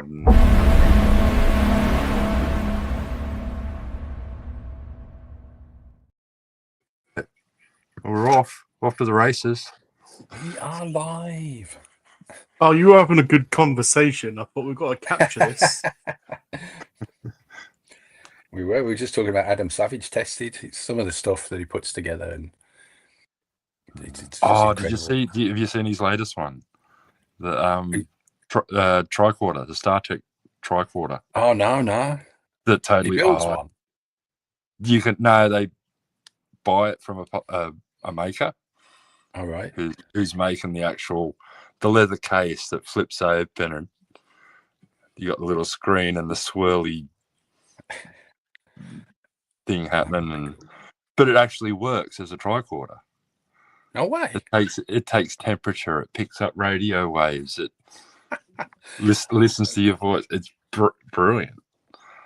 board. And we're off to the races. We are live. Oh, you were having a good conversation. I thought we've got to capture this. We were just talking about Adam Savage tested. It's some of the stuff that he puts together, and it's just incredible. Have you seen his latest one? The tricorder, the Star Trek tricorder. Oh no! That totally. He builds one. You can they buy it from a maker. All right. Who's making the leather case that flips open, and you got the little screen and the swirly thing happening, but it actually works as a tricorder. No way. It takes temperature. It picks up radio waves. It listens to your voice. It's brilliant.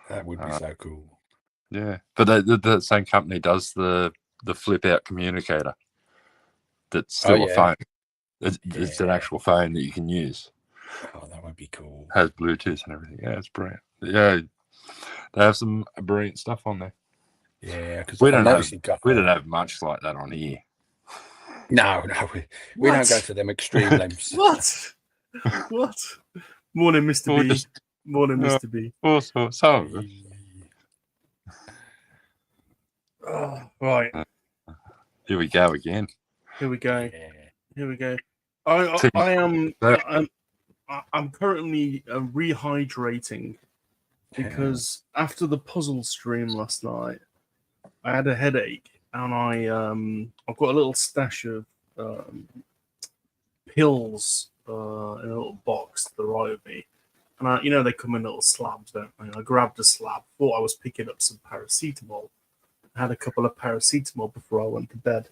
That would be so cool. Yeah, but the same company does the flip out communicator. That's still a phone. It's an actual phone that you can use. Oh, that would be cool. Has Bluetooth and everything. Yeah, it's brilliant. Yeah, they have some brilliant stuff on there. Yeah, because we don't have much like that on here. No, we don't go to them extreme lengths. What? Morning, Mr. B. Morning, Mr. B. Also, some of it. Oh, right. Here we go again. Here we go. I'm currently rehydrating because after the puzzle stream last night, I had a headache, and I've got a little stash of pills in a little box to the right of me, and they come in little slabs, don't they? I grabbed a slab, thought I was picking up some paracetamol. I had a couple of paracetamol before I went to bed.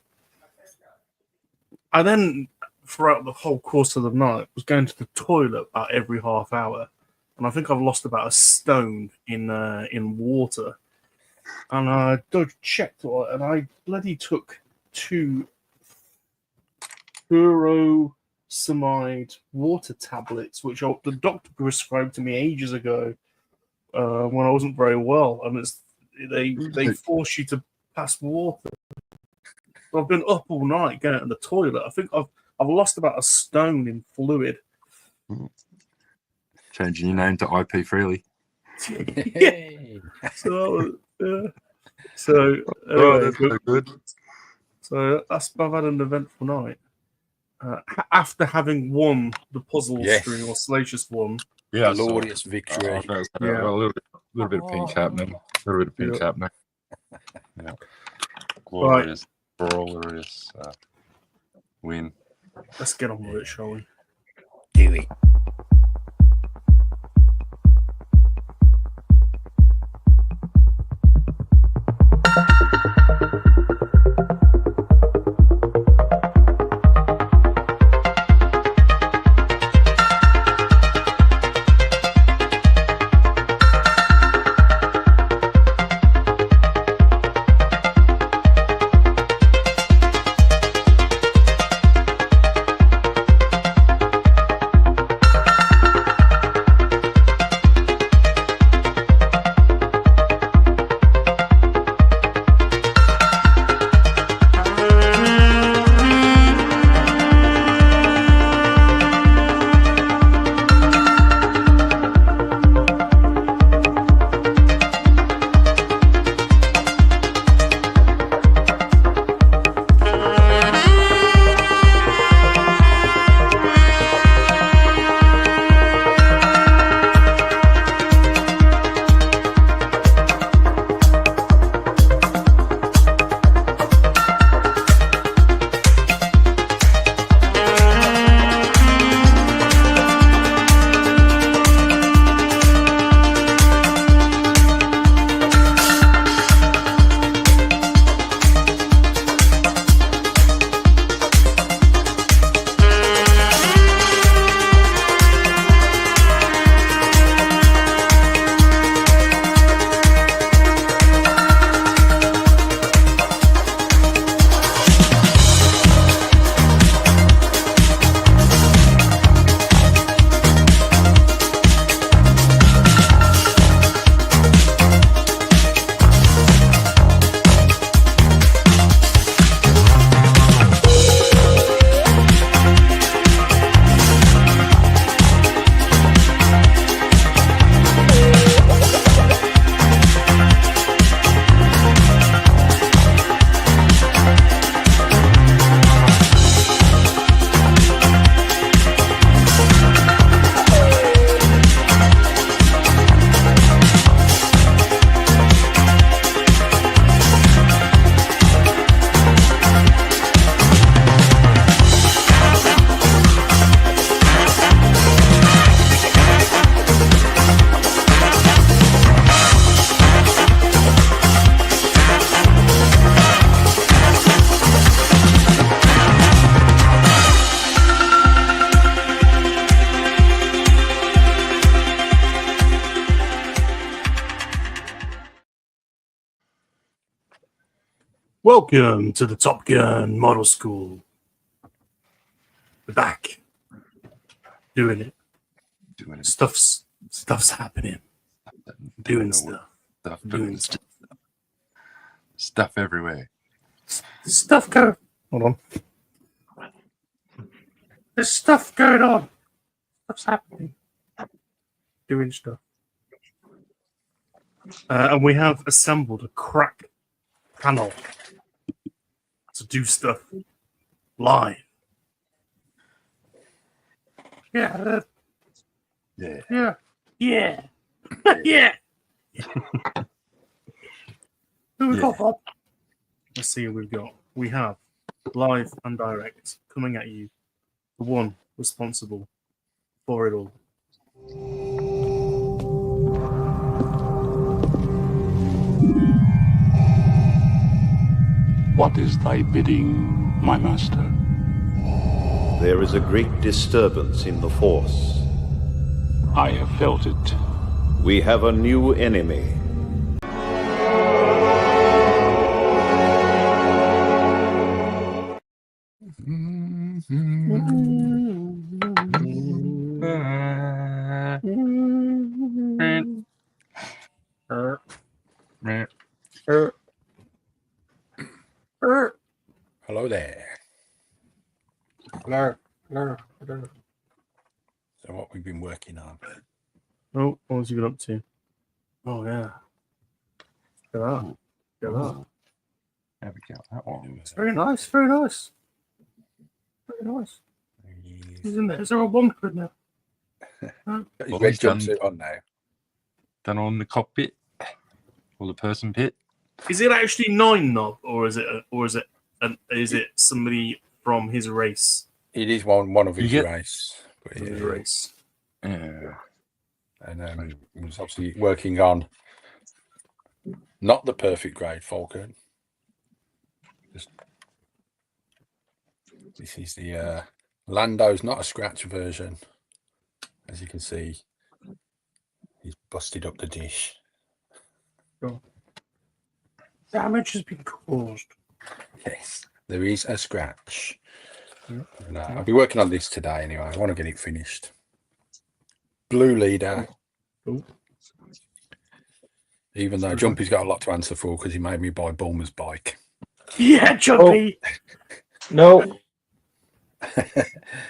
I then, throughout the whole course of the night, was going to the toilet about every half hour, and I think I've lost about a stone in water. And I checked, and I bloody took 2 furosemide water tablets, which the doctor prescribed to me ages ago when I wasn't very well, and they force you to pass water. I've been up all night going to the toilet. I think I've lost about a stone in fluid. Changing your name to IP Freely. Yeah. So That's so good. So I've had an eventful night. After having won the puzzle stream, or Salacious Rum. Yeah, glorious victory. A little bit of pink happening. Yeah. Glorious, glorious win. Let's get on with it, shall we? Do it. Welcome to the Top Gun Model School. We're back. Doing it. Stuff's happening. Doing stuff. Doing stuff. Stuff everywhere. Stuff going. Hold on. There's stuff going on. Stuff's happening. Doing stuff. And we have assembled a crack panel to do stuff live. Yeah. Yeah. Yeah. Yeah. Who we got, Bob? Let's see who we've got. We have live and direct coming at you. The one responsible for it all. What is thy bidding, my master? There is a great disturbance in the Force. I have felt it. We have a new enemy. Hello there. Hello. So what we've been working on. Oh, what was you been up to? Oh, yeah. Look at that. Look at that. Have a go at that one. It's very nice. Very nice. Very nice. He's in there. Is there a one quid now? Got his red jumpsuit on now. Done on the cockpit or the person pit. Is it actually 9 knob, or is it somebody from his race? It is one of his race. But His race. Yeah. And he was obviously working on not the perfect grade Falcon. This is the Lando's not a scratch version. As you can see, he's busted up the dish. Oh. Damage has been caused. Yes, there is a scratch. No, I'll be working on this today anyway. I want to get it finished. Blue leader. Ooh. Even though Jumpy's got a lot to answer for because he made me buy Bulmer's bike. Yeah, Jumpy. Oh. No.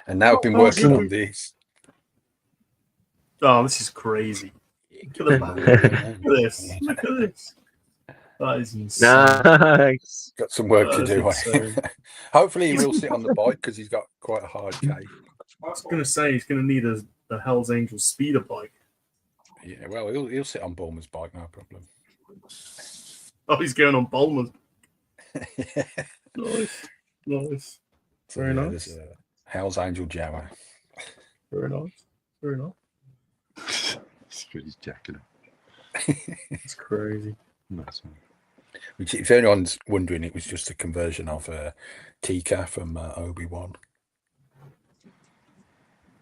And now I've been working on this. Oh, this is crazy. Look at this. Look at this. That is insane. Nice. Got some work to do. Insane. Hopefully he will sit on the bike because he's got quite a hard case. I was going to say he's going to need a Hell's Angels speeder bike. Yeah, well, he'll sit on Bulmer's bike, no problem. Oh, he's going on Bulmer's. Yeah. Nice. So, Very yeah, nice. there's a Hell's Angel Jawa. Very nice. He's got his jacket. It's crazy. Nice one. Which, if anyone's wondering, it was just a conversion of Tika from Obi-Wan.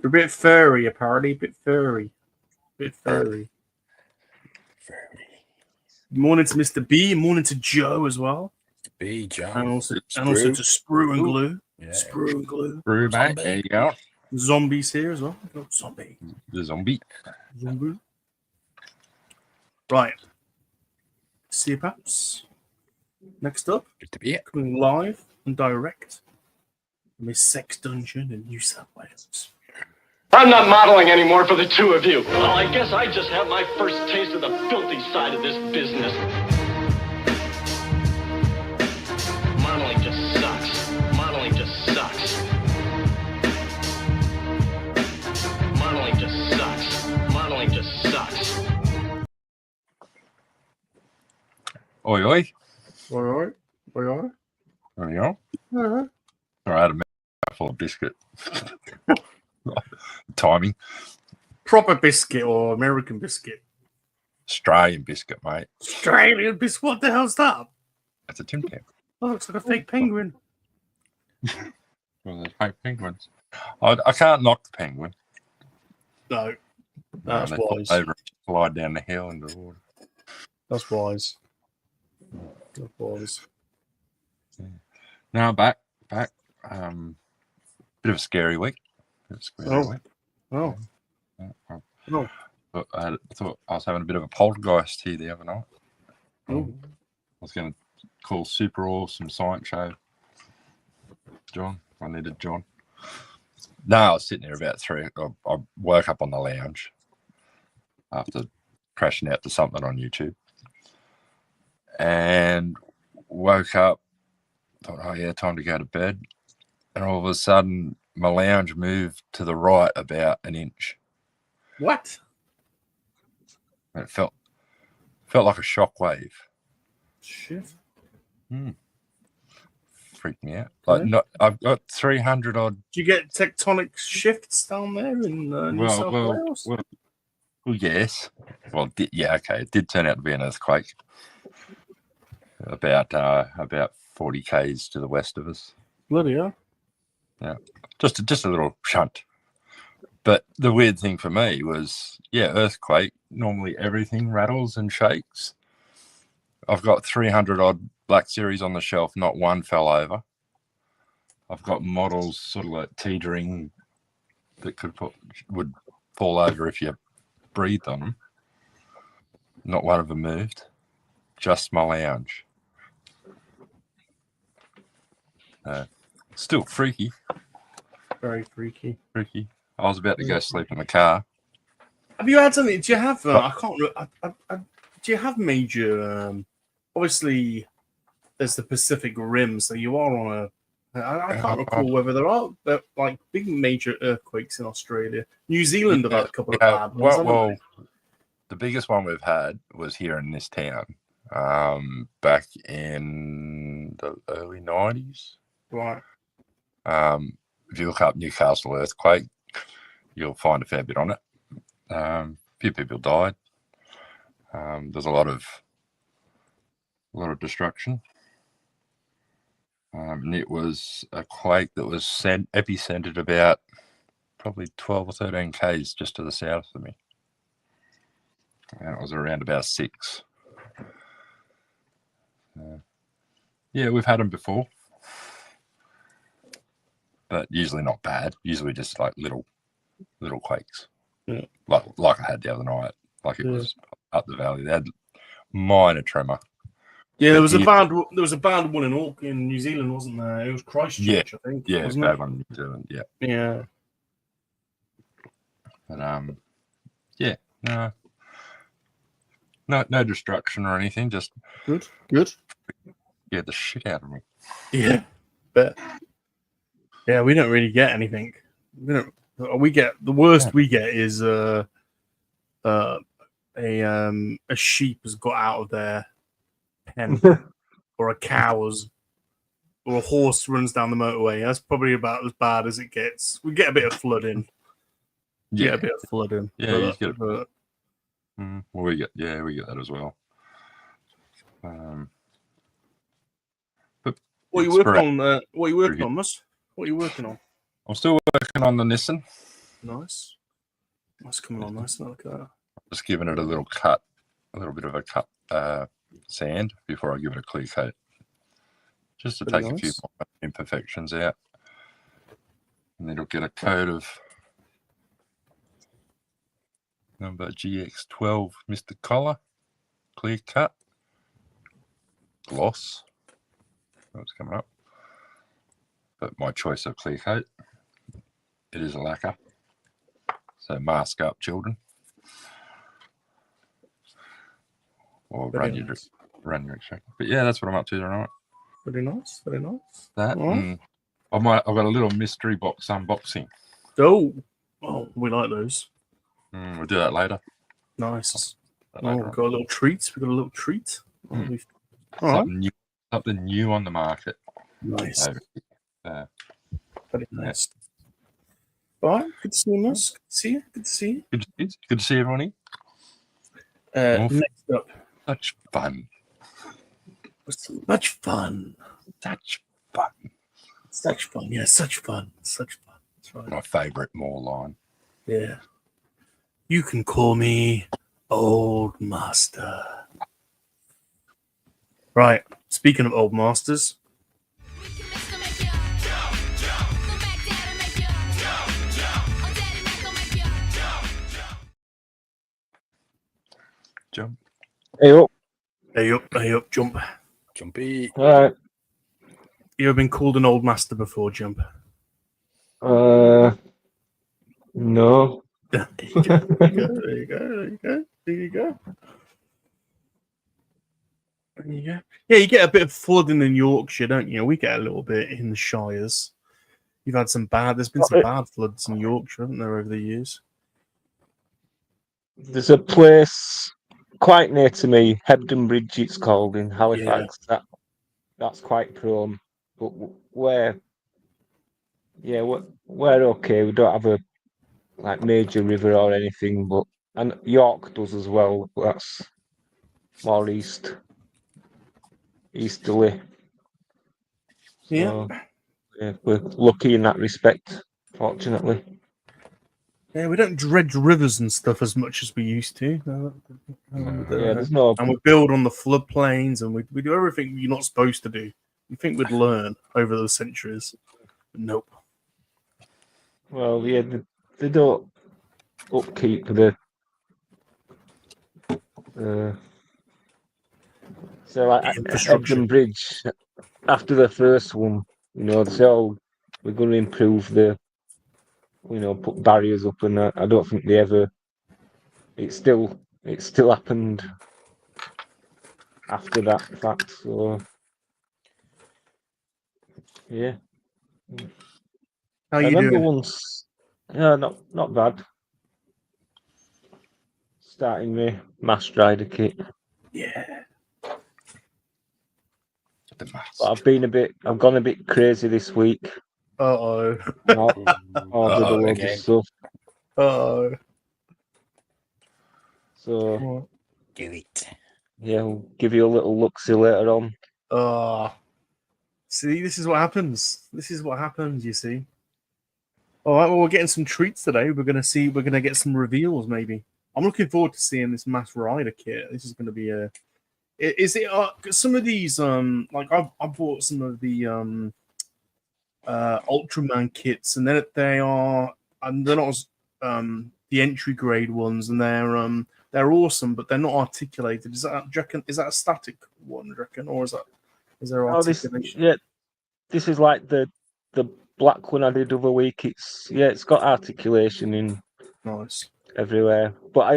A bit furry, apparently. A bit furry. Very. Morning to Mr. B. Morning to Joe as well. B, Joe. And also to Sprue and Glue. Yeah. Sprue and Glue. Brew, mate. There you go. Zombies here as well. Zombie. The zombie. Right. See you, perhaps. Next up, Good to be here. coming live and direct from his sex dungeon in New South Wales. I'm not modeling anymore for the two of you. Well, I guess I just have my first taste of the filthy side of this business. Modeling just sucks. Modeling just sucks. Modeling just sucks. Modeling just sucks. Oi, oi. All right. There you go. All right. All right, I had a mouthful of biscuit. Timing. Proper biscuit or American biscuit? Australian biscuit, mate. Australian biscuit? What the hell's that? That's a Tim Tam. Oh, looks like a fake penguin. Well, there's fake penguins. I can't knock the penguin. No. That's They wise. fall over and slide down the hill into the water. That's wise. That's wise. No, back. Bit of a scary week. Oh. But I thought I was having a bit of a poltergeist here the other night. Oh. I was going to call Super Awesome Science Show. John. I needed John. No, I was sitting there about 3. I woke up on the lounge after crashing out to something on YouTube. And woke up, thought, oh yeah, time to go to bed. And all of a sudden, my lounge moved to the right about an inch. What? And it felt like a shockwave. Shit. Freaked me out. Like, I've got 300 odd. Do you get tectonic shifts down there in New South Wales? Well, yes. Well, okay. It did turn out to be an earthquake. About 40 k's to the west of us. Bloody hell. Yeah, just a little shunt. But the weird thing for me was, earthquake. Normally everything rattles and shakes. I've got 300 odd Black Series on the shelf. Not one fell over. I've got models sort of like teetering that would fall over if you breathed on them. Not one of them moved. Just my lounge. Still freaky. Very freaky. Freaky. I was about to go sleep in the car. Have you had something? Do you have? I can't. Do you have major? Obviously, there's the Pacific Rim, so you are on a. I can't recall whether there are like big major earthquakes in Australia. New Zealand have had a couple of bad ones. Well, the biggest one we've had was here in this town, back in the early 90s. Right. If you look up Newcastle earthquake, you'll find a fair bit on it. A few people died. There's a lot of destruction. And it was a quake that was epicentered about probably 12 or 13 k's just to the south of me. And it was around about 6. We've had them before. But usually not bad. Usually just like little quakes. Yeah. Like I had the other night. Like it was up the valley. They had minor tremor. Yeah, there was a bad one in New Zealand, wasn't there? It was Christchurch, I think. Yeah, wasn't bad it? one in New Zealand. Yeah. Yeah. But no destruction or anything. Just good. Yeah, the shit out of me. Yeah, but yeah, we don't really get anything. We get the worst we get is a sheep has got out of their pen, or a cow or a horse runs down the motorway. That's probably about as bad as it gets. We get a bit of flooding. Yeah, a bit of flooding. Yeah, you get it. Well, we get that as well. But what are you working on? What are you working on, Mus? What are you working on? I'm still working on the Nissan. Nice. That's coming on nice. Look at that. Just giving it a little bit of a cut sand before I give it a clear coat. Just to take a few more imperfections out. And then it'll get a coat of number GX12 Mr. Collar, clear cut, gloss. That's coming up. But my choice of clear coat, it is a lacquer. So mask up, children. Or run your extract. But yeah, that's what I'm up to tonight. Very nice. That. Right. I've got a little mystery box unboxing. Oh, we like those. We'll do that later. Nice. We've got a little treat. All right. Something new on the market. Nice. Very Yeah. nice. All right. Good to see you, Mus. Good to see you. Good to see everyone here. Next up. Such fun. Such fun. Yeah, such fun. That's right. My favourite more line. Yeah. You can call me Old Master. Right. Speaking of old masters, Jump. Hey up. Hey up, Jump. Jumpy. All right. You ever been called an old master before, Jump? No. There you go. There you go. There you go. There you go. There you go. There you go. Yeah, you get a bit of flooding in Yorkshire, don't you? We get a little bit in the Shires. You've had some bad. There's been some bad floods in Yorkshire, haven't there, over the years? There's a place quite near to me, Hebden Bridge, it's called, in Halifax. That's quite prone. But we're okay. We don't have a major river or anything, and York does as well. But that's more easterly. So, yeah, we're lucky in that respect, fortunately. Yeah, we don't dredge rivers and stuff as much as we used to. There's no. And we build on the floodplains, and we do everything you're not supposed to do. You think we'd learn over those centuries? But nope. Well, yeah, they don't upkeep the. So like Infrastructure. Hebden Bridge, after the first one, they say, "Oh, we're going to improve put barriers up," and I don't think they ever. It still happened after that fact. So yeah. How I you remember doing? once. Yeah, not bad. Starting the Masked Rider kit. Yeah. The mask. But I've gone a bit crazy this week. Uh-oh. Ordered a load again. of stuff. Uh-oh. So Do it. yeah, I'll give you a little look-see later on. See, this is what happens. This is what happens, you see. All right, well, we're getting some treats today. We're going to get some reveals, maybe. I'm looking forward to seeing this Masked Rider kit. This is going to be a... Is it... some of these, like, I bought some of the Ultraman kits, and they're not as, the entry grade ones, and they're awesome, but they're not articulated. Is that a static one, do you reckon? Or is there articulation? This is like the black one I did the other week. It's got articulation in Nice. everywhere. But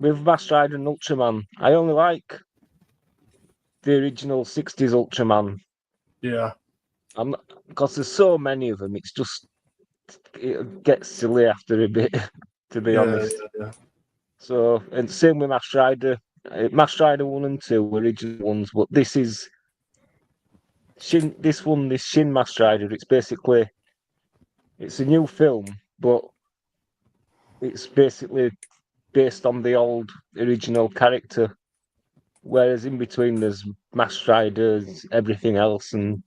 with Masked Rider and Ultraman, I only like the original 60s Ultraman. Yeah. Because there's so many of them, it gets silly after a bit, to be honest. Yeah. So, and same with Masked Rider. Masked Rider 1 and 2 were original ones, but this is this Shin Masked Rider. It's a new film, but it's basically based on the old original character. Whereas in between there's Masked Riders, everything else, and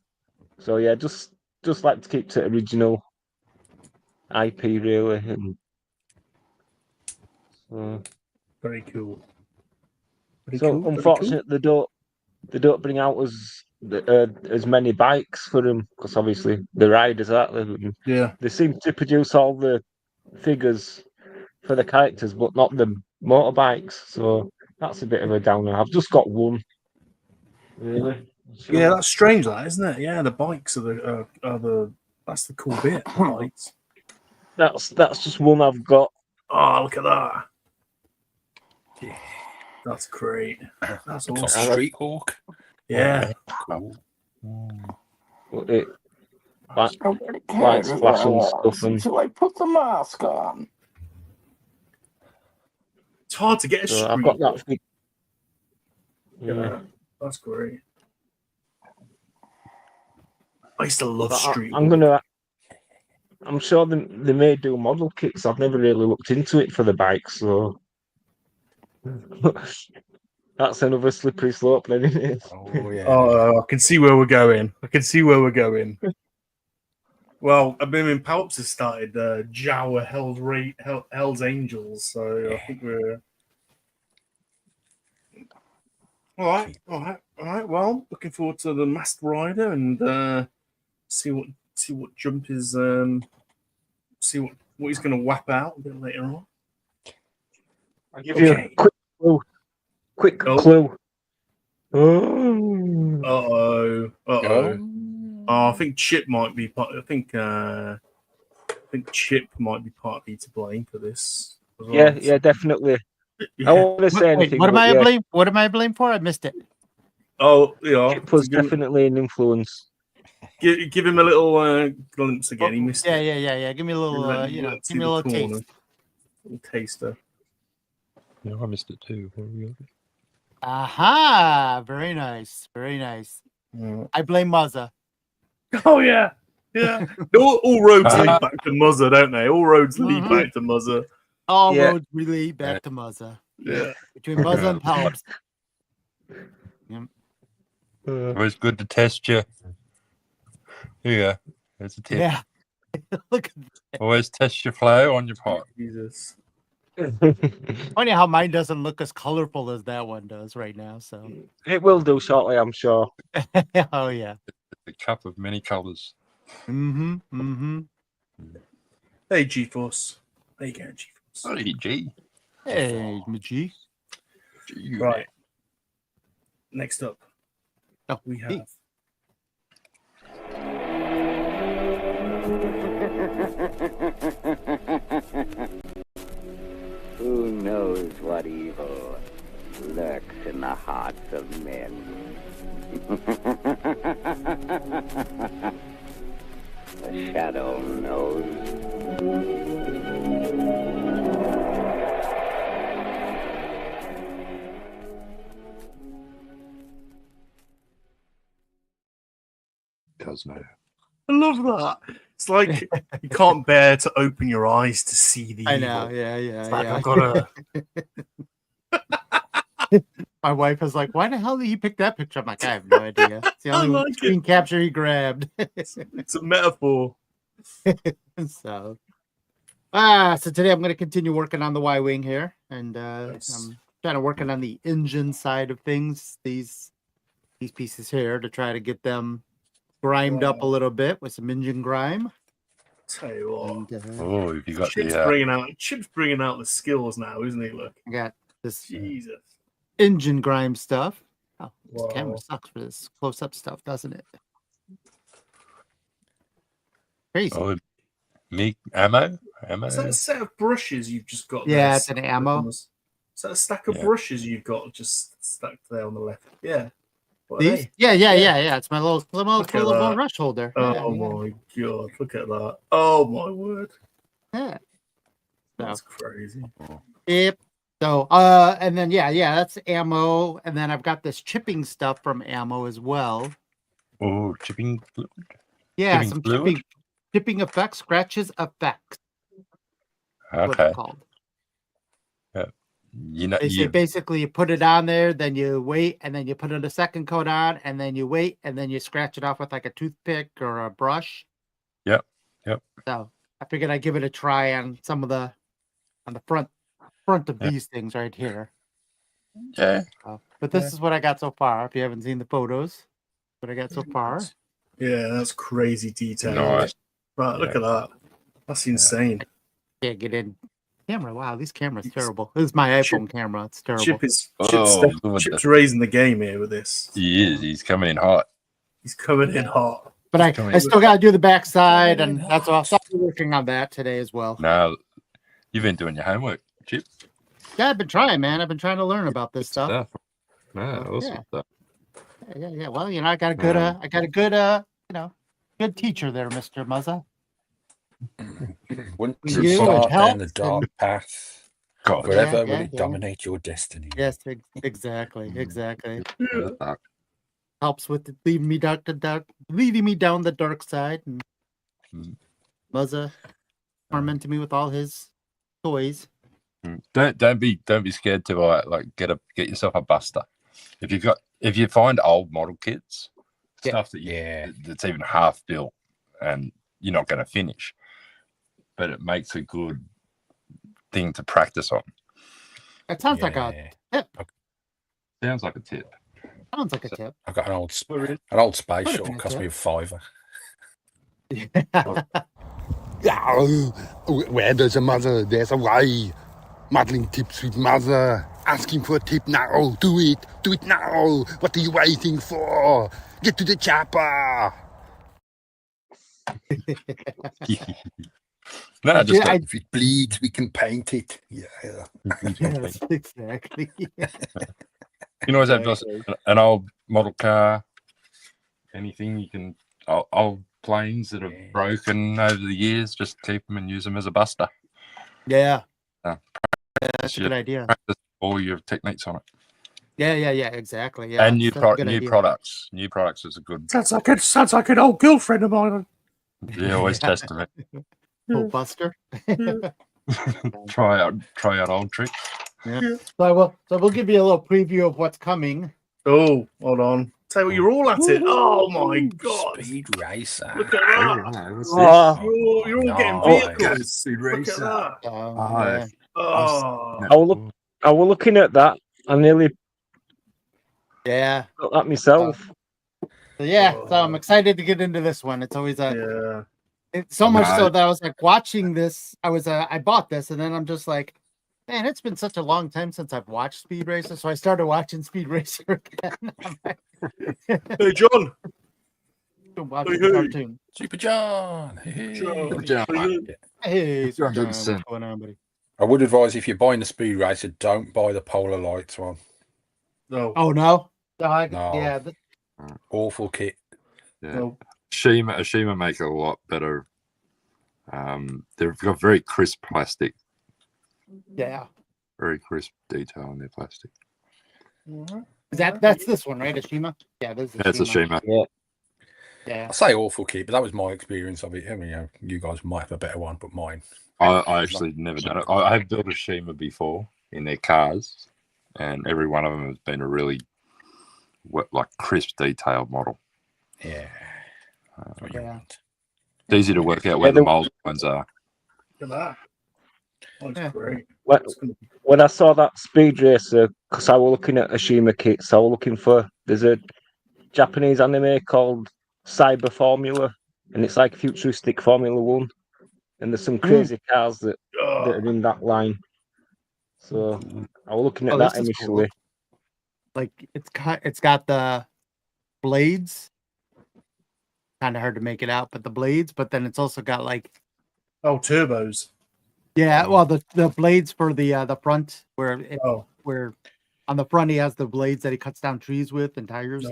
so yeah, just like to keep to original IP really. And so, Very cool. Unfortunately, they don't bring out as many bikes for them because obviously the riders aren't they? Yeah. They seem to produce all the figures for the characters, but not the motorbikes. So that's a bit of a downer. I've just got one. Really? So, Yeah, that's strange, that isn't it? Yeah, the bikes are that's the cool bit. The bikes. That's just one I've got. Oh, look at that! Yeah, that's great. That's Looks awesome. like Street Hawk. Yeah. Cool. It lights flash and stuff, and So I put the mask on. It's hard to get a so Street I've got Hawk. that. Yeah, that's great. I used to love Street I'm Hawk. I'm sure they may do model kits. I've never really looked into it for the bikes, so that's another slippery slope, then, isn't it? Oh yeah. Oh, I can see where we're going. Well, I mean, Palps has started Jawa Hell's Angels, so I think we're all right. Well, looking forward to the Masked Rider and see what Jump is see what he's going to whap out a bit later on. I'll give you a quick clue. Quick Oh. clue. Oh. Uh-oh. Uh-oh. Oh. Oh, I think Chip might be part. I think Chip might be partly to blame for this. As well. Yeah, definitely. Yeah. I won't want to say anything. What am but I yeah, blame? What am I blamed for? I missed it. Oh, yeah. Chip was definitely an influence. Give him a little glimpse again. He missed Yeah, it. Give me a little, give me a little taste. Little taster. Yeah, I missed it too. Where we go? Aha! Very nice. Very nice. I blame Muzza. Oh yeah, yeah. all roads lead back to Muzza, don't they? All roads lead back to Muzza. All Yeah. roads relate back to Muzza. Yeah. Between Muzza and Palps. Always good to test you. Here you go. There's a tip. Yeah. Look at that. Always test your flow on your pot. Jesus. Funny how mine doesn't look as colorful as that one does right now. So It will do shortly, I'm sure. oh yeah. The cup of many colors. Mm-hmm. Hey, G-Force. There you go, G-Force. Hey, G. Hey, G. Right. Next up, we hey. have. Who knows what evil lurks in the hearts of men? The shadow knows. Does know. I love that. It's like you can't bear to open your eyes to see the I evil. know. Yeah. It's like, I've got to. My wife was like, "Why the hell did he pick that picture?" I'm like, "I have no idea. It's the I only like screen capture he grabbed." It's a metaphor. So today I'm going to continue working on the Y-wing here, and Nice. I'm kind of working on the engine side of things. These pieces here to try to get them grimed up a little bit with some engine grime. Tell you what. And, Oh, have you got Chip's the bringing out the skills now, isn't he? Look. I got this Jesus. engine grime stuff. Oh, this Wow. camera sucks for this close-up stuff, doesn't it? Crazy. me ammo? Is that a set of brushes you've just got? Yeah, there it's an stacked ammo. on Is that a stack of Yeah. brushes you've got just stacked there on the left? Yeah. What are These? they? Yeah. It's my little Look at little that. rush holder. Oh my god! Look at that! Oh my word! Yeah. That's crazy. Yep. So, and then that's ammo, and then I've got this chipping stuff from ammo as well. Oh, chipping fluid. Yeah, Chipping some fluid? chipping effects, scratches effects. What Okay. it's called. You know, They say basically you put it on there, then you wait, and then you put a second coat on, and then you wait, and then you scratch it off with like a toothpick or a brush. Yep. So I figured I'd give it a try on some of the front of these things right here. Yeah. But this is what I got so far. If you haven't seen the photos, what I got so far. Yeah, that's crazy detail. Nice. Right, look at that. That's insane. Can't get in camera. Wow, this camera's terrible. This is my iPhone camera. It's terrible. Chip's raising the game here with this. He is. He's coming in hot. He's coming in hot. But I still got to do the backside, and that's all. So I'm working on that today as well. Now, you've been doing your homework, Chip. Yeah, I've been trying, man. I've been trying to learn about this stuff. No, awesome stuff. Yeah. Well, I got a good, good teacher there, Mr. Muzza. Once You you start help. down the dark path, God, forever will it dominate your destiny. Yes, exactly. yeah. Helps with leading me down the dark side, and Muzza tormented me with all his toys. Don't be scared to get yourself a buster. If you find old model kits, stuff that that's even half built and you're not going to finish, but it makes a good thing to practice on. That sounds like a tip. Sounds like a tip. Sounds like a tip. I've got an old space shuttle, cost me a £5. Where there's a mother, there's a way. Modeling tips with mother. Ask him for a tip now. Do it. Do it now. What are you waiting for? Get to the chopper. No, just If it bleeds, we can paint it. Yeah. Yes, exactly. you can always have just an old model car, anything you can, old planes that have broken over the years, just keep them and use them as a buster. Yeah. Yeah. That's a good idea. Practice all your techniques on it. Yeah, exactly. Yeah, And new idea. products. New products is a good. Sounds like an old girlfriend of mine. Yeah, always testing it. Oh, Buster. try out old tricks. Yeah. So we'll give you a little preview of what's coming. Oh, hold on. Tell you what, you're all at it. Oh my god. Speed racer. Look at that. You're all getting vehicles. Speed Look at racer. that. I was looking at that. I nearly Yeah. got that myself. So I'm excited to get into this one. It's always it's so much so that I was like watching this. I bought this and then I'm just like, man, it's been such a long time since I've watched Speed Racer. So I started watching Speed Racer again. Hey, John. Watching the cartoon. Super John. Hey, John. Hey, Super John. What's going on, buddy? I would advise if you're buying the Speed Racer, don't buy the Polar Lights one. No. Oh no. No. Yeah. Awful kit. Yeah. No. Ashima make a lot better. They've got very crisp plastic. Yeah. Very crisp detail in their plastic. That's this one, right? Ashima? Yeah, this is That's Ashima. Yeah. I say awful kit, but that was my experience of it. I mean, you guys might have a better one, but mine. I actually never done it. I have built a Shima before in their cars, and every one of them has been a really crisp, detailed model. Yeah. It's easy to work out where the mold ones are. Look at that. That's great. When I saw that Speed Racer, because I was looking at Ashima kits, I was looking for, there's a Japanese anime called Cyber Formula, and it's like futuristic Formula One, and there's some crazy cars that are in that line. So I was looking at that initially. Cool. Like it's got the blades. Kind of hard to make it out, but the blades. But then it's also got turbos. Yeah, well the blades for the front where on the front he has the blades that he cuts down trees with and tires.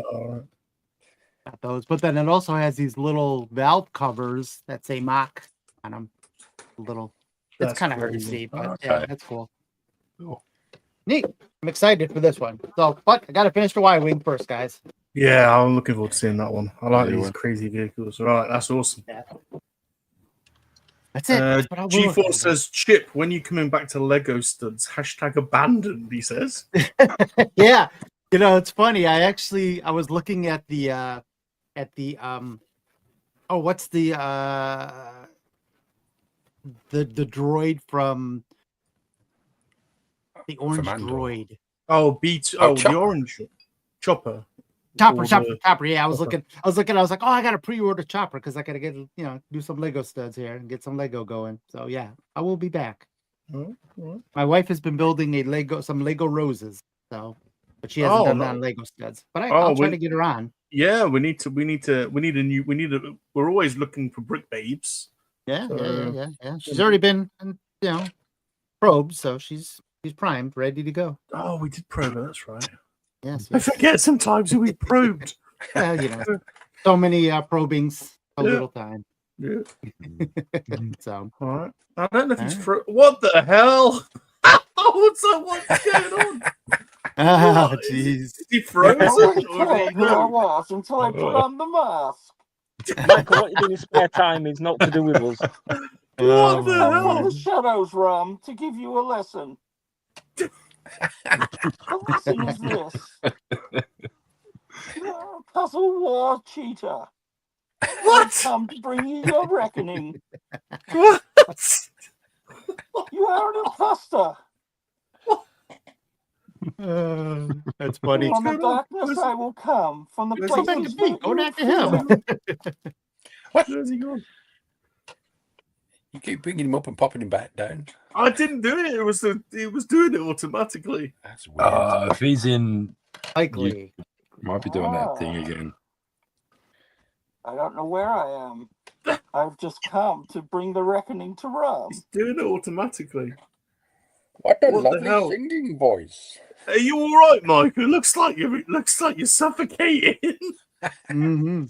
Got those, but then it also has these little valve covers that say Mach on them. It's kind of hard to see, but yeah, that's cool. Neat. I'm excited for this one. So, but I gotta finish the Y-Wing first, guys. Yeah, I'm looking forward to seeing that one. I like these crazy vehicles. All right, that's awesome. Yeah. That's it. That's what I G4 says, Chip, when you coming back to Lego studs? #abandoned, he says. Yeah. It's funny. I was looking at the what's the droid from the orange droid? Oh, the orange Chopper. Chopper. Yeah, I was looking. I was like, oh, I got to pre-order Chopper because I got to get do some Lego studs here and get some Lego going. So yeah, I will be back. My wife has been building some Lego roses, but she hasn't done that on Lego studs. But I'll try to get her on. Yeah, we need we're always looking for brick babes. Yeah. She's already been, probed, so she's primed, ready to go. Oh, we did probe her, that's right. Yes. I forget sometimes who we probed. So many probings, a little time. Yeah. So, all right. I don't know if he's what the hell? What's going on? Oh, jeez. Is he frozen? I was until I put on the mask. Michael, what you do in his spare time is not to do with us. What the hell? The Shadows Rum to give you a lesson. The lesson is this. Puzzle War Cheetah. What? Come to bring you your reckoning. What? You are an imposter. That's funny. From the darkness I will come. From the places go back to him. Where's he going? You keep picking him up and popping him back down. I didn't do it. It was doing it automatically. That's weird. If he's in, Likely. might be doing that thing again. I don't know where I am. I've just come to bring the reckoning to Rum. He's doing it automatically. What a What the lovely hell? singing voice. Are you all right, Michael? It looks like you're suffocating. Mm-hmm.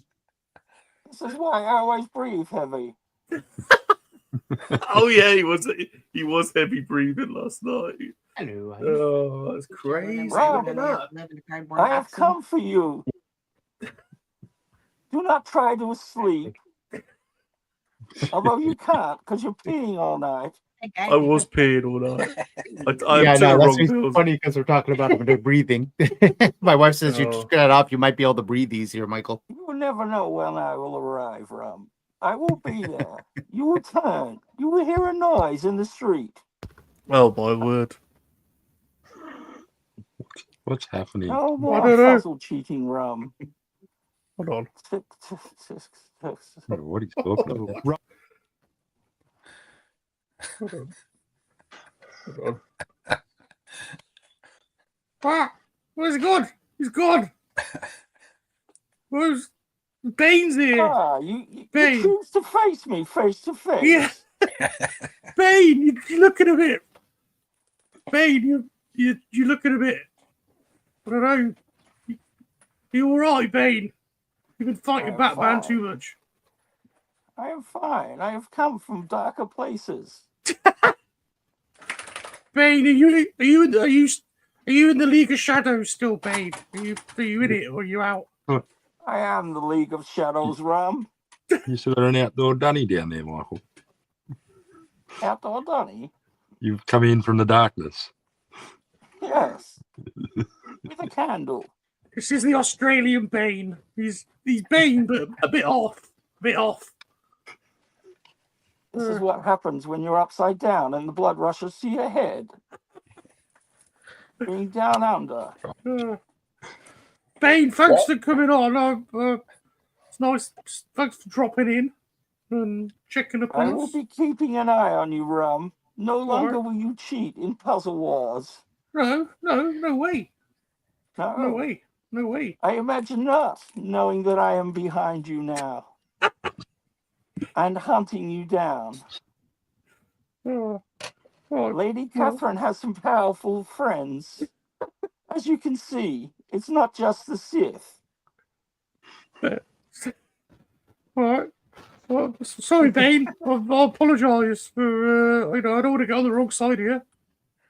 This is why I always breathe heavy. Oh yeah, he was heavy breathing last night. Hello. Oh, that's crazy. Rum, Look at that. I have come for you. Do not try to sleep. Although you can't, because you're peeing all night. I was peeing all night. I Yeah, took no, the that's wrong pills. funny because we're talking about the breathing. My wife says you Oh. just get it off, you might be able to breathe easier, Michael. You will never know when I will arrive, Rum. I will be there. You will turn. You will hear a noise in the street. Oh my word! What's happening? No I more don't know. puzzle cheating, Rum. Hold on. What he's talking about? Hold on. Hold on. Ah, where's he gone? He's gone. Where's Bane's here? You Bane. choose to face me face to face. Yeah. Bane, you're looking a bit. Bane, you're looking a bit. I don't know. You all right, Bane? You've been fighting I'm Batman fine. too much. I am fine. I have come from darker places. Bane, are you in the League of Shadows still, Bane? Are you in it or are you out? I am the League of Shadows, Rum. You saw an outdoor dunny down there, Michael. Outdoor Donny? You've come in from the darkness. Yes. With a candle. This is the Australian Bane. He's Bane, but a bit off. This is what happens when you're upside down and the blood rushes to your head. Being down under. Bane, thanks for coming on. It's nice. Thanks for dropping in and checking up I on will us. be keeping an eye on you, Rum. No longer Alright. will you cheat in puzzle wars. No way. No. No way. I imagine not, knowing that I am behind you now. And hunting you down. Oh, Lady Catherine has some powerful friends. As you can see, it's not just the Sith. all right. Well, sorry, Bane. I apologise for I don't want to get on the wrong side here.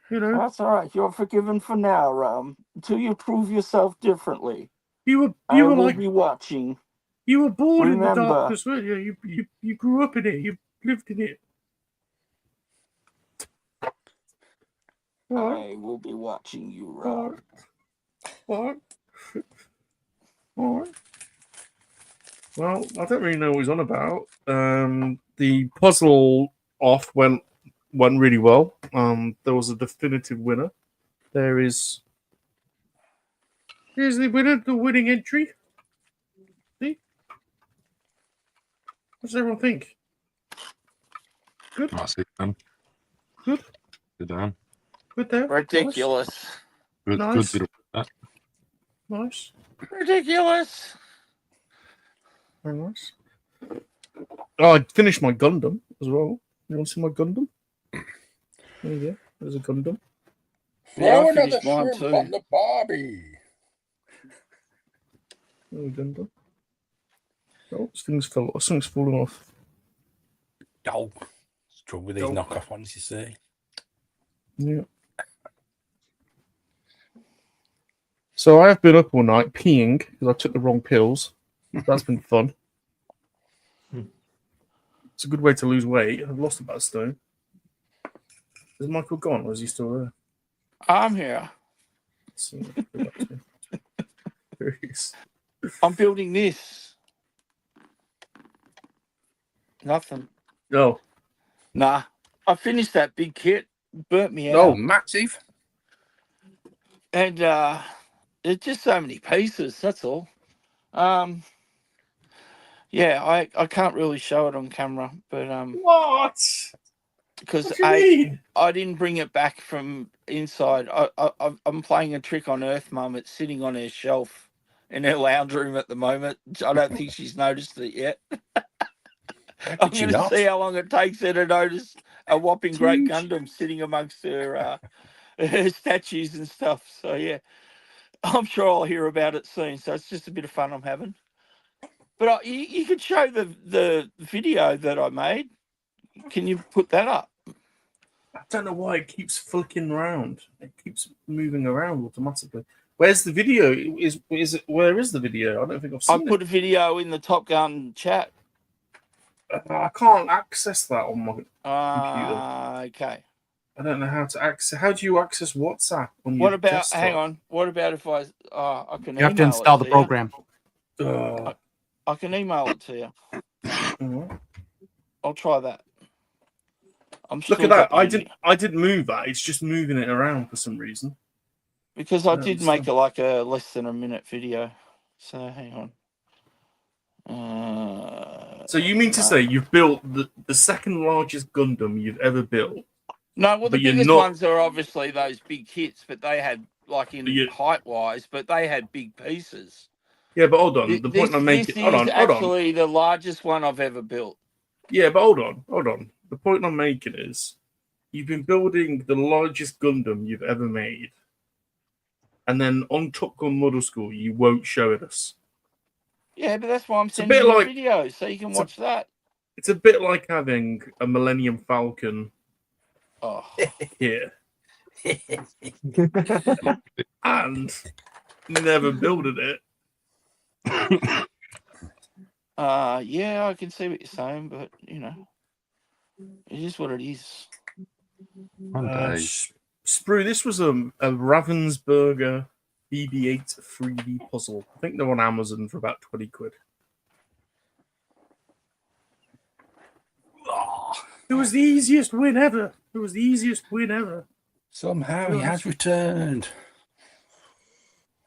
That's all right. You're forgiven for now, Rum. Until you prove yourself differently. I will like be watching. You were born Remember, in the darkness, weren't you? You grew up in it. You lived in it. I will be watching you, Rum. All right. Well, I don't really know what he's on about. The puzzle off went really well. There was a definitive winner. Here's the winner, the winning entry. See? What does everyone think? Good. Nicely done. Good. Good done. Good there. Ridiculous. Nice. Good bit of that. Nice. Ridiculous. Very nice. Oh, I finished my Gundam as well. You want to see my Gundam? There you go. There's a Gundam. Throw another shrimp on the Barbie. There's a Gundam. Oh, something's fallen off. Oh, it's trouble with these knockoff ones, you see. Yeah. So I have been up all night peeing because I took the wrong pills. That's been fun. It's a good way to lose weight. I've lost about a stone. Is Michael gone or is he still there? I'm here. Let's see. There he is. I'm building this. Nothing. No. Nah. I finished that big kit. Burnt me out. Oh, massive. And there's just so many pieces, that's all. Yeah, I can't really show it on camera, but What? because What do you mean? I didn't bring it back from inside. I'm playing a trick on Earth Mum. It's sitting on her shelf in her lounge room at the moment. I don't think she's noticed it yet. I'm going to see how long it takes her to notice a whopping great Gundam sitting amongst her her statues and stuff. So yeah, I'm sure I'll hear about it soon. So it's just a bit of fun I'm having. But you could show the video that I made. Can you put that up? I don't know why it keeps flicking around. It keeps moving around automatically. Where's the video? Where is the video? I don't think I've seen it. I put a video in the Top Gun chat. I can't access that on my computer. Okay. I don't know how to access. How do you access WhatsApp on your What about? desktop? Hang on. What about if I can? You have to install the program. I can email it to you. I'll try that. Look at that! I didn't move that. It's just moving it around for some reason. Because I did make it like a less than a minute video. So hang on. So you mean to say you've built the second largest Gundam you've ever built? No, well, the biggest ones are obviously those big hits, but they had, like in height-wise, but they had big pieces. Yeah, but hold on. The point I'm making... Hold on. Actually the largest one I've ever built. Yeah, but hold on. The point I'm making is you've been building the largest Gundam you've ever made, and then on Top Gun Model School, you won't show it us. Yeah, but that's why I'm sending you the video, so you can watch that. It's a bit like having a Millennium Falcon here. And never builded it. Yeah, I can see what you're saying, but, you know, it is what it is. Sprue, this was a Ravensburger BB-8 3D puzzle. I think they're on Amazon for about 20 quid. It was the easiest win ever. Somehow he has returned.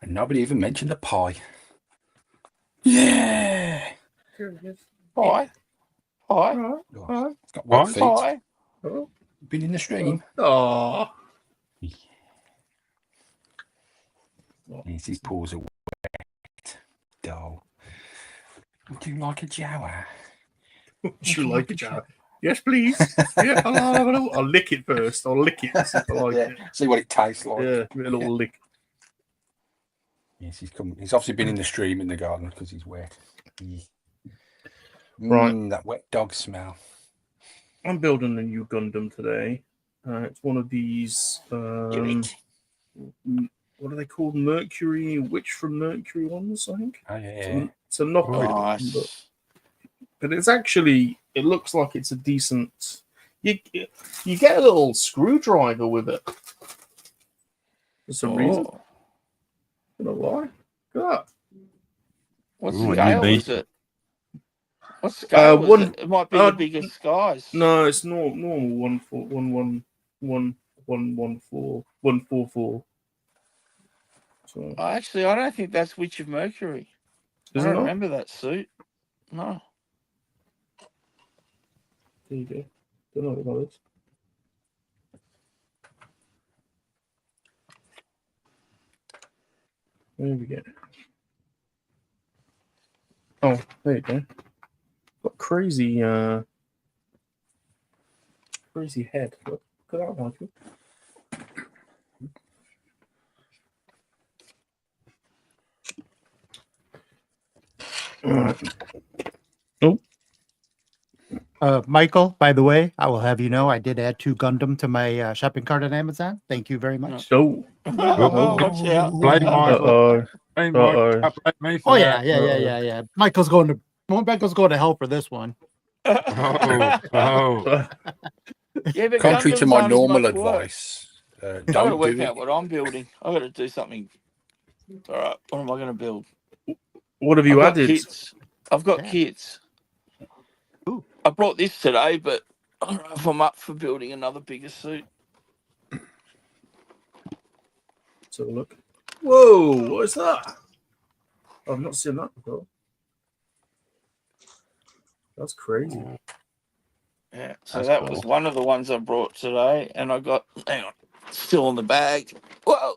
And nobody even mentioned the pie. Yeah. Hi. It's got wet feet. Hi. Been in the stream. Oh. Yes, his paws are wet. Doll. Would you like a Jawa? Would you like a Jawa? Yes, please. Yeah, I'll lick it first. I'll lick it. See if I like it. See what it tastes like. Yeah, give it a little lick. Yes, he's come. He's obviously been in the stream in the garden because he's wet. Right, that wet dog smell. I'm building a new Gundam today. It's one of these. What are they called? Mercury, Witch from Mercury ones, I think. Oh yeah. It's a knockoff, but it's actually. It looks like it's a decent. You get a little screwdriver with it for some reason. I don't know why. Look at that. What scale is it? What scale is it? It might be the biggest skies. No, it's normal 144. So actually, I don't think that's Witch of Mercury. I don't remember that suit. No. There you go. Don't know what that is. There we go. Oh, there you go. Got crazy head. Look at that, Michael. Oh. Michael, by the way, I will have you know I did add 2 Gundam to my shopping cart on Amazon. Thank you very much. Oh, watch out. Blame Michael. Blame Michael. Blame me for that. Yeah. Michael's going to hell for this one. Yeah, but contrary to Gundams my aren't normal as much work. advice, I gotta don't work do out it. what I'm building. I gotta do something. All right, what am I gonna build? What have you added? Kits. I've got kits. Ooh. I brought this today, but I don't know if I'm up for building another bigger suit. Let's have a look. Whoa, what is that? I've not seen that before. That's crazy. Yeah, so That's that cool. was one of the ones I brought today, and I got, hang on, still in the bag. Whoa!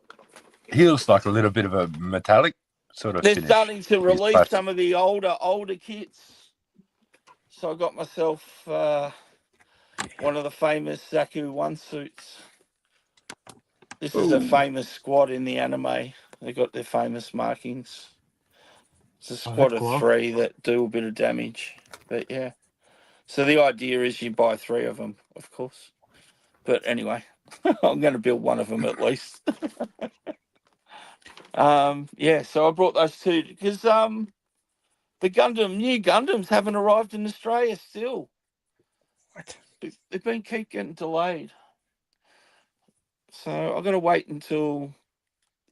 He looks like a little bit of a metallic sort of They're finish. starting to He's release plastic. some of the older kits. So I got myself one of the famous Zaku one suits. This is a famous squad in the anime. They got their famous markings. It's a squad of cool. 3 that do a bit of damage. But yeah. So the idea is you buy 3 of them, of course. But anyway, I'm going to build one of them at least. Yeah, so I brought those 2 because the new Gundams haven't arrived in Australia still. What? They've been keep getting delayed. So I've got to wait until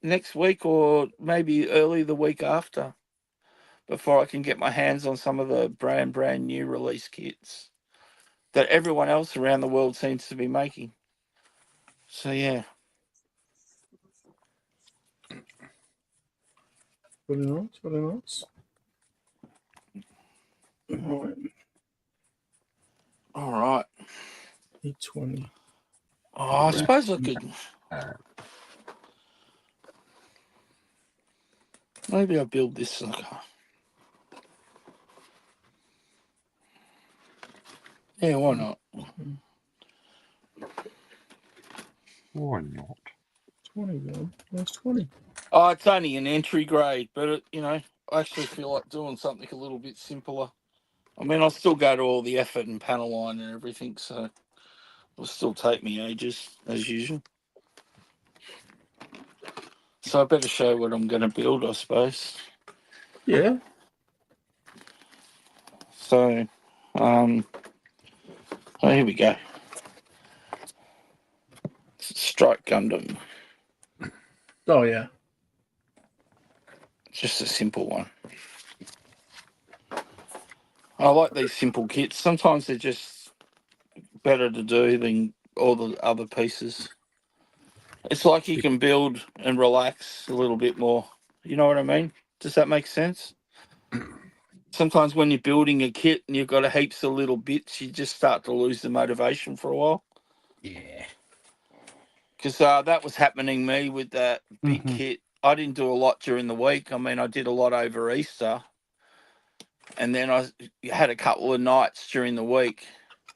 next week or maybe early the week after before I can get my hands on some of the brand new release kits that everyone else around the world seems to be making. So yeah. Really nice, really nice. All right. 820. Oh, I suppose I could. Maybe I'll build this sucker. Yeah, why not? Why not? 21. That's 20. Oh, it's only an entry grade, but I actually feel like doing something a little bit simpler. I mean, I'll still go to all the effort and panel line and everything, so it'll still take me ages as usual. So I better show what I'm going to build, I suppose. Yeah. So, oh, here we go. Strike Gundam. Oh, yeah. Just a simple one. I like these simple kits. Sometimes they're just better to do than all the other pieces. It's like you can build and relax a little bit more. You know what I mean? Does that make sense? Sometimes when you're building a kit and you've got a heaps of little bits, you just start to lose the motivation for a while. Yeah. Because that was happening me with that big Mhm. kit. I didn't do a lot during the week. I mean, I did a lot over Easter. And then I had a couple of nights during the week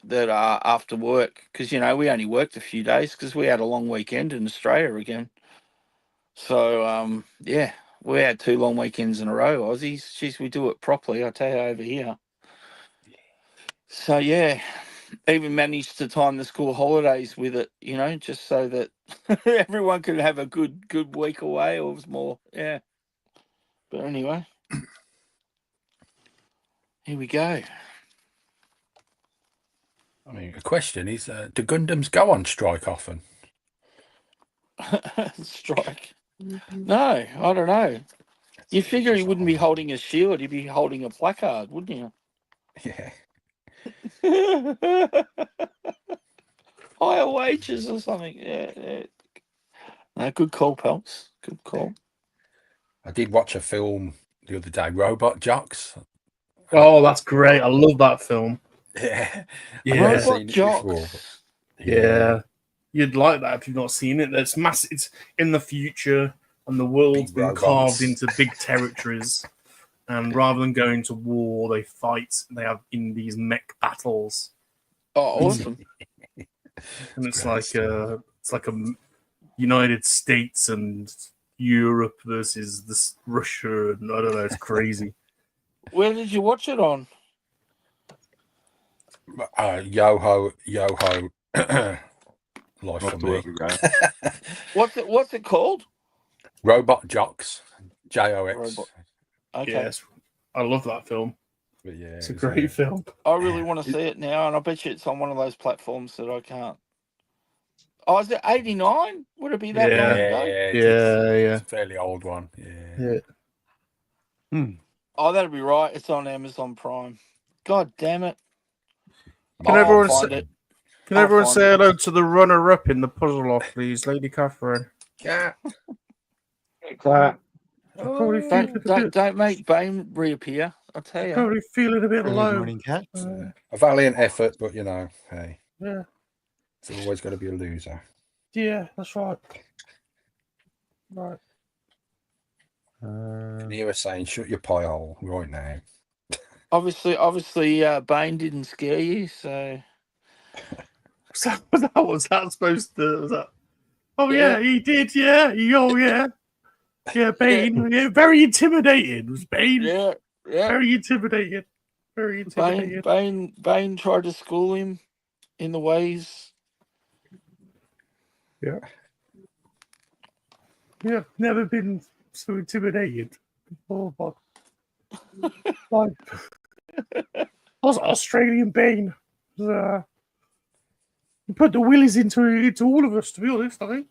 that after work, because, we only worked a few days because we had a long weekend in Australia again. So, yeah, we had 2 long weekends in a row, Aussies. Jeez, we do it properly, I tell you, over here. So, yeah, even managed to time the school holidays with it, just so that everyone could have a good week away or more. Yeah. But anyway, here we go. I mean, the question is, do Gundams go on strike often? Strike. No, I don't know. You figure he wouldn't be holding a shield, he'd be holding a placard, wouldn't you? Yeah. Higher wages or something. Yeah. No, good call, pals. Good call. I did watch a film the other day, Robot Jocks. Oh, that's great. I love that film. Yeah. Yeah. I've never Robot seen it before, Jocks. Yeah. You'd like that if you've not seen it. It's massive. It's in the future, and the world's Big been robots. carved into big territories. And rather than going to war, they fight. They have in these mech battles, Oh, awesome. and it's like a United States and Europe versus this Russia, and I don't know. It's crazy. Where did you watch it on? Yo-ho. Life Not for to me. work again. What's it called? Robot Jocks. JOX. Robot. Okay. Yes, I love that film. But yeah, It's a great film. I really want to see it now, and I bet you it's on one of those platforms that I can't. Oh, is it 89? Would it be that long ago? Yeah. It's a fairly old one. Yeah. Oh, that'll be right. It's on Amazon Prime. God damn it. Can I'll everyone find say, it. Can I'll everyone find say it. hello to the runner-up in the puzzle-off, please, Lady Catherine? Yeah. That Probably think of the bit. Don't make Bane reappear. I tell you. Probably feeling a bit Good low. morning, Cat. A valiant effort, but you know, hey, Yeah, it's always got to be a loser. yeah, that's right. Right. You were saying, shut your pie hole right now. Obviously, Bane didn't scare you, so Was that supposed to? Was that? Oh yeah, he did. Yeah. Yeah, Bane. Yeah, very intimidating. Was Bane? yeah. Very intimidating. Very intimidating. Bane tried to school him in the ways. Yeah. Yeah, never been so intimidated before, but like Australian Bane. He put the willies into all of us, to be honest, I think.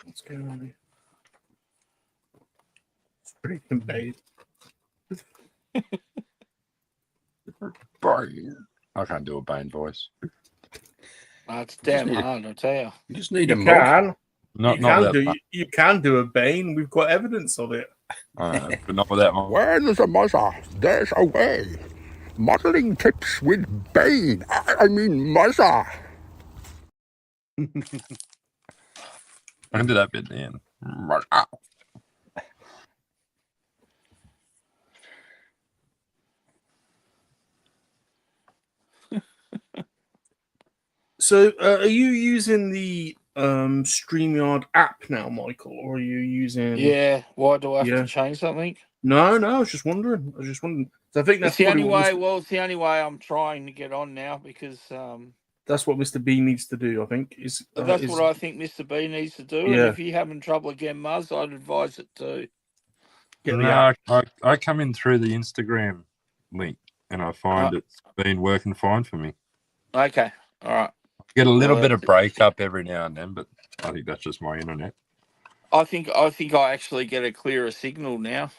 What's going on here? It's pretty Bane. Bane. I can't do a Bane voice. It's damn hard, I tell you. You just need You a mug. can. Not You can do a Bane. We've got evidence of it. but not with that one. Where there's a mother, there's a way. Modeling tips with Bane. I mean, mother. I can do that bit at the end. So, are you using the StreamYard app now, Michael, or are you using? Yeah. Why do I have to change something? No. I was just wondering. So I think that's It's the only probably way. Well, it's the only way I'm trying to get on now because that's what Mr. B needs to do. I think is that's what I think Mr. B needs to do. Yeah. And if you're having trouble again, Muzz, I'd advise it too. No, I come in through the Instagram link and I find it's been working fine for me. Okay. All right. Get a little bit of breakup every now and then, but I think that's just my internet. I think I actually get a clearer signal now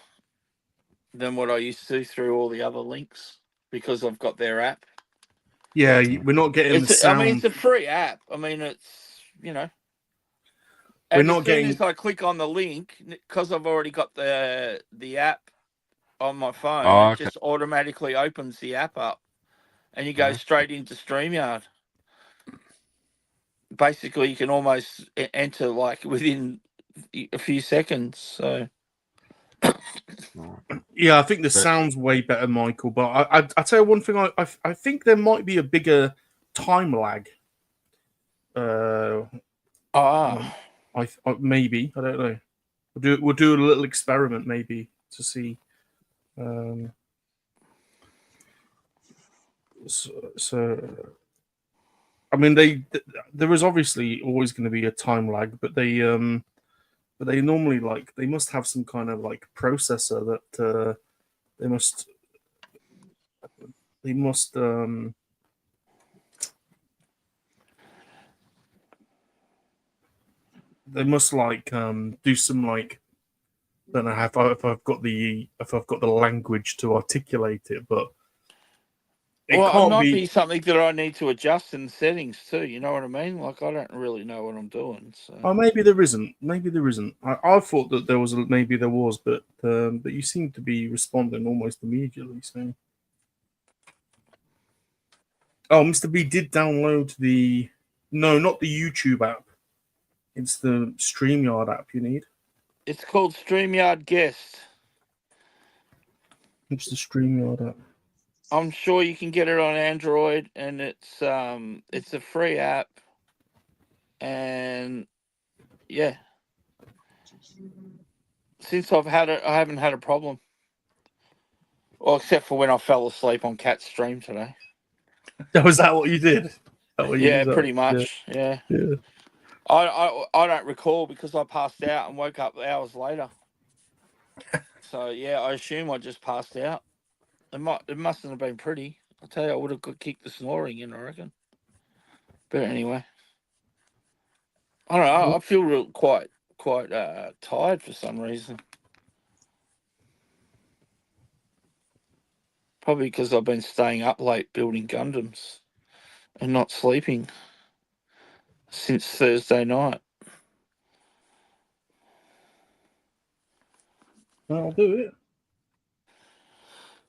than what I used to through all the other links because I've got their app. Yeah, we're not getting the sound. I mean, it's a free app. I mean, it's, you know. We're not getting. As soon as I click on the link, because I've already got the app on my phone, it just automatically opens the app up, and you go straight into StreamYard. Basically, you can almost enter like within a few seconds. So, yeah, I think the sound's way better, Michael. But I tell you one thing, I think there might be a bigger time lag. Maybe, I don't know. We'll do a little experiment maybe to see. So I mean, there is obviously always going to be a time lag, but they normally they must have some kind of like processor that they must do some like, I don't know if I've got the language to articulate it, but it might be something that I need to adjust in the settings too. You know what I mean? Like I don't really know what I'm doing. So. Oh, maybe there isn't. I thought that there was. Maybe there was, but you seem to be responding almost immediately. So, Mr. B did download not the YouTube app. It's the StreamYard app you need. It's called StreamYard Guest. It's the StreamYard app. I'm sure you can get it on Android, and it's a free app, and yeah. Since I've had it, I haven't had a problem. Well, except for when I fell asleep on Cat's stream today. Was that what you did? Yeah, pretty much. Yeah. I don't recall because I passed out and woke up hours later. So yeah, I assume I just passed out. It mustn't have been pretty. I tell you, I would have kicked the snoring in, I reckon. But anyway, I don't know. I feel quite tired for some reason. Probably because I've been staying up late building Gundams and not sleeping since Thursday night. I'll do it.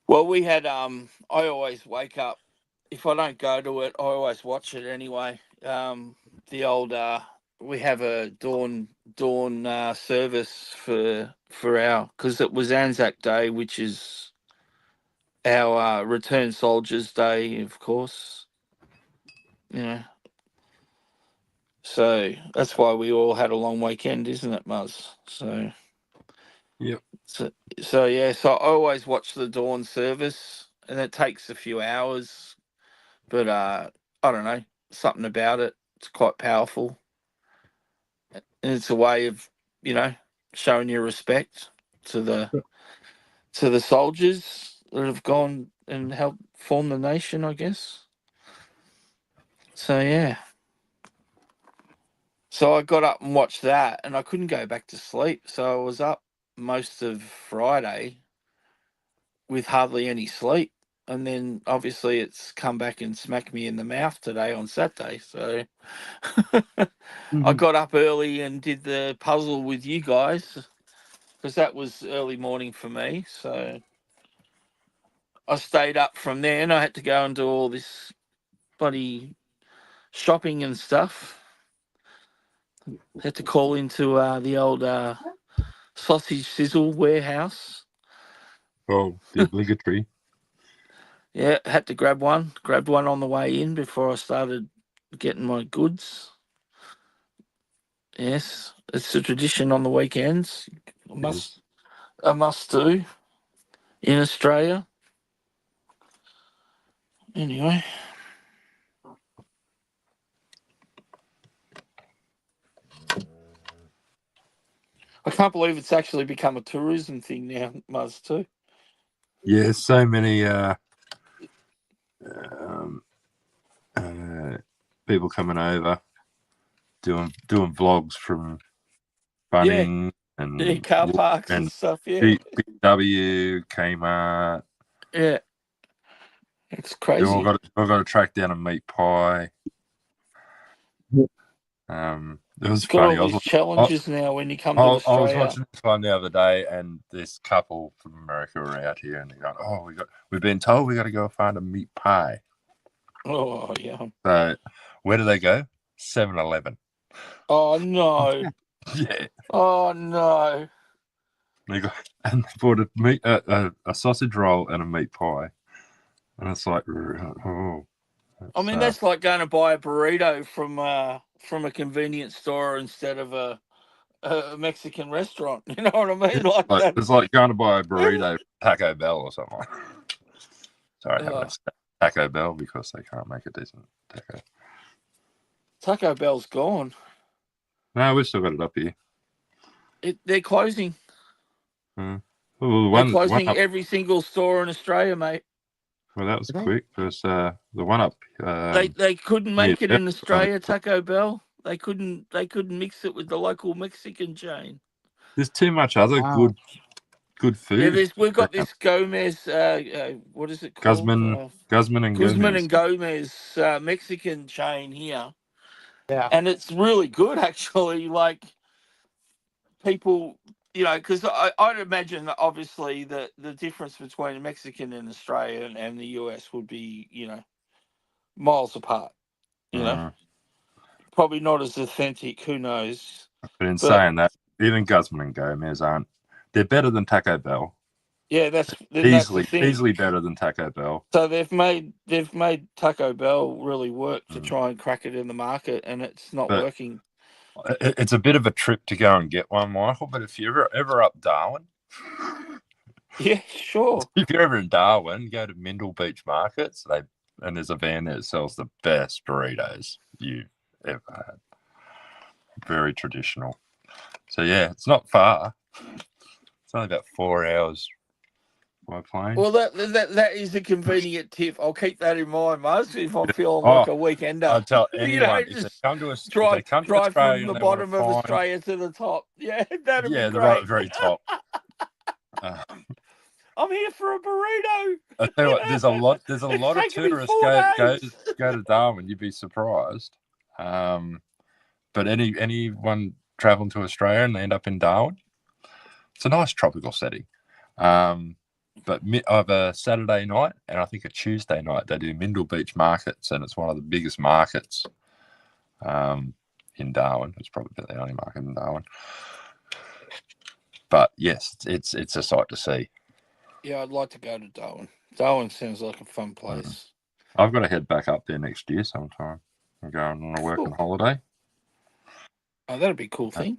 Well, we had I always wake up. If I don't go to it, I always watch it anyway. The old we have a dawn service for our, because it was Anzac Day, which is our Return Soldiers Day, of course. You know, so that's why we all had a long weekend, isn't it, Muzz? So. Yep. So yeah, so I always watch the dawn service, and it takes a few hours, but I don't know, something about it. It's quite powerful, and it's a way of, you know, showing your respect to the soldiers that have gone and helped form the nation, I guess. So yeah. So I got up and watched that, and I couldn't go back to sleep. So I was up most of Friday with hardly any sleep, and then obviously it's come back and smacked me in the mouth today on Saturday. So I got up early and did the puzzle with you guys, because that was early morning for me. So I stayed up from there, and I had to go and do all this bloody shopping and stuff. Had to call into the old sausage sizzle warehouse. Oh, the obligatory. Yeah, had to grab one on the way in before I started getting my goods. Yes, it's a tradition on the weekends. A must do in Australia. Anyway. I can't believe it's actually become a tourism thing now, Muzz, too. Yeah, so many people coming over doing vlogs from Bunnings and car parks and stuff, yeah. BMW, Kmart. Yeah. It's crazy. We've got to track down a meat pie. It was funny. Got all these challenges now when you come to I Australia. was watching this one the other day, and this couple from America were out here, and they're going, "Oh, we've been told we got to go find a meat pie." Oh yeah. So where do they go? 7-Eleven. Oh no. Yeah. Oh no. They bought a sausage roll and a meat pie, and it's like, oh. I mean, that's like going to buy a burrito from a convenience store instead of a Mexican restaurant. You know what I mean? Like that. It's like going to buy a burrito from Taco Bell or something. Sorry, I haven't said Taco Bell because they can't make a decent taco. Taco Bell's gone. No, we've still got it up here. They're closing. Well, they're closing every single store in Australia, mate. Well, that was quick because the one up. They couldn't make it in Australia. Taco Bell. They couldn't mix it with the local Mexican chain. There's too much other good food. Yeah, we've got this Gomez. What is it called? Guzman and Gomez Mexican chain here. Yeah, and it's really good actually. Like people, you know, because I'd imagine that obviously the difference between a Mexican and Australia and the US would be, you know, miles apart. You know, probably not as authentic. Who knows? But in saying that, even Guzman and Gomez aren't. They're better than Taco Bell. Yeah, that's easily better than Taco Bell. So they've made Taco Bell really work to try and crack it in the market, and it's not working. It's a bit of a trip to go and get one, Michael. But if you're ever up Darwin, yeah, sure. If you're ever in Darwin, go to Mindle Beach Markets. And there's a van there that sells the best burritos you've ever had. Very traditional. So yeah, it's not far. It's only about 4 hours by plane. Well, that is a convenient tip. I'll keep that in mind, Muzz, if I'm feeling like a weekender. I'll tell anyone, you know, if they come to us, drive from the bottom of find... Australia to the top. Yeah, that'd be great. the very top. I'm here for a burrito. I tell you what, there's a lot of taken me tourists 4 go days. to Darwin. You'd be surprised. But anyone traveling to Australia and they end up in Darwin, it's a nice tropical setting. But of a Saturday night and I think a Tuesday night, they do Mindle Beach markets, and it's one of the biggest markets in Darwin. It's probably the only market in Darwin. But yes, it's a sight to see. Yeah, I'd like to go to Darwin. Darwin sounds like a fun place. I've got to head back up there next year sometime. I'm going on a working holiday. Oh, that'd be a cool thing.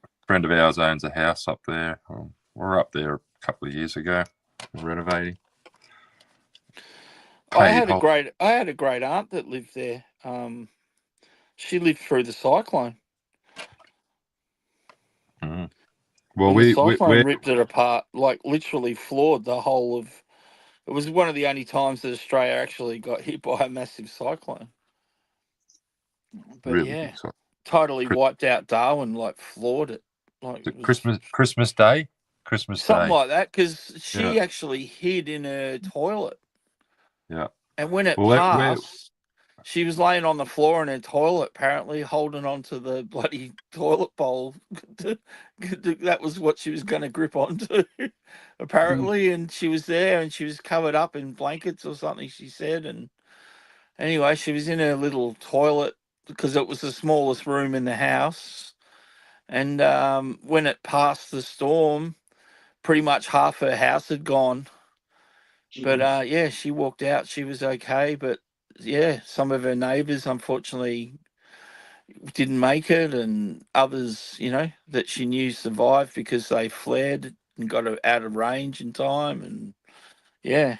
A friend of ours owns a house up there. We were up there a couple of years ago, renovating. I had a great aunt that lived there. She lived through the cyclone. Well, the cyclone ripped it apart, like literally floored the whole of. It was one of the only times that Australia actually got hit by a massive cyclone. But really yeah, totally wiped out Darwin, like floored it. Like it was Christmas Day, something like that, because she actually hid in her toilet. Yeah. And when it passed, she was laying on the floor in her toilet, apparently holding onto the bloody toilet bowl. That was what she was going to grip onto, apparently. And she was there, and she was covered up in blankets or something, she said. And anyway, she was in her little toilet because it was the smallest room in the house. And when it passed the storm, pretty much half her house had gone. But yeah, she walked out. She was okay. But yeah, some of her neighbours, unfortunately, didn't make it, and others, that she knew survived because they fled and got out of range in time. And yeah,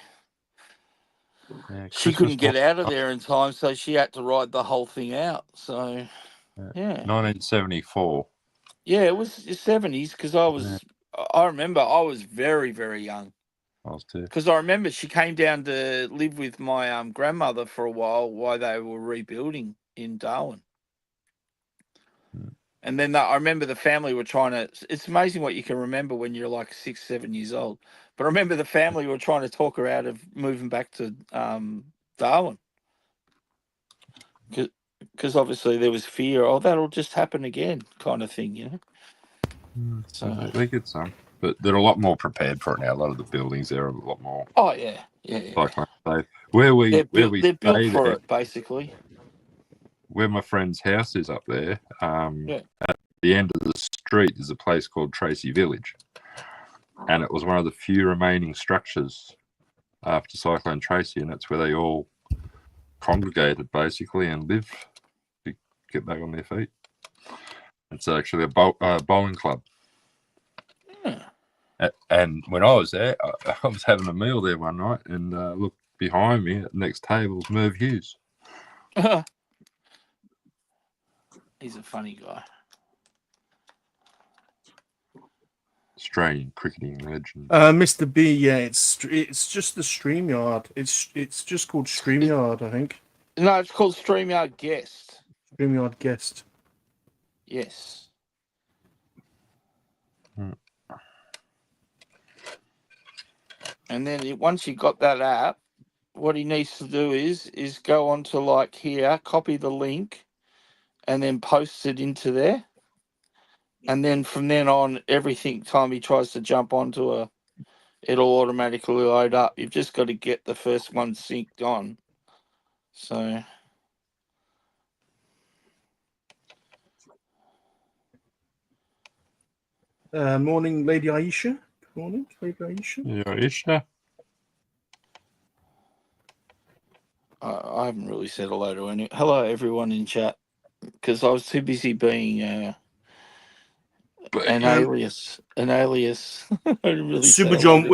she couldn't get out of there in time, so she had to ride the whole thing out. So yeah, 1974. Yeah, it was the 70s because I remember I was very, very young. I was too. Because I remember she came down to live with my grandmother for a while they were rebuilding in Darwin. And then I remember the family were trying to. It's amazing what you can remember when you're like 6, 7 years old. But I remember the family were trying to talk her out of moving back to Darwin. Because obviously there was fear, that'll just happen again kind of thing, So they get some. But they're a lot more prepared for it now. A lot of the buildings there are a lot more. Oh, yeah. Like I say, they're built for it, basically. Where my friend's house is up there, at the end of the street is a place called Tracy Village. And it was one of the few remaining structures after Cyclone Tracy, and that's where they all congregated, basically, and lived to get back on their feet. It's actually a bowling club. And when I was there, I was having a meal there one night, and looked behind me at the next table was Merv Hughes. He's a funny guy. Australian cricketing legend. Mr. B, yeah, it's just the StreamYard. It's just called StreamYard, I think. No, it's called StreamYard Guest. StreamYard Guest. Yes. And then once you got that app, what he needs to do is go on to like here, copy the link, and then post it into there. And then from then on, time he tries to jump onto it'll automatically load up. You've just got to get the first one synced on. So. Morning, Lady Aisha. Morning, Lady Aisha. Yeah, Aisha. I haven't really said hello to anyone. Hello, everyone in chat, because I was too busy being an alias. I didn't really Super John,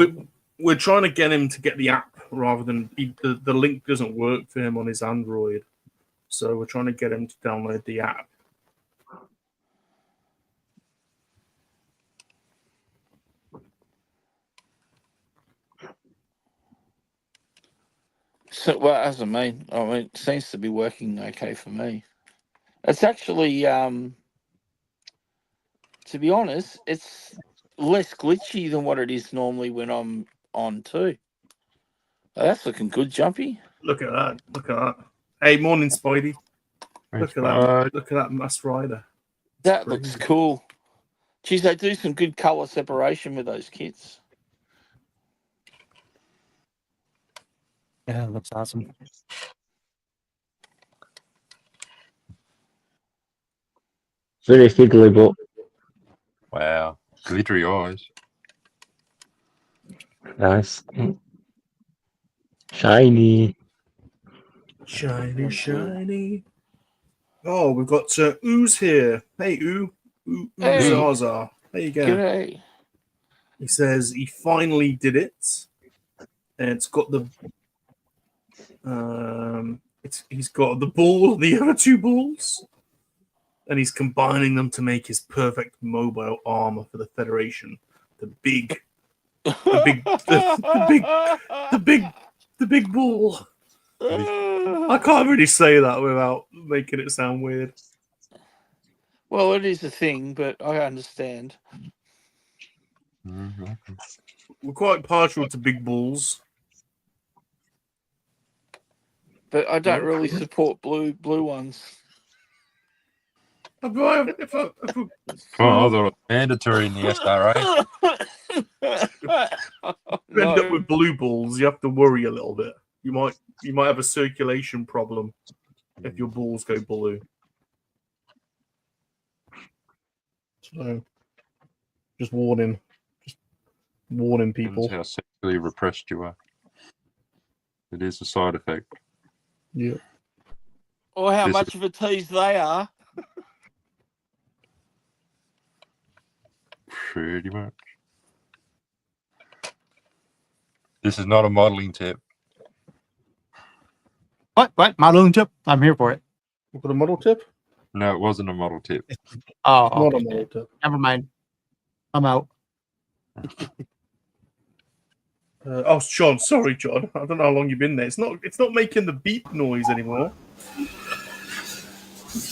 we're trying to get him to get the app rather than the link doesn't work for him on his Android, so we're trying to get him to download the app. So, well, as I mean, it seems to be working okay for me. It's actually, to be honest, it's less glitchy than what it is normally when I'm on too. Oh, that's looking good, Jumpy. Look at that. Look at that. Hey, morning, Spidey. Look at that. Look at that Masked Rider. That looks cool. Geez, they do some good colour separation with those kits. Yeah, it looks awesome. Very fiddly, but Wow. Glittery eyes. nice. Shiny. Shiny, shiny. Oh, we've got Ooze here. Hey, Hey. Zaza. There you go. G'day. He says he finally did it, and it's got the he's got the bull, the other two bulls, and he's combining them to make his perfect mobile armor for the Federation. The big bull. I can't really say that without making it sound weird. Well, it is a thing, but I understand. We're quite partial to big bulls. But I don't really support blue ones. If Oh, I thought it was mandatory in the SRA. you end up with blue bulls, you have to worry a little bit. You might have a circulation problem if your bulls go blue. So, just warning people. That's how sexually repressed you are. It is a side effect. Yeah. Or how much of a tease they are. Pretty much. This is not a modeling tip. What? Modeling tip? I'm here for it. We've got a model tip? No, it wasn't a model tip. Oh, Not okay. a model tip. Never mind. I'm out. Sean, sorry, John. I don't know how long you've been there. It's not making the beep noise anymore.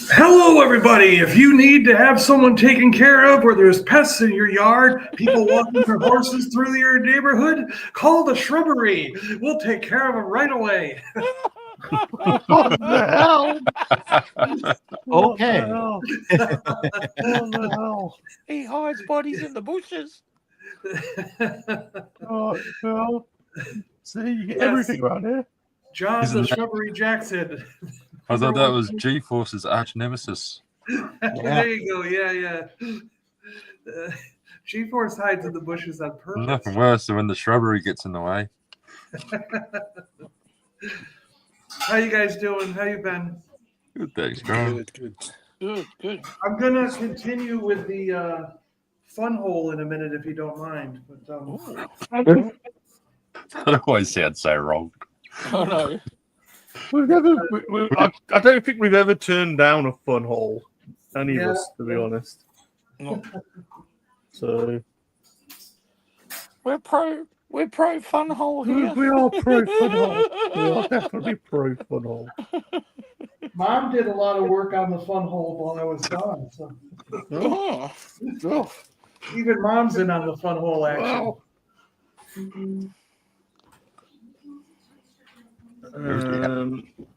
Hello, everybody. If you need to have someone taken care of or there's pests in your yard, people walking their horses through your neighborhood, call the shrubbery. We'll take care of them right away. What the hell? Okay. What the hell? He hides bodies in the bushes. Oh, well, see, you get everything around here. John Isn't the that- Shrubbery Jackson. I thought that was G-Force's arch nemesis. There you go. Yeah. G-Force hides in the bushes on purpose. Nothing worse than when the shrubbery gets in the way. How you guys doing? How you been? Good, thanks, John. Good. I'm gonna continue with the fun hole in a minute, if you don't mind. But That always sounds so wrong. I know. I don't think we've ever turned down a fun hole. Any of us, to be honest. No. So We're pro fun hole here. we are pro fun hole. We are definitely pro fun hole. Mom did a lot of work on the fun hole while I was gone. So Oh. even Mom's in on the fun hole action. Wow.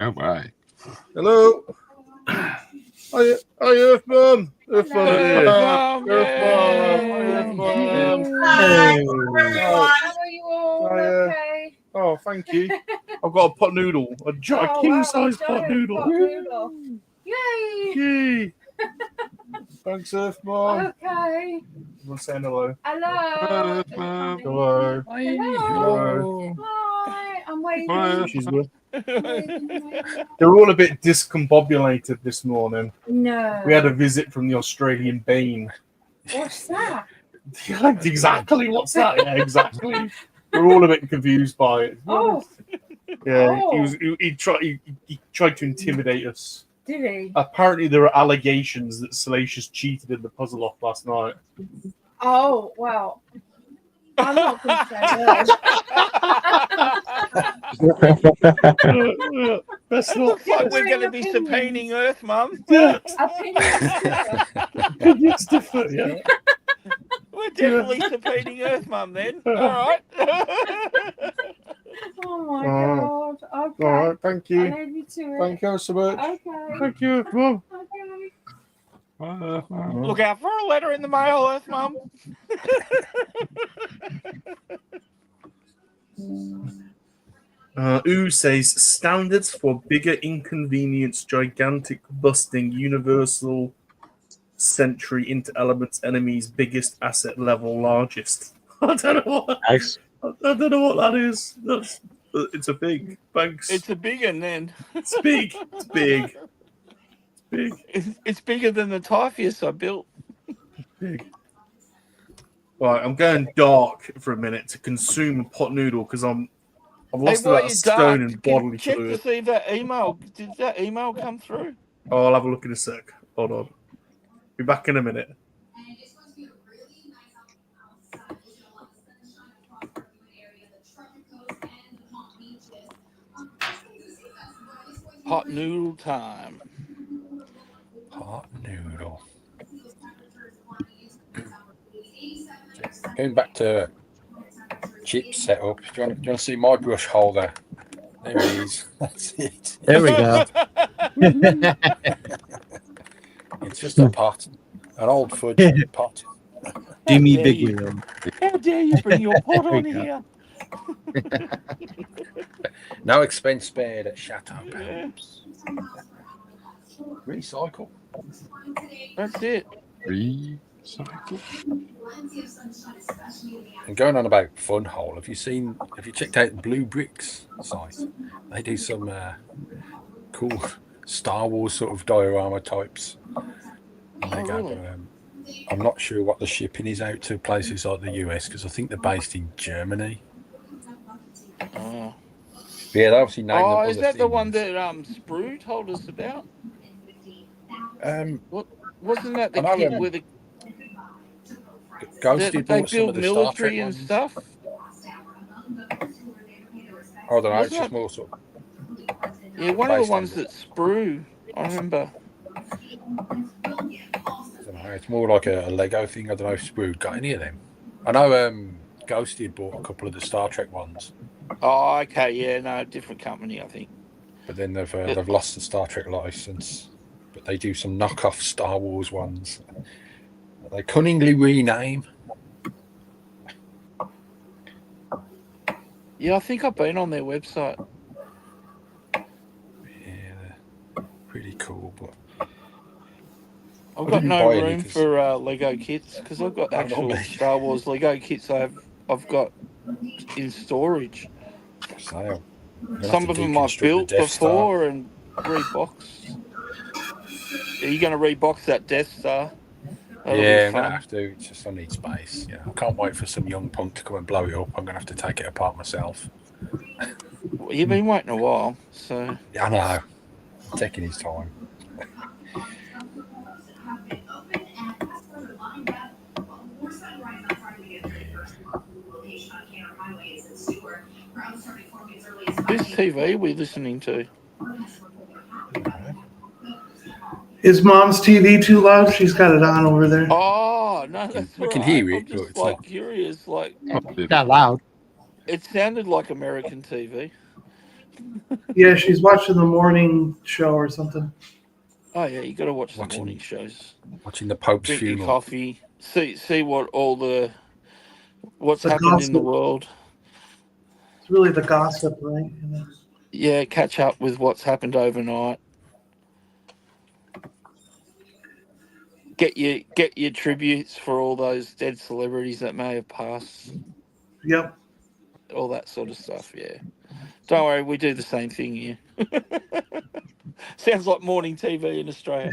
Oh, my. Hello. Hi, Earth Mum. Earth Mum here. Mum, Earth Mum. Hi, Hey. everyone. How are you all? Hi, Okay. Oh, thank you. I've got a pot noodle, a king-size pot noodle. Yay! Yay! Thanks, Earth Mum. Okay. We'll say hello. Hello. Hello. Hello. Hi. I'm waving. She's with. They're all a bit discombobulated this morning. No. We had a visit from the Australian Bane. What's that? Yeah, exactly. What's that? Yeah, exactly. We're all a bit confused by it. Oh. Yeah, Oh. he tried to intimidate us. Did he? Apparently, there are allegations that Salacious cheated in the puzzle off last night. Oh, well. I'm not going to say that. That's not Like we're going to be subpoenaing Earth, Mum. Yeah. Opinions differ. Opinions differ, yeah. We're Definitely subpoenaing Earth Mum then. All right. Oh my god. Okay. All right, thank you. I'll leave you to it. Thank you so much. Okay. Thank you, Mum. Okay. Look out for a letter in the mail, Earth Mum. Ooh says standards for bigger inconvenience, gigantic busting, universal sentry into elements, enemies, biggest asset level, largest. I don't know what. Nice. I don't know what that is. It's a big. Thanks. It's a big one then. It's big. It's big. Big. It's bigger than the Typhus I built. Big. Right, I'm going dark for a minute to consume a pot noodle because I've lost while about a you're stone dark, in bodily check fluid. to see if that email did that email come through. Oh, I'll have a look in a sec. Hold on. Be back in a minute. Hot noodle time. Hot noodle. Going back to chip setup. Do you want to see my brush holder? There it is. That's it. There we go. It's just a pot, an old fudge pot. Jimmy dare Big you. Wheel. How dare you bring your pot There we on go. here? No expense spared at Chateau Phelps. Recycle. That's it. Recycle. And going on about Funhole, have you checked out the Blue Bricks site? They do some cool Star Wars sort of diorama types. And they go, really? I'm not sure what the shipping is out to places like the US because I think they're based in Germany. Oh. Yeah, they obviously named them Is other that the one things. that Sprue told us about? What wasn't that the I know, kit with the Ghosted they bought some build of the Star Trek military and ones. stuff? I don't know, it's Wasn't just that- more sort of Yeah, one of the based on ones that Sprue, I remember. I don't know, it's more like a Lego thing. I don't know if Sprue got any of them. I know Ghosted bought a couple of the Star Trek ones, Oh, okay, yeah, no, different company, I think. but then they've lost the Star Trek license. But they do some knockoff Star Wars ones. They cunningly rename. Yeah, I think I've been on their website. Yeah, they're pretty cool, but I've I got didn't no buy any room 'cause- for Lego kits because I've got Not actual me. Star Wars Lego kits I've got in storage. So, you're gonna Some have of to them I've deconstruct the built Death Star. before and reboxed. Are you going to rebox that Death Star? That'll Yeah, be I'm gonna fun. have to. It's just I need space. Yeah, I can't wait for some young punk to come and blow it up. I'm gonna have to take it apart myself. Well, you've been waiting a while, so Yeah, I know. I'm taking his time. whose TV are we listening to? Is Mom's TV too loud? She's got it on over there. Oh no, that's We all can right. hear it, I'm but just it's like not. curious. Like That loud. it sounded like American TV. Yeah, she's watching the morning show or something. Oh yeah, you got to watch the Watching- morning shows. Watching the Pope's Drink your funeral. coffee. See what's The happened in the gossip. world. It's really the gossip, right? Yeah, catch up with what's happened overnight. Get your tributes for all those dead celebrities that may have passed. Yep. All that sort of stuff. Yeah. Don't worry, we do the same thing here. Sounds like morning TV in Australia.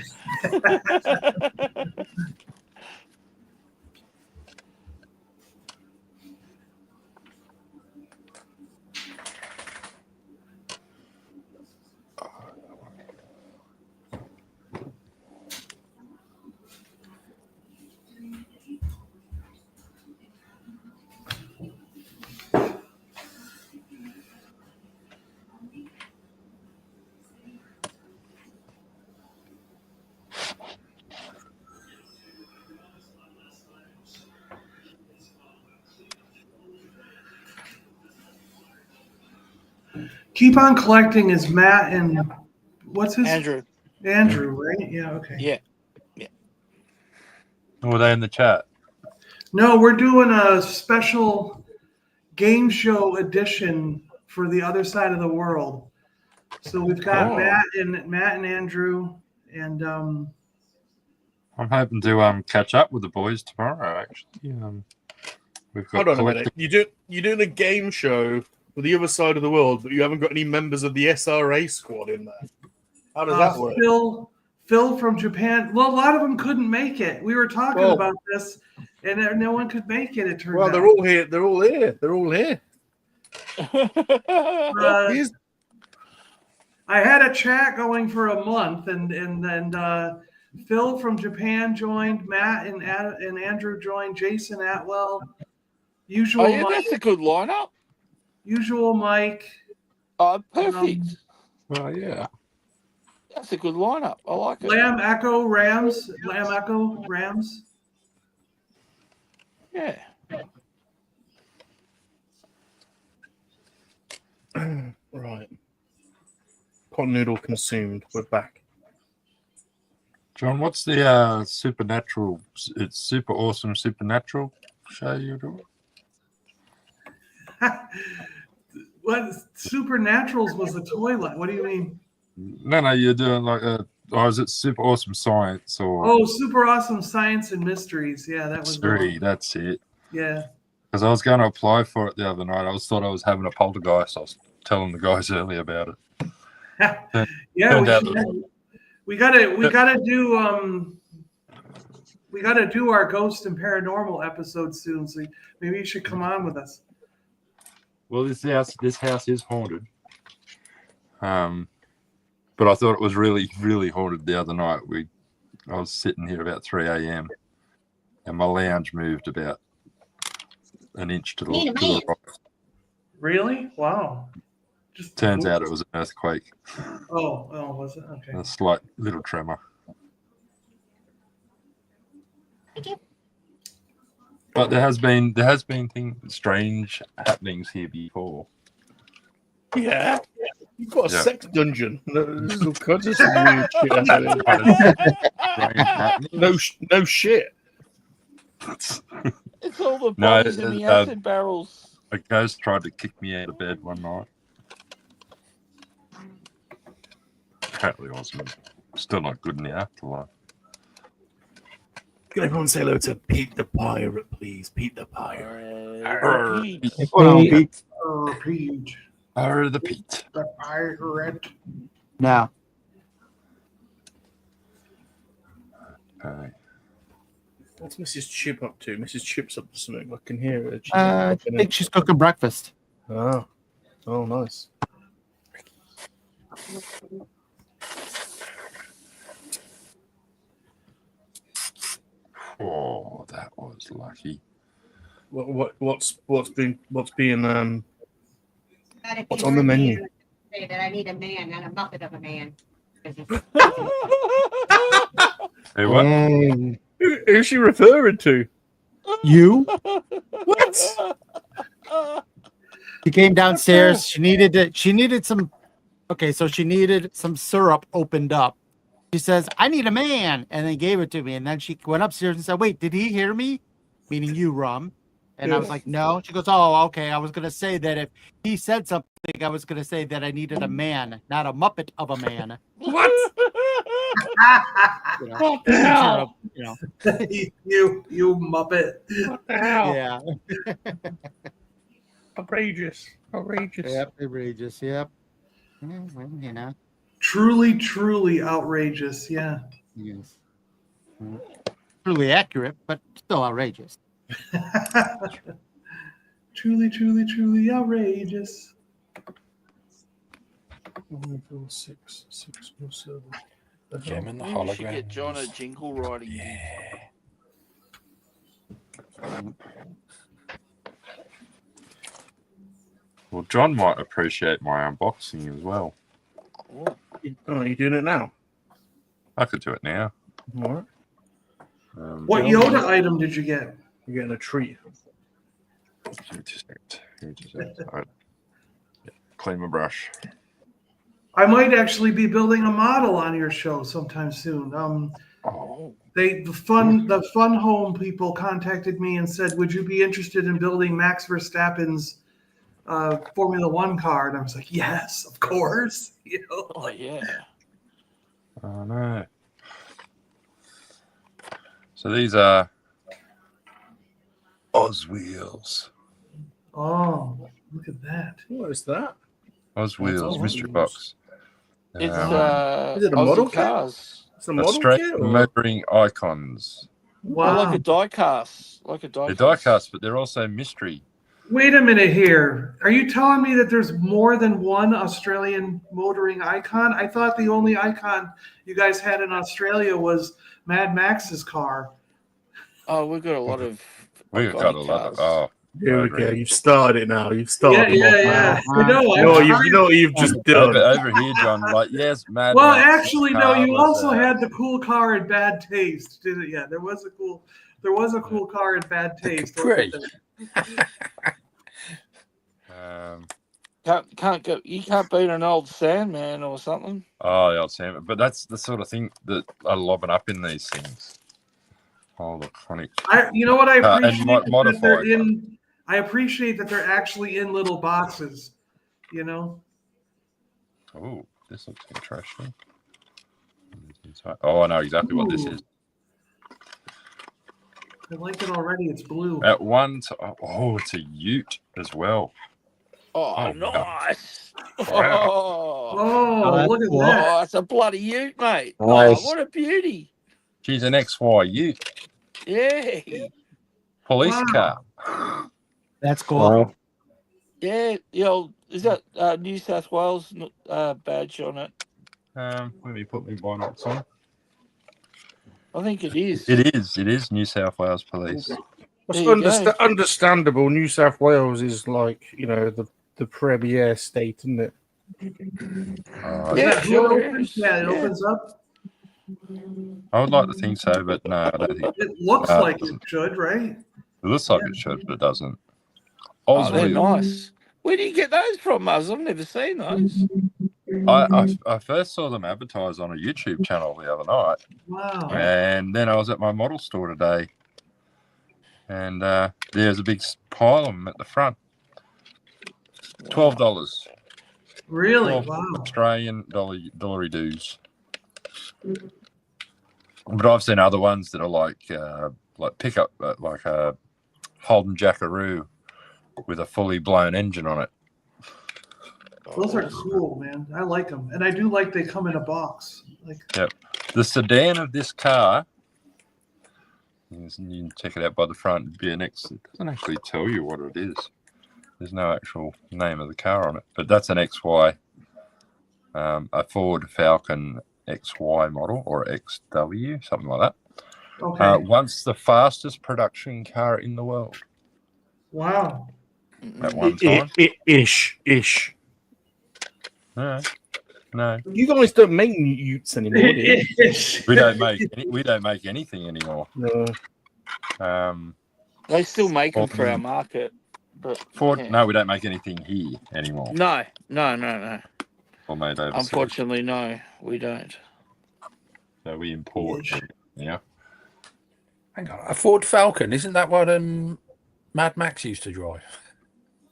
Keep on Collecting is Matt and what's his Andrew. Andrew, right? Yeah, okay. Yeah. Were they in the chat? No, we're doing a special game show edition for the other side of the world. So we've got Matt and Andrew, and I'm hoping to catch up with the boys tomorrow. Actually, we've got. Hold on a minute. You're doing a game show with the other side of the world, but you haven't got any members of the SRA squad in there. How does that work? Phil from Japan. Well, a lot of them couldn't make it. We were talking about this, and no one could make it. It turned out. They're all here. They're all here. They're all here. I had a chat going for a month, and Phil from Japan joined. Matt and Andrew joined. Jason Atwell. Usual. Oh, yeah, Mike, that's a good lineup. Usual Mike. Oh, perfect. Well, yeah. That's a good lineup. I like it. Lamb Echo Rams. Lamb Echo Rams. Yeah. Right. Pot noodle consumed. We're back. John, what's the supernatural? It's super awesome supernatural show you're doing. What Supernaturals was the toilet? What do you mean? No, you're doing like is it super awesome science or Super Awesome Science and Mysteries? Yeah, that was three. That's it. Yeah. Because I was going to apply for it the other night. I thought I was having a poltergeist. I was telling the guys earlier about it. Yeah, we gotta do our ghost and paranormal episode soon. So maybe you should come on with us. Well, this house is haunted. But I thought it was really, really haunted the other night. I was sitting here about 3 a.m. and my lounge moved about an inch to the right. Really? Wow. Turns out it was an earthquake. Oh, was it? Okay. A slight little tremor. But there has been strange happenings here before. Yeah. You've got a sex dungeon. There's all kinds of some weird shit happening. No shit. It's all the bodies in the acid barrels. A ghost tried to kick me out of bed one night. Apparently I was still not good in the afterlife. Can everyone say hello to Pete the Pirate, please? Pete the Pirate. Pete. Pete. The Pete. The Pirate. Now. What's Mrs. Chip up to? Mrs. Chip's up to something. I can hear her. I think she's cooking breakfast. Oh, nice. Oh, that was lucky. What's being what's on the menu? Say that I need a man, not a muppet of a man. Hey, what? Who's she referring to? You? What? She came downstairs. She needed some. Okay, so she needed some syrup opened up. She says, "I need a man," and they gave it to me. And then she went upstairs and said, "Wait, did he hear me?" Meaning you, Rum. And I was like, "No." She goes, "Oh, okay. I was gonna say that if he said something, I was gonna say that I needed a man, not a muppet of a man." What? What the hell? You muppet. What the hell? Yeah. Outrageous. Yep, outrageous. Yep. Well, you know. Truly outrageous. Yeah. Yes. Truly accurate, but still outrageous. Truly outrageous. 1, 4, 6, 6, 7. Gem in the Maybe we should hologram. get John a jingle writing. Yeah. Well, John might appreciate my unboxing as well. Oh, are you doing it now? I could do it now. All right. What Yoda item did you get? You're getting a treat. Close cleaner brush. I might actually be building a model on your show sometime soon. The fun home people contacted me and said, "Would you be interested in building Max Verstappen's Formula One car?" And I was like, "Yes, of course." You know? Oh yeah. Oh no. So these are Oz wheels. Oh, look at that! What is that? Oz wheels mystery box. It's Is it a Aussie model kit? cars. It's a model Australian kit. Or... motoring icons. Wow. Like a die cast. Like a die They're cast. die cast, but they're also mystery. Wait a minute here. Are you telling me that there's more than one Australian motoring icon? I thought the only icon you guys had in Australia was Mad Max's car. Oh, we've got a lot of. We've got a lot of. Oh, here we go. You've started it now. You've started. Yeah. You know what you've just done. Over here, John. Like, yes, Mad Well, Max actually, no. car You was, also had the cool car in Bad Taste, didn't it? Yeah, there was a cool car in Bad Taste. Pretty. Can't go. You can't beat an old Sandman or something. Oh, the old Sam. But that's the sort of thing that are lobbing up in these things. Oh, the chronic. You know what I appreciate? And that they're in. I appreciate that they're actually in little boxes. You know. Oh, this looks interesting. Oh, I know exactly what this is. I like it already. It's blue. At one, it's a Ute as well. Oh, nice. Wow. Oh, look at that. Oh, it's a bloody Ute, mate. Nice. Oh, what a beauty. She's an XY Ute. Yeah. Police car. That's cool. Wow. Yeah, is that New South Wales badge on it? Let me put my binocs on. I think it is. It is New South Wales Police. It's understandable. New South Wales is like, the premier state, isn't it? Yeah, it opens up. I would like to think so, but no, I don't think It looks like it should, right? It looks like it should, but it doesn't. Oh, they're nice. Where do you get those from, Muzz? I've never seen those. I first saw them advertised on a YouTube channel the other night. Wow. And then I was at my model store today. And there's a big pile of them at the front. $12. Really? $12 Wow. Australian dollary dues. But I've seen other ones that are like pickup, like a Holden Jackaroo with a fully blown engine on it. Those are cool, man. I like them, and I do like they come in a box. Yep. The sedan of this car. You can check it out by the front. BNX. It doesn't actually tell you what it is. There's no actual name of the car on it, but that's an XY, a Ford Falcon XY model or XW, something like that. Okay. Once the fastest production car in the world. Wow. At one time. Ish. No. You guys don't make Utes anymore, do you? We don't make anything anymore. No. They still make them for our market, but Ford. yeah. No, we don't make anything here anymore. No. Or made overseas. Unfortunately, no, we don't. So we import. Yeah. Hang on, a Ford Falcon, isn't that what Mad Max used to drive?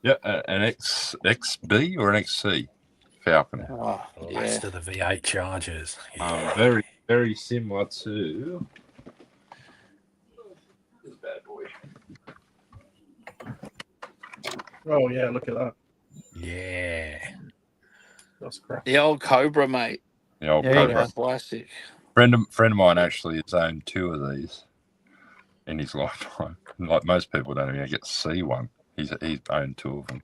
Yeah, an XB or an XC Falcon. Oh, Last of the V8 Chargers. Very, very similar to this bad boy. Oh yeah, look at that. Yeah. That's crap. The old Cobra, mate. The old Yeah, Cobra. plastic. Friend of mine actually has owned 2 of these in his lifetime. Like most people don't even get to see one. He's owned 2 of them.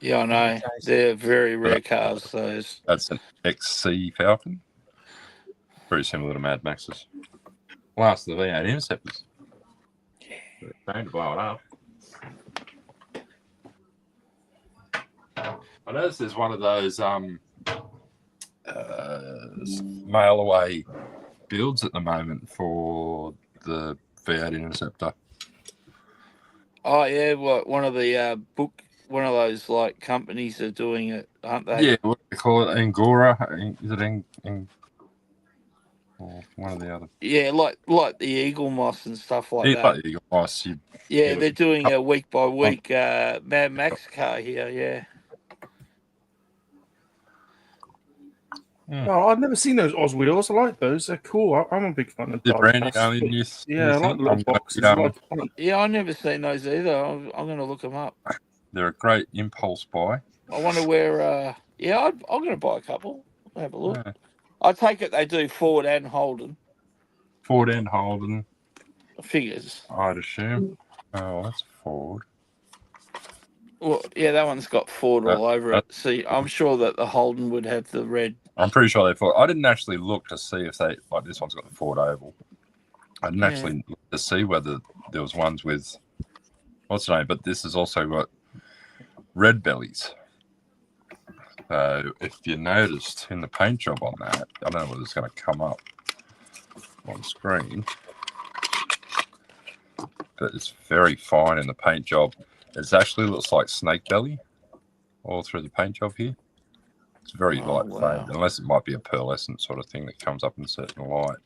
Yeah, I know. They're very rare cars, those. That's an XC Falcon. Very similar to Mad Max's. Last of the V8 Interceptors. Yeah. Trying to blow it up. I noticed there's one of those mail away builds at the moment for the V8 Interceptor. Oh yeah, one of the one of those like companies are doing it, aren't they? Yeah, what do they call it? Angora? Is it or one of the other? Yeah, like the Eagle Moss and stuff like that. Like Eagle Moss. Yeah, they're doing a week by week Mad Max car here. Yeah. Oh, I've never seen those Oz wheels. I like those. They're cool. I'm a big fan of The Dodge brand Pass. new Yeah, I like thing. little boxes. Yeah, I've never seen those either. I'm going to look them up. They're a great impulse buy. I wonder where. Yeah, I'm going to buy a couple. I'll have a look. Yeah. I take it they do Ford and Holden. Ford and Holden. Figures. I'd assume. Oh, that's Ford. Well, yeah, that one's got Ford all over it. See, I'm sure that the Holden would have the red. I'm pretty sure they Ford. I didn't actually look to see if they like this one's got the Ford oval. I didn't actually look to see whether there was ones with what's the name, but this has also got red bellies. So if you noticed in the paint job on that, I don't know whether it's going to come up on screen, but it's very fine in the paint job. It actually looks like snake belly all through the paint job here. It's very light fade, unless it might be a pearlescent sort of thing that comes up in certain light.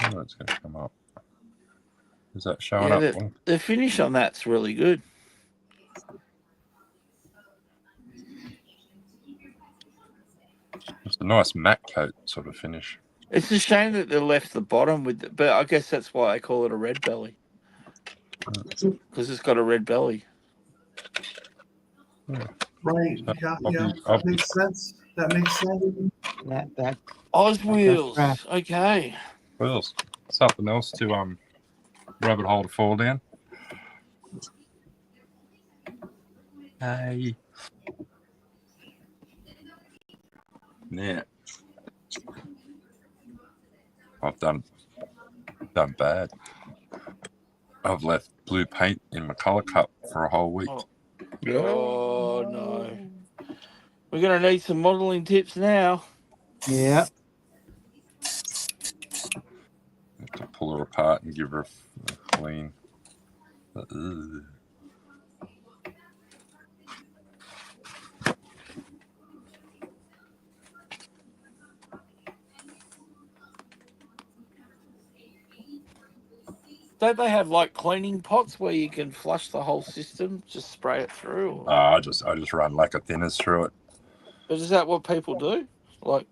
Oh, it's going to come up. Is that showing up? The finish on that's really good. It's a nice matte coat sort of finish. It's a shame that they left the bottom with it, but I guess that's why they call it a red belly. Because it's got a red belly. Right. Yeah, that makes sense. That makes sense. That Oz wheels. Okay. Wheels. Something else to rabbit hole to fall down. Hey. Yeah. I've done bad. I've left blue paint in my color cup for a whole week. Oh no. We're going to need some modelling tips now. Yeah. Have to pull her apart and give her a clean. Don't they have like cleaning pots where you can flush the whole system, just spray it through? I just run lacquer thinners through it. But is that what people do? Like,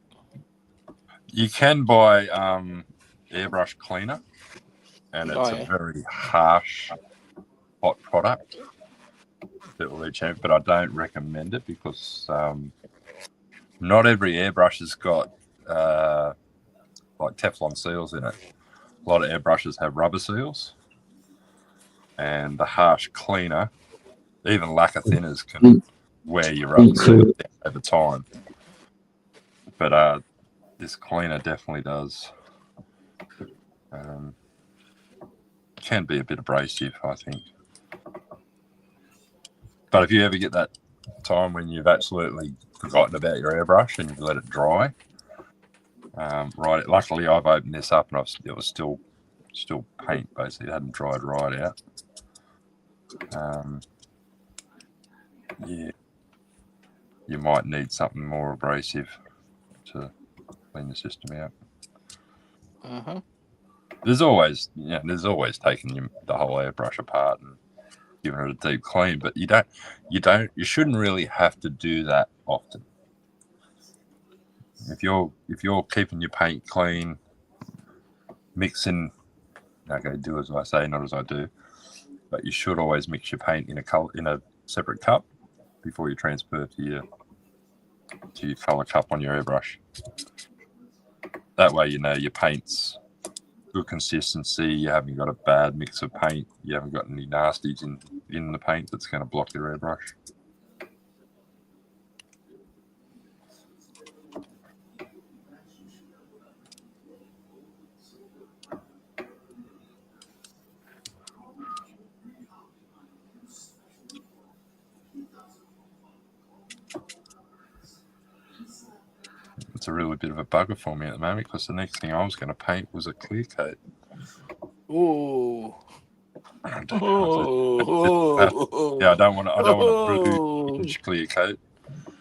you can buy airbrush cleaner, and it's a very harsh, hot product that will leach out. But I don't recommend it because not every airbrush has got like Teflon seals in it. A lot of airbrushes have rubber seals, and the harsh cleaner, even lacquer thinners, can wear your rubber seals down over time. But this cleaner definitely does. Can be a bit abrasive, I think. But if you ever get that time when you've absolutely forgotten about your airbrush and you've let it dry, right. Luckily, I've opened this up and it was still paint. Basically, it hadn't dried right out. Yeah, you might need something more abrasive to clean the system out. There's always taking the whole airbrush apart and giving it a deep clean, but you shouldn't really have to do that often. If you're keeping your paint clean, mixing, okay, do as I say, not as I do, but you should always mix your paint in a separate cup before you transfer to your color cup on your airbrush. That way, you know your paint's good consistency. You haven't got a bad mix of paint. You haven't got any nasties in the paint that's going to block your airbrush. It's a really bit of a bugger for me at the moment because the next thing I was going to paint was a clear coat. Ooh. Yeah, I don't want to. I don't want to bruise clear coat.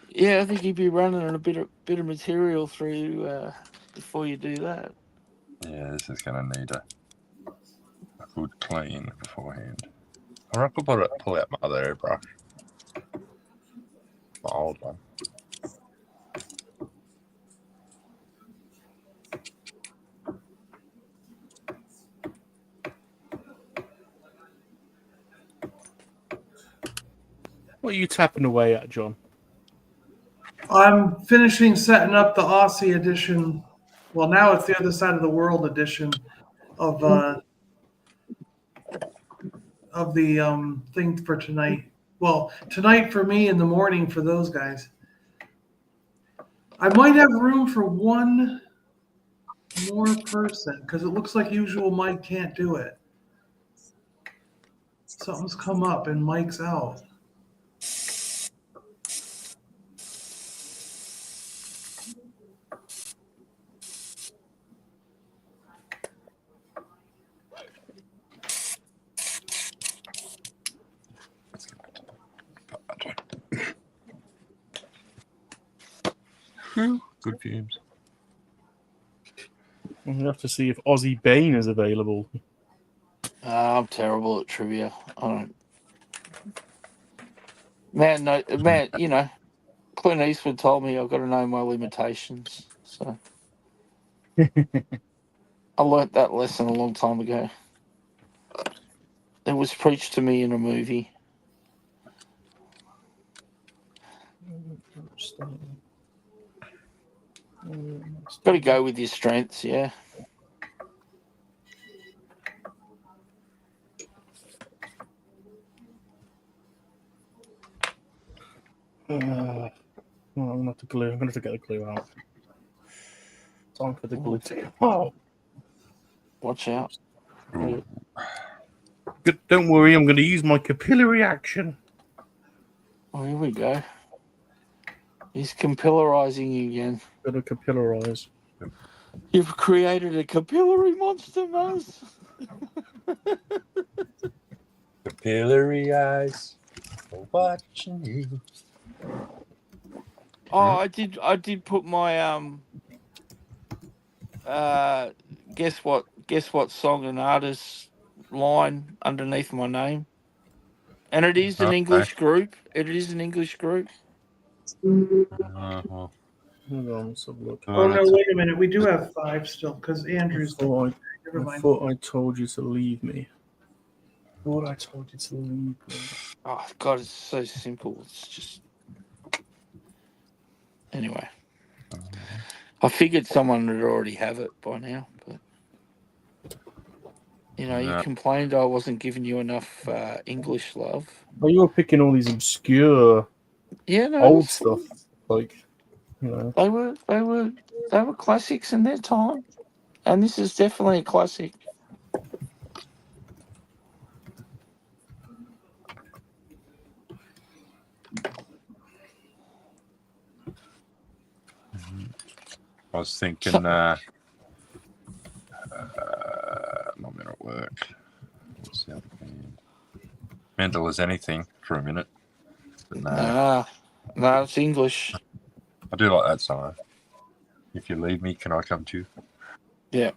Yeah, I think you'd be running a bit of material through before you do that. Yeah, this is going to need a good clean beforehand. Or I could pull out my other airbrush, my old one. What are you tapping away at, John? I'm finishing setting up the Aussie edition. Well, now it's the other side of the world edition of the thing for tonight. Well, tonight for me, in the morning for those guys. I might have room for one more person because it looks like usual Mike can't do it. Something's come up and Mike's out. Good fumes. I'm gonna have to see if Ozzy Bane is available. I'm terrible at trivia. I don't. Man, you know, Clint Eastwood told me I've got to know my limitations. So I learnt that lesson a long time ago. It was preached to me in a movie. Got to go with your strengths, yeah. Well, I'm gonna have to glue. I'm gonna have to get the glue out. Time for the glue to come out. Watch out. Good, don't worry, I'm going to use my capillary action. Oh, here we go. He's capillarizing you again. Got to capillarize. You've created a capillary monster, Muzz. Capillary eyes for watching you. Oh, I did put my guess what song and artist line underneath my name. And it is an English group. It is an English group. Hold on, let's have a look. Oh no! Wait a minute. We do have 5 still because Andrew's. I thought I told you to leave me. I thought I told you to leave me. Oh God, it's so simple. It's just anyway. I figured someone would already have it by now, but you know, you complained I wasn't giving you enough English love. Well, you were picking all these obscure, old stuff, like you know. They were classics in their time, and this is definitely a classic. I was thinking, not going to work. What's the other thing? Mental as anything for a minute. But no, it's English. I do like that song. If you leave me, can I come to you? Yeah.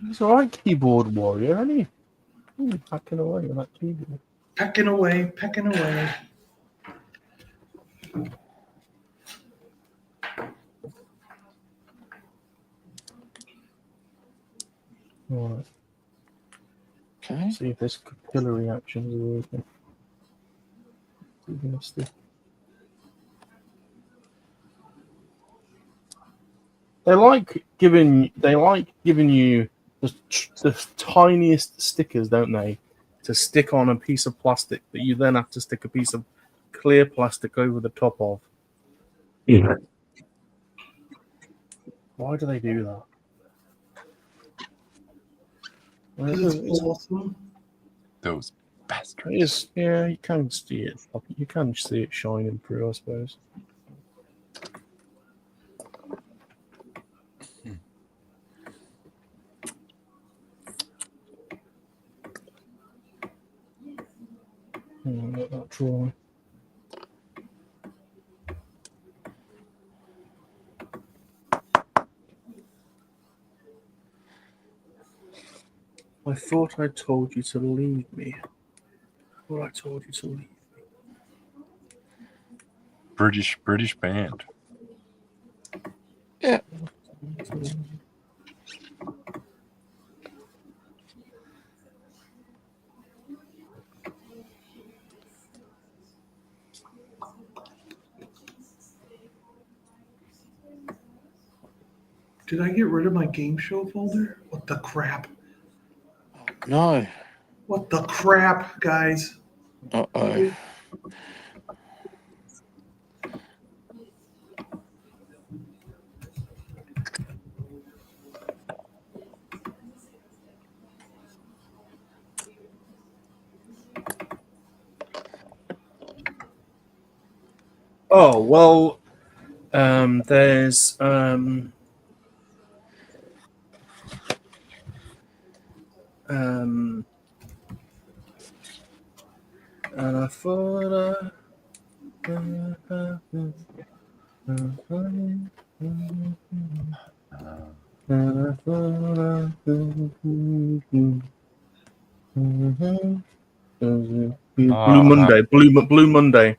He's all right, keyboard warrior, isn't he? He's packing away on that keyboard. Pecking away, pecking away. Right. Okay. See if this capillary action is working. They like giving you the tiniest stickers, don't they? To stick on a piece of plastic that you then have to stick a piece of clear plastic over the top of. Yeah. Why do they do that? Because it's awesome. Those Bastard. It is, yeah, you can see it. You can see it shining through, I suppose. Let that dry. I thought I told you to leave me. Well, I told you to leave. British band. Yeah. Did I get rid of my game show folder? What the crap? No. What the crap, guys? Uh-oh. Oh, well, there's and I thought Blue Monday. Blue Monday.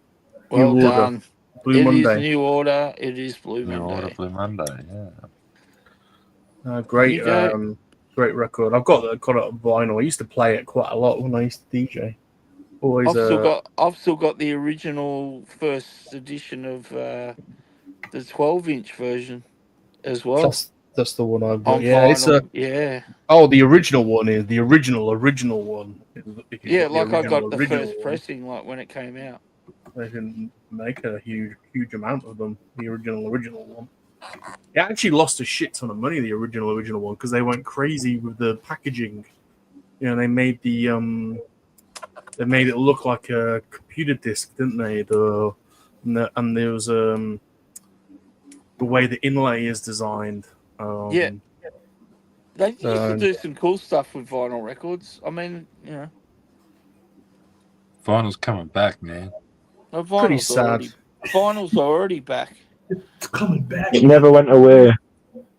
Well New Order. done. Blue It Monday. is New Order. It is Blue New Monday. Order, Blue Monday. Yeah. Great, There you great record. I've got it on vinyl. I used to play it quite a lot when I used to DJ. Always. I've still got the original first edition of the 12-inch version as well. That's the one I've got. On Yeah, vinyl. Yeah. Oh, the original one is the original one. Yeah, like I got the first pressing, like when it came out. They can make a huge amount of them. The original one. It actually lost a shit ton of money. The original one, because they went crazy with the packaging. You know, they made they made it look like a computer disc, didn't they? And there was the way the inlay is designed. Yeah. They used to do some cool stuff with vinyl records. I mean, you know. Vinyl's coming back, man. No, Pretty sad. Vinyl's already back. It's coming back. It never went away.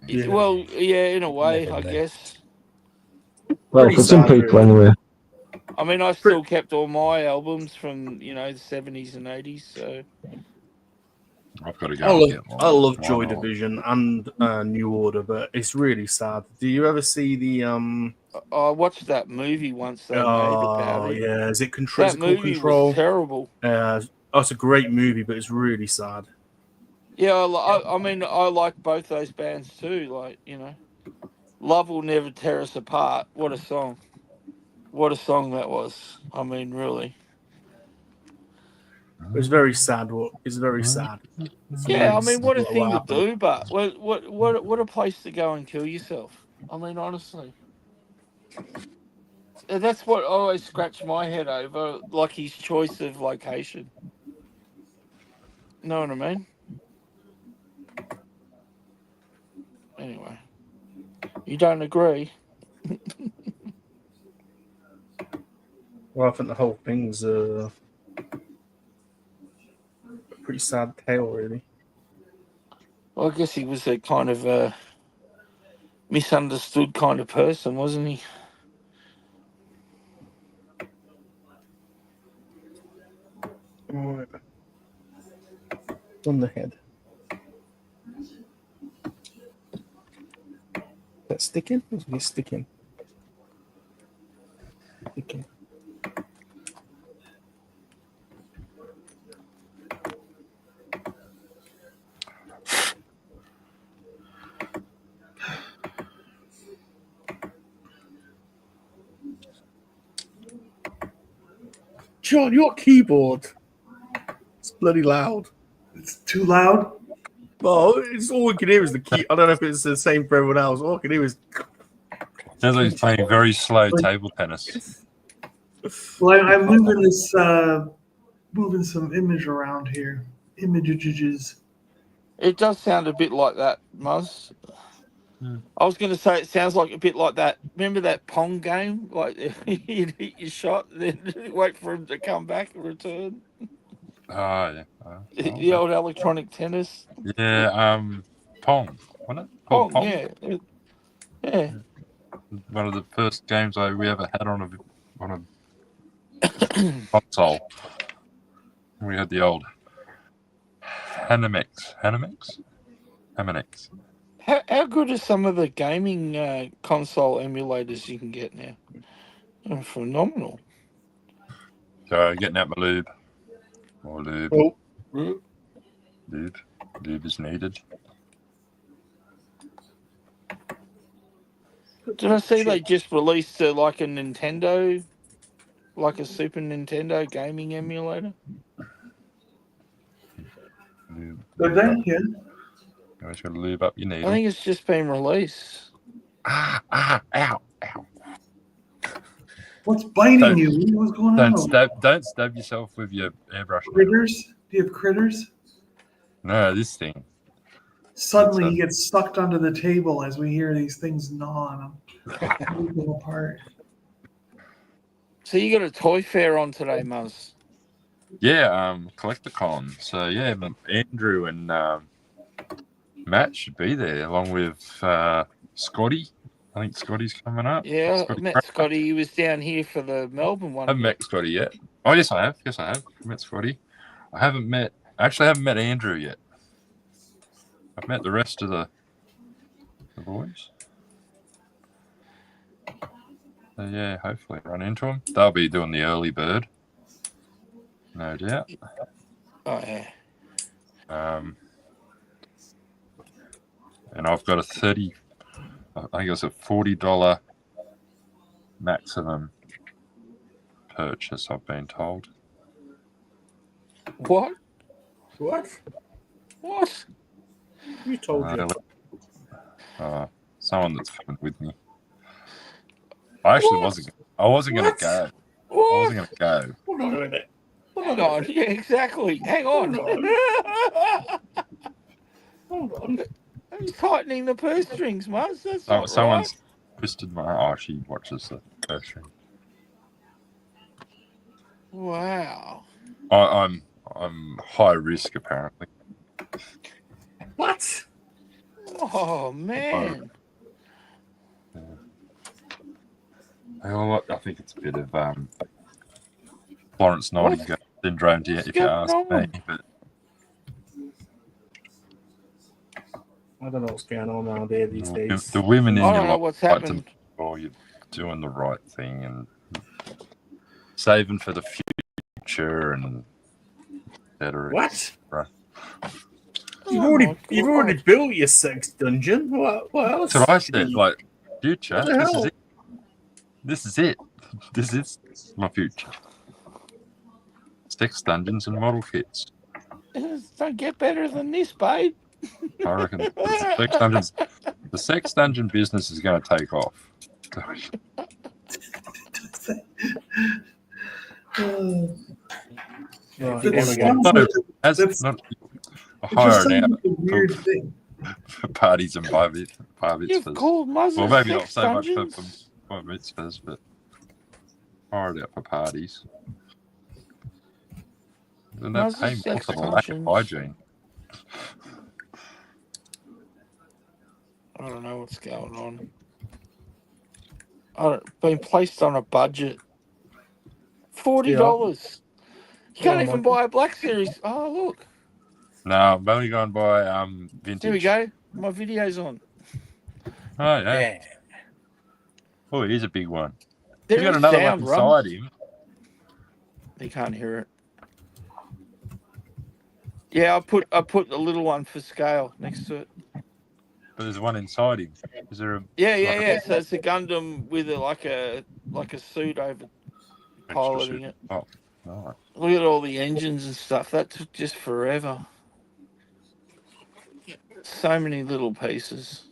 Yeah. Well, yeah, in a way, I guess. Well, Pretty for some sad, people really. anyway. I mean, I still kept all my albums from, you know, the 70s and 80s, so... I've got to go. I love Joy Division and New Order, but it's really sad. Do you ever see the I watched that movie once they made about it. Yeah, is it That movie Control? was terrible. It's a great movie, but it's really sad. Yeah, I mean, I like both those bands too. Like, you know, Love Will Never Tear Us Apart. What a song! What a song that was. I mean, really. It's very sad. It's very sad. Yeah, I mean, what a thing to do, but what a place to go and kill yourself. I mean, honestly. That's what I always scratch my head over, like his choice of location. Know what I mean? Anyway, you don't agree? Well, I think the whole thing's a pretty sad tale, really. Well, I guess he was a kind of misunderstood kind of person, wasn't he? All right. On the head. That sticking? Is it sticking? Sticking. John, your keyboard. It's bloody loud. It's too loud. Well, it's all we can hear is the key. I don't know if it's the same for everyone else. All I can hear is. Sounds like he's playing very slow table tennis. Well, I'm moving this, moving some image around here. Images. It does sound a bit like that, Muzz. I was going to say it sounds like a bit like that. Remember that Pong game? Like you'd hit your shot, then wait for him to come back and return. Oh yeah. The old electronic tennis. Yeah. Pong. Wasn't it? Called Pong. Yeah. Yeah. One of the first games we ever had on a console. We had the old Hanamex. How good are some of the gaming console emulators you can get now? They're phenomenal. So getting out my lube. More lube. Oh. Lube is needed. Did I see they just released like a Nintendo, like a Super Nintendo gaming emulator? Lube. But then, yeah. You always got to lube up your needle. I think it's just been released. Ow. What's biting you? What's going on? Don't stab yourself with your airbrush. Critters? Do you have critters? No, this thing. Suddenly he gets sucked onto the table as we hear these things gnaw on him. Move them apart. So you got a toy fair on today, Muzz? Yeah, Collecticon. So yeah, Andrew and Matt should be there along with Scotty. I think Scotty's coming up. Yeah, I met Scotty. He was down here for the Melbourne one. I haven't met Scotty yet. Oh, yes, I have. I met Scotty. I haven't met Andrew yet. I've met the rest of the boys. So yeah, hopefully run into them. They'll be doing the early bird, no doubt. Oh yeah. And I've got I think it's a $40 maximum purchase, I've been told. What? You told you. Someone that's coming with me. I actually wasn't going to go. What? I wasn't going to go. Hold on a minute. Hang on. Yeah, exactly. Hang on. Hold on. He's tightening the purse strings, Muzz. That's not Someone's right. twisted my. Oh, she watches the purse string. Wow. I'm high risk apparently. What? Oh man. I think it's a bit of Florence Nightingale syndrome, if you ask me. But I don't know what's going on out there these days. the women in I your don't know life what's like to happened. make sure you're doing the right thing and saving for the future and better. What? Right. You've already built your sex dungeon. What else? That's what I said. Like, future. What the hell? This is it. This is my future. Sex dungeons and model kits. Don't get better than this, babe. I reckon the sex dungeon business is going to take off. I hire it out weird thing. for parties and bar mitzvahs. You've called Muslim Well, maybe not sex so much dungeons? for bar mitzvahs, but hire it out for parties. And they Muslim pay more sex for the lack of dungeons. hygiene. I don't know what's going on. Been placed on a budget. $40. You can't even buy a Black Series. Oh, look. No, I'm only going by vintage. Here we go. My video's on. Oh, yeah. Oh, it is a big one. There He's got is another sound, one inside him. You can't hear it. Yeah, I put the little one for scale next to it. But there's one inside him. Is there a Yeah. So it's a Gundam with like a suit over piloting it. Oh, nice. Look at all the engines and stuff. That took just forever. So many little pieces.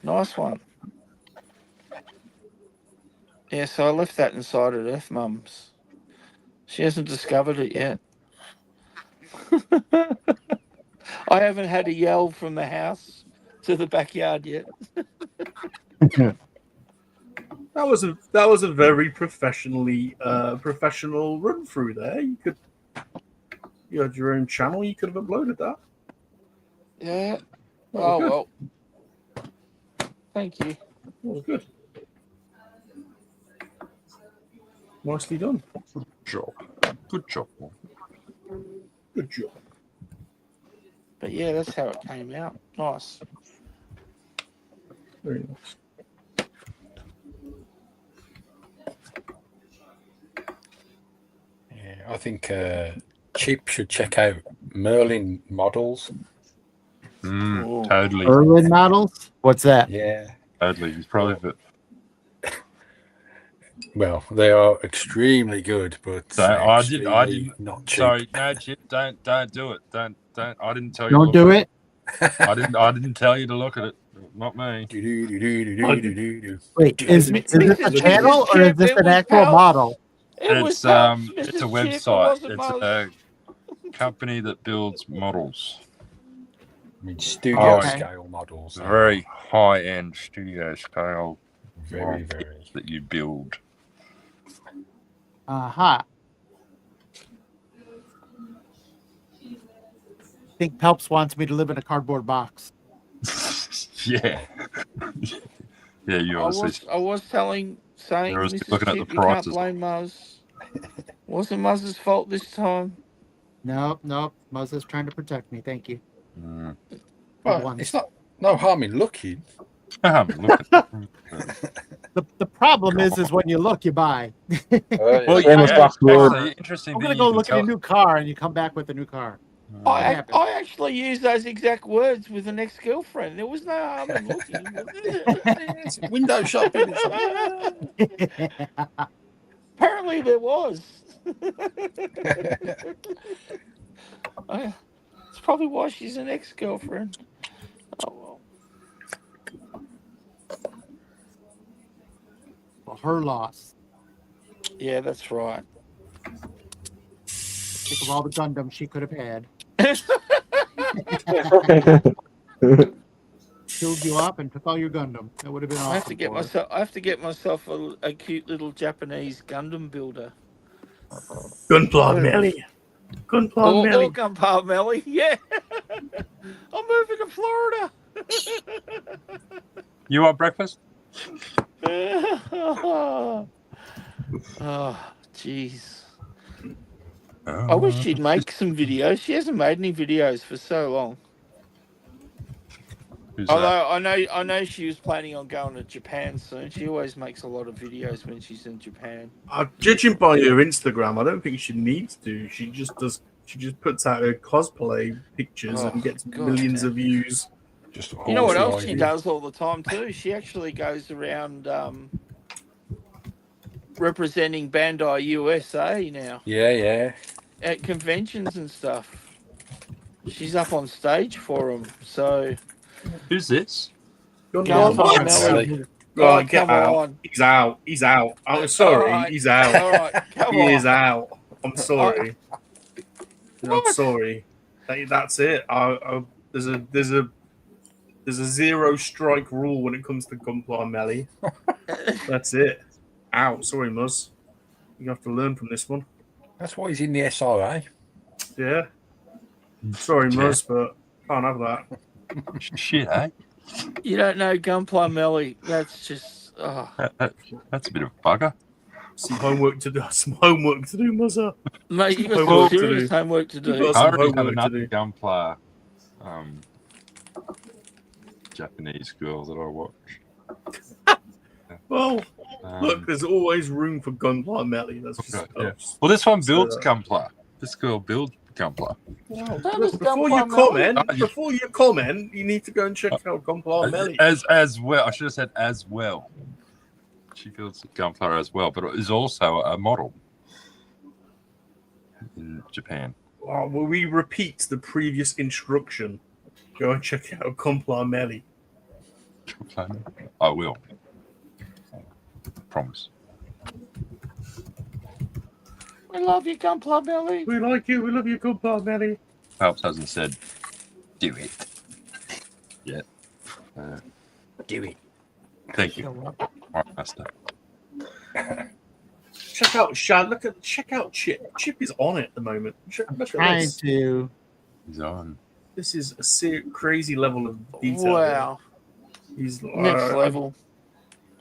Nice one. Yeah, so I left that inside at Earth Mum's. She hasn't discovered it yet. I haven't had a yell from the house to the backyard yet. That was a very professional run through there. You had your own channel. You could have uploaded that. Yeah. That Oh, was well. Thank you. That was good. Nicely done. Good job. Good job. Good job. But yeah, that's how it came out. Nice. Very nice. Yeah, I think Chip should check out Merlin models. Totally. Merlin models? What's that? Yeah. Totally. He's probably Well, they are extremely good, but So I extremely didn't. not cheap. Sorry, no, Chip, don't do it. Don't. I didn't tell you. Don't do it. I didn't tell you to look at it. Not me. Wait, is this a channel or is this an actual model? It's a website. It's a company that builds models. I mean, studio scale models. Very high end studio scale. Very. That you build. Aha. I think Pelps wants me to live in a cardboard box. Yeah. Yeah, you obviously. I was saying, Mrs. looking at Chip, the you can't prices. blame Muzz. Wasn't Muzz's fault this time. Nope. Muzz is trying to protect me. Thank you. Well, it's no harm in looking. The problem is when you look, you buy. Well, interesting. I'm gonna go look at a new car, and you come back with a new car. I actually used those exact words with an ex-girlfriend. There was no harm in looking. It's window shopping. Apparently there was. It's probably why she's an ex-girlfriend. Oh well. Well, her loss. Yeah, that's right. Think of all the Gundams she could have had. Killed you up and took all your Gundam. That would have been awesome. I have to get myself a cute little Japanese Gundam builder. Gunpla Melly. Gunpla Melly. Or Gunpla Melly. Yeah. I'm moving to Florida. You want breakfast? Oh, jeez. I wish she'd make some videos. She hasn't made any videos for so long. Although I know she was planning on going to Japan soon. She always makes a lot of videos when she's in Japan. Judging by her Instagram, I don't think she needs to. She just does. She just puts out her cosplay pictures and gets millions of views. You know what else she does all the time too? She actually goes around representing Bandai USA now. Yeah. At conventions and stuff. She's up on stage for them. So. Who's this? Oh, get out. He's out. He's out. I'm sorry. Right. He's out. All right. Come on. Is out. I'm sorry. I'm sorry. That's it. There's a zero strike rule when it comes to Gunpla Melly. That's it. Out. Sorry, Muzz. You have to learn from this one. That's why he's in the SRA. Yeah. Sorry, Muzz, but can't have that. Shit, eh? You don't know Gunpla Melly. That's just. That's a bit of a bugger. Some homework to do. Muzzer. Mate, you got some serious homework to do. I already have another Gunpla Japanese girl that I watch. Well, look, there's always room for Gunpla Melly. That's just Well, this one builds Gunpla. This girl builds Gunpla. Well, before you comment, you need to go and check out Gunpla Melly. As well. I should have said as well. She builds Gunpla as well, but it is also a model in Japan. Well, we repeat the previous instruction. Go and check out Gunpla Melly. I will. Promise. We love you, Gunpla Belly. We like you. We love you, Gunpla Belly. Phelps hasn't said, do it. Yeah. Do it. Thank you. Master. Check out Shad. Check out Chip. Chip is on it at the moment. Look at Trying this. to. He's on. This is a crazy level of detail. Wow. He's Next level.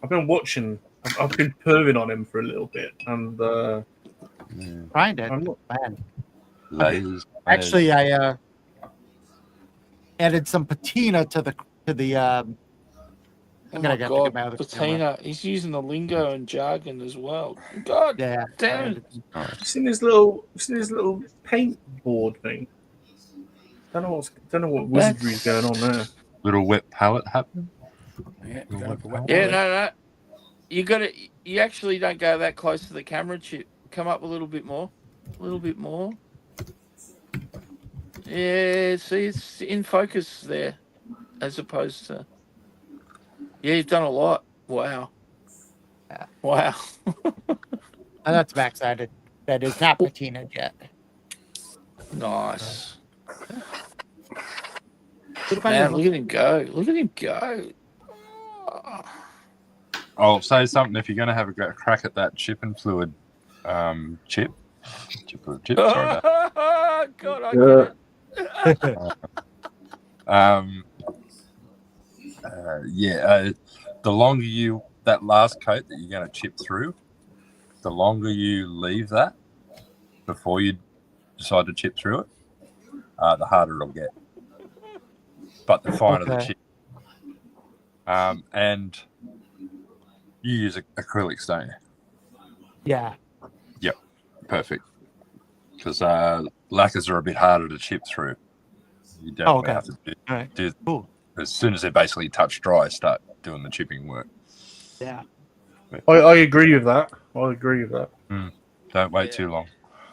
I've been watching. I've been perving on him for a little bit, and Find it. I'm not. Man. Layers. Actually, I added some patina to the Oh gotta my get God, my other patina. He's using the lingo and jargon as well. God yeah. damn it. You seen his little paint board thing? Don't know what wizardry's going on there. Little wet palette happening. Yeah, No. You actually don't go that close to the camera, Chip. Come up a little bit more. A little bit more. Yeah, see, it's in focus there, as opposed to. Yeah, you've done a lot. Wow. Wow. And that's max added. That is not patina yet. Nice. Man, look at him go. Look at him go. I'll say something if you're going to have a crack at that chip and fluid chip. Sorry about that. God, I get it. The longer that last coat that you're going to chip through, the longer you leave that before you decide to chip through it, the harder it'll get. But the finer the chip. And you use acrylics, don't you? Yeah. Yep. Perfect. Because lacquers are a bit harder to chip through. You definitely have to do cool. As soon as they basically touch dry, start doing the chipping work. Yeah. I agree with that. Don't wait too long.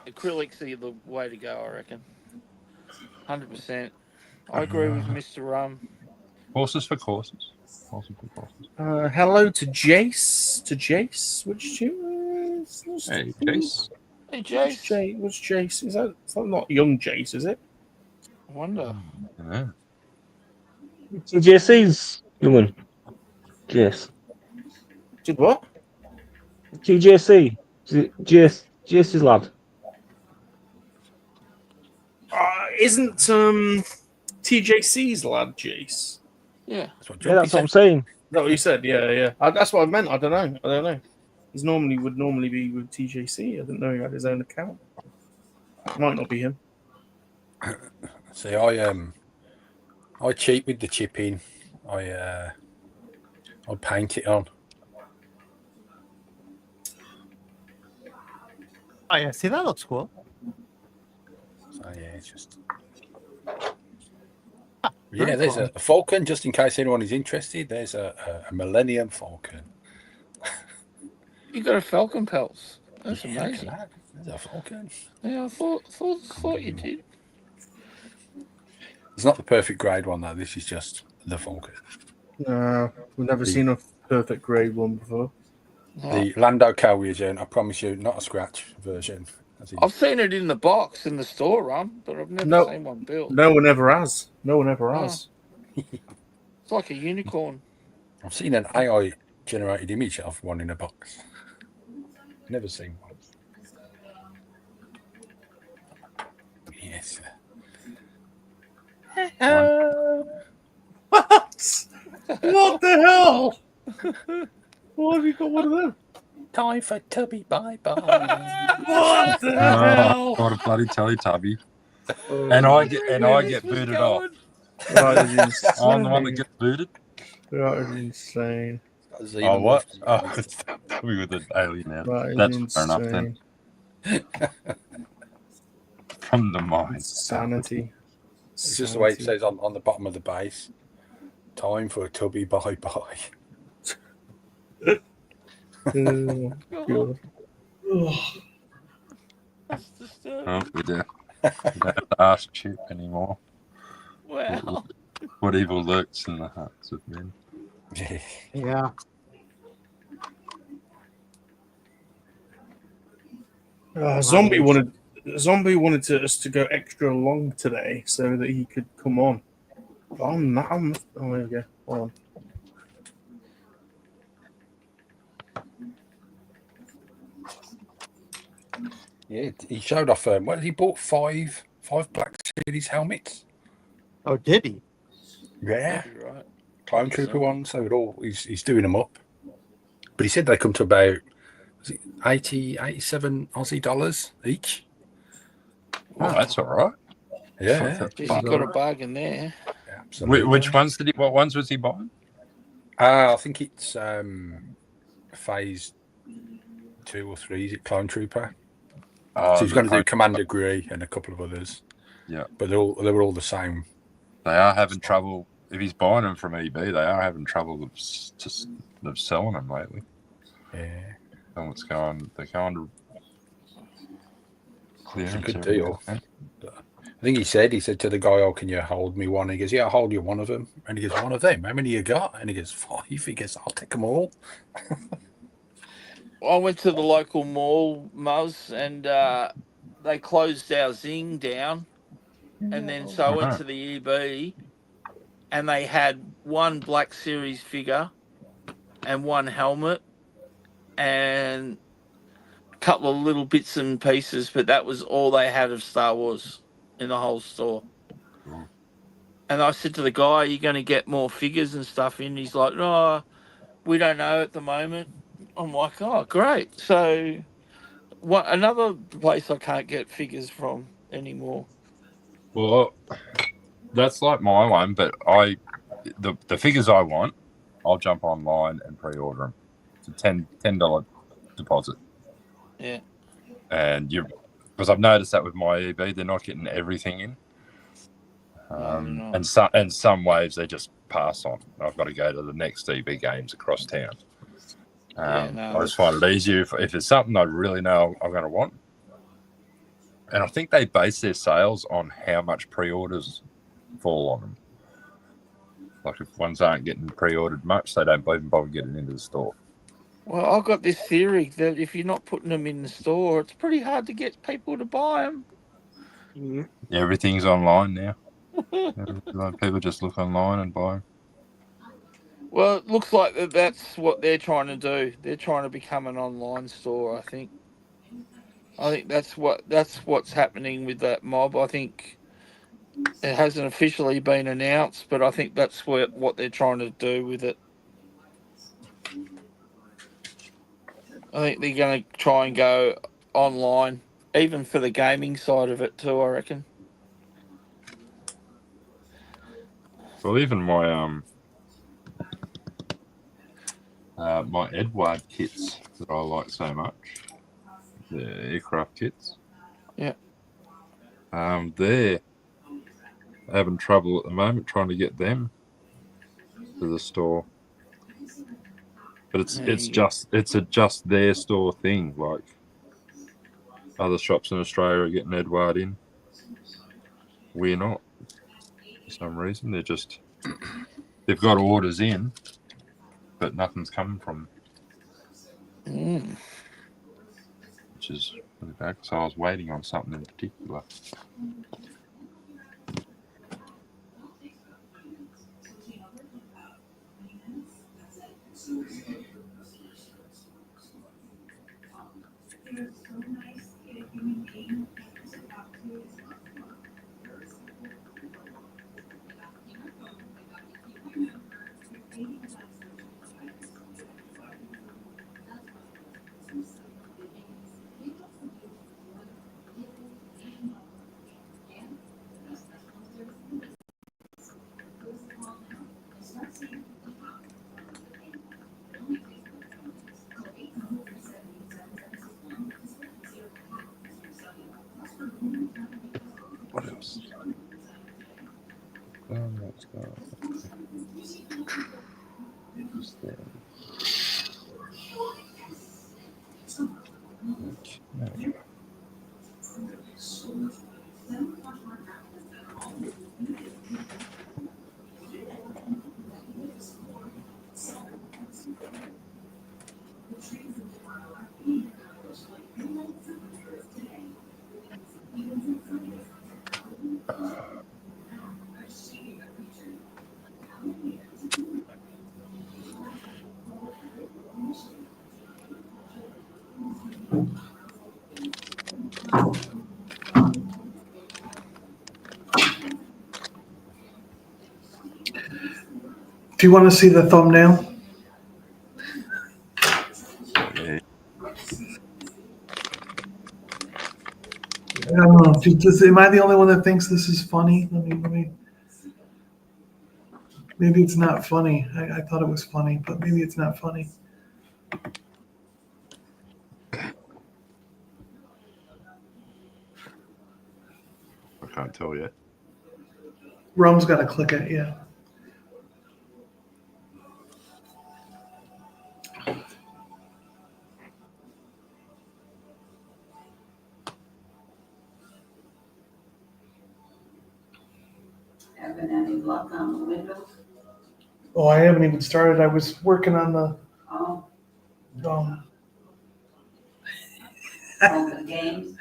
Acrylics are the way to go, I reckon. 100%. I agree with Mr. Rum. Horses for courses. Hello to Jace. Which Jace? Hey, Jace. Hey, Jace. What's Jace? Is that not young Jace, is it? I wonder. Yeah. TJC's woman. Yes. Did what? TJC. JC's lad. Isn't TJC's lad Jace? Yeah. That's what I'm saying. Is that what you said? Yeah. That's what I meant. I don't know. He's would normally be with TJC. I didn't know he had his own account. It might not be him. See, I cheat with the chipping. I paint it on. Oh yeah, see that looks cool. So yeah, it's just there's a falcon. Just in case anyone is interested, there's a Millennium Falcon. You got a falcon pelts. That's amazing. There's a falcon. Yeah, I thought you did. It's not the perfect grade one though. This is just the falcon. No, we've never seen a perfect grade one before. The Lando Calrissian, I promise you, not a scratch version. I've seen it in the box in the store run, but I've never seen one built. No one ever has. It's like a unicorn. I've seen an AI generated image of one in a box. Never seen one. Yes. What the hell? Why have you got one of them? Time for Tubby bye-bye. What the hell? What a bloody Teletubby. And I get booted off. That is insane. I'm the one that gets booted. That is insane. Oh, what? Oh, it's Tubby with an alien now. That's fair enough then. From the mind. Sanity. It's just the way it says on the bottom of the base. Time for Tubby bye-bye. God. That's disturbing. Oh, we don't have to ask Chip anymore. Wow. What evil lurks in the hearts of men. Yeah. Zombie wanted us to go extra long today so that he could come on. Oh, there we go. Hold on. Yeah, he showed off. What did he bought? Five Black Series helmets. Oh, did he? Yeah, Right. Clone Trooper ones. So it all he's doing them up. But he said they come to about 87 Aussie dollars each. Oh, that's all right. Yeah, He's got a bargain there. Absolutely. Which ones did he? What ones was he buying? I think it's phase 2 or 3. Is it Clone Trooper? So he's going to do Commander Grey and a couple of others. Yeah, but they were all the same. They are having trouble. If he's buying them from EB, they are having trouble of selling them lately. Yeah. And what's going? They're going to It's a good deal. I think he said to the guy, "Oh, can you hold me one?" He goes, "Yeah, I'll hold you one of them." And he goes, "One of them? How many you got?" And he goes, 5. He goes, "I'll take them all." I went to the local mall, Muzz, and they closed our Zing down. And then so I went to the EB, and they had one Black Series figure and one helmet and a couple of little bits and pieces, but that was all they had of Star Wars in the whole store. And I said to the guy, "Are you going to get more figures and stuff in?" He's like, "No, we don't know at the moment." I'm like, "Oh, great." So another place I can't get figures from anymore. Well, that's like my one, but the figures I want, I'll jump online and pre-order them. It's a $10 deposit. Yeah. And because I've noticed that with my EB, they're not getting everything in. And some waves they just pass on. I've got to go to the next EB games across town. I just find it easier if it's something I really know I'm going to want. And I think they base their sales on how much pre-orders fall on them. Like if ones aren't getting pre-ordered much, they don't even bother getting into the store. Well, I've got this theory that if you're not putting them in the store, it's pretty hard to get people to buy them. Everything's online now. People just look online and buy them. Well, it looks like that's what they're trying to do. They're trying to become an online store, I think. That's what's happening with that mob. I think it hasn't officially been announced, but I think that's what they're trying to do with it. I think they're going to try and go online, even for the gaming side of it too, I reckon. Well, even my my Edward kits that I like so much, the aircraft kits. Yeah. They're having trouble at the moment trying to get them to the store. But it's just their store thing. Like other shops in Australia are getting Edward in. We're not. For some reason, they've got orders in, but nothing's coming from them. Which is really bad because I was waiting on something in particular. What else? Let's go. Just there. Okay. Do you want to see the thumbnail? Yeah. I don't know. Am I the only one that thinks this is funny? Let me. Maybe it's not funny. I thought it was funny, but maybe it's not funny. I can't tell yet. Rum's got to click it, yeah. Having any luck on the Windows? Oh, I haven't even started. I was working on the Oh, um, on the games?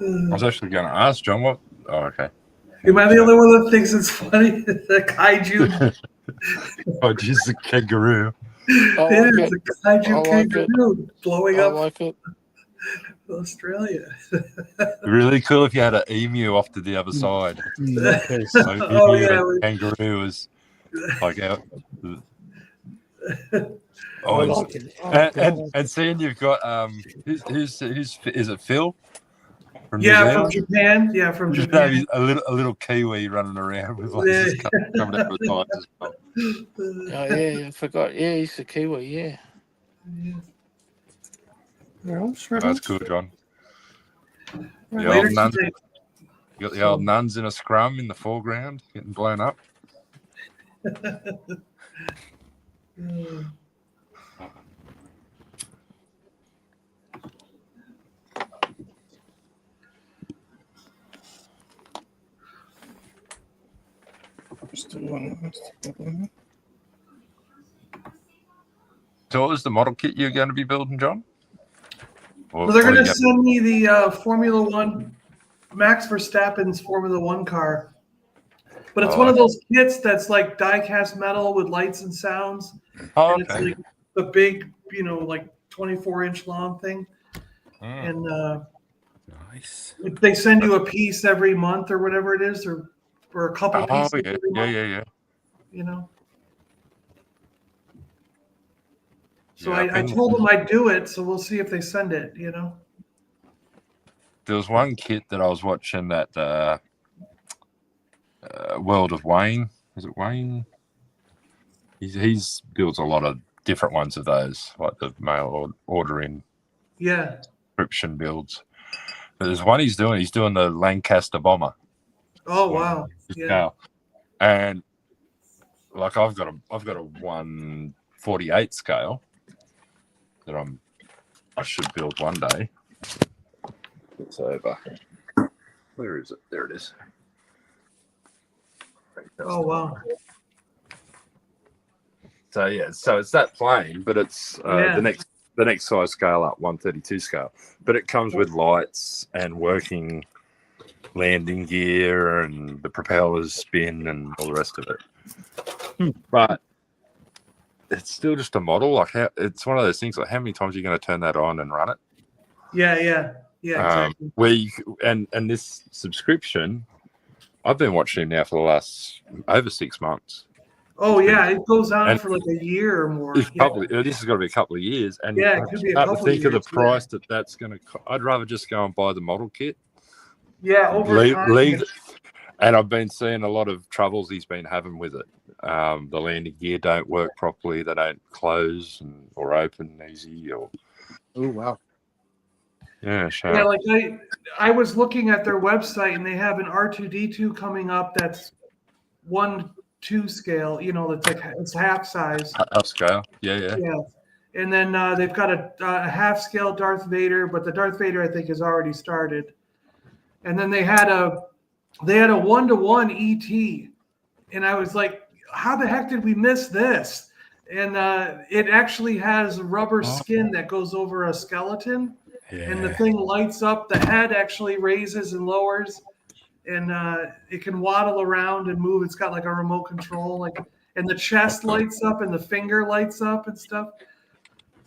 I was actually going to ask John what. Oh, okay. Am I the only one that thinks it's funny? The kaiju. Oh, geez, the kangaroo. It is a kaiju kangaroo blowing I up like it. Australia. Really cool if you had an emu off to the other side. So Oh, emu yeah. and kangaroo was like out. I like it. And seeing you've got who's is it Phil from New Yeah, from Zealand? Japan. Yeah, from Just Japan. have a little Kiwi running around with lasers coming out of the eyes as well. Oh, yeah, I forgot. Yeah, he's a Kiwi, yeah. That's cool, John. The Later old nuns, today. you got the old nuns in a scrum in the foreground getting blown up. So what was the model kit you're going to be building, John? Well, they're going to send me the Formula One, Max Verstappen's Formula One car. But it's one of those kits that's like die-cast metal with lights and sounds. Oh, and it's like the big, like 24-inch long thing. And nice. They send you a piece every month or whatever it is, or a couple pieces every month. Yeah. So I told them I'd do it, so we'll see if they send it, There was one kit that I was watching that World of Wayne. Is it Wayne? He's builds a lot of different ones of those, like the mail ordering subscription builds. But there's one he's doing the Lancaster bomber. Oh wow. Yeah. And like I've got a 1/48 scale that I should build one day. It's over. Where is it? There it is. Oh wow. So it's that plane, but it's the next size scale up, 132 scale. But it comes with lights and working landing gear and the propellers spin and all the rest of it. But it's still just a model. Like it's one of those things. Like how many times are you going to turn that on and run it? Yeah. Exactly. And this subscription, I've been watching him now for the last over 6 months. Oh yeah, it goes on for like a year or more. This has got to be a couple of years. And it could be a couple of years. Think of the price that's going to. I'd rather just go and buy the model kit. Yeah, over time. And I've been seeing a lot of troubles he's been having with it. The landing gear don't work properly. They don't close or open easy. Oh wow. Yeah, sure. Yeah, like I was looking at their website and they have an R2D2 coming up that's 1/2 scale. It's half size. Half scale. Yeah. And then they've got a half scale Darth Vader, but the Darth Vader I think has already started. And then they had a 1-to-1 ET, and I was like, how the heck did we miss this? And it actually has rubber skin that goes over a skeleton, and the thing lights up. The head actually raises and lowers, and it can waddle around and move. It's got like a remote control, and the chest lights up and the finger lights up and stuff.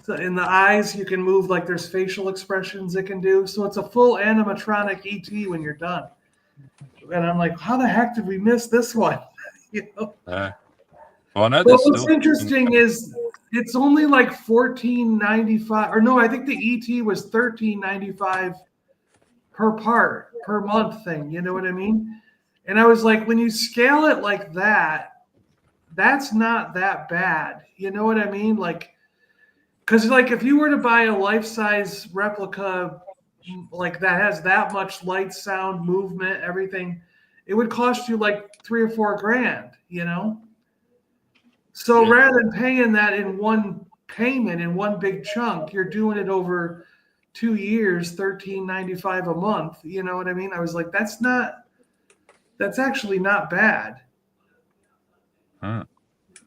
So in the eyes, you can move like there's facial expressions it can do. So it's a full animatronic ET when you're done. And I'm like, how the heck did we miss this one? You know? Well, I know But there's what's still interesting is it's only like $14.95, or no, I think the ET was $13.95 per part per month thing. You know what I mean? And I was like, when you scale it like that, that's not that bad. You know what I mean? Like, because like if you were to buy a life-size replica like that has that much light, sound, movement, everything, it would cost you like $3 or $4 grand. You know. So rather than paying that in one payment in one big chunk, you're doing it over 2 years, $13.95 a month. You know what I mean? I was like, that's actually not bad.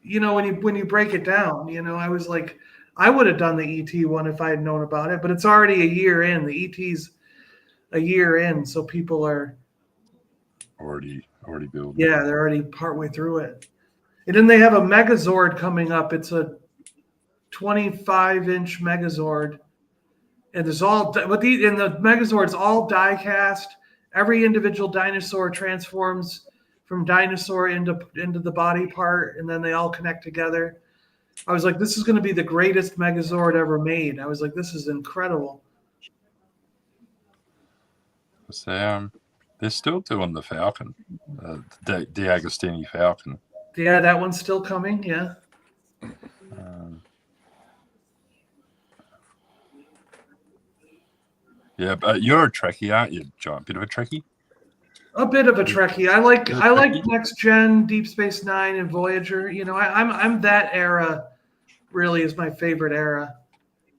You know, when you break it down, you know, I was like, I would have done the ET one if I had known about it, but it's already a year in. The ET's a year in, so people are already building. Yeah, they're already partway through it. And then they have a Megazord coming up. It's a 25-inch Megazord, and there's all the Megazord's all die cast. Every individual dinosaur transforms from dinosaur into the body part, and then they all connect together. I was like, this is going to be the greatest Megazord ever made. I was like, this is incredible. So, they're still doing the Falcon, the Agostini Falcon. Yeah, that one's still coming. Yeah. Yeah, but you're a Trekkie, aren't you, John? Bit of a Trekkie? A bit of a Trekkie. I like Next Gen, Deep Space Nine, and Voyager. You know, I'm that era. Really, is my favorite era.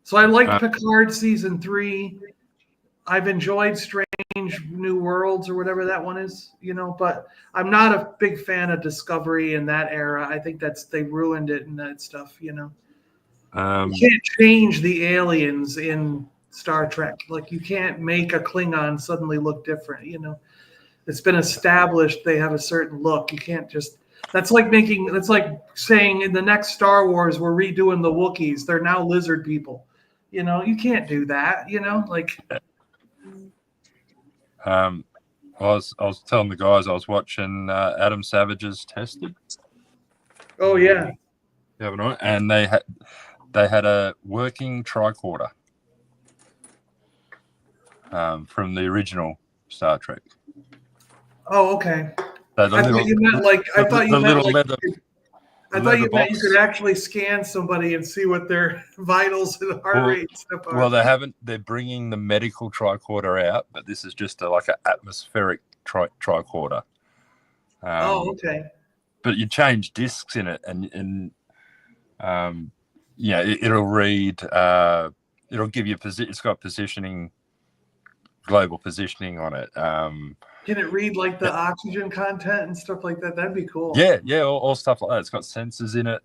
So I like Picard season 3. I've enjoyed Strange New Worlds or whatever that one is. You know, but I'm not a big fan of Discovery in that era. I think they ruined it and that stuff. You know, you can't change the aliens in Star Trek. Like you can't make a Klingon suddenly look different. You know. It's been established they have a certain look. You can't just. That's like saying in the next Star Wars we're redoing the Wookiees. They're now lizard people. You know, you can't do that. You know, like. I was telling the guys I was watching Adam Savage's Tested. Oh yeah. Yeah, and they had a working tricorder from the original Star Trek. Oh, okay. So I thought you meant you could actually scan somebody and see what their vitals and heart rate and stuff are. Well, they're bringing the medical tricorder out, but this is just like an atmospheric tricorder. Okay. But you change discs in it, and it'll read. It'll give you it's got global positioning on it. Can it read like the oxygen content and stuff like that? That'd be cool. Yeah, all stuff like that. It's got sensors in it.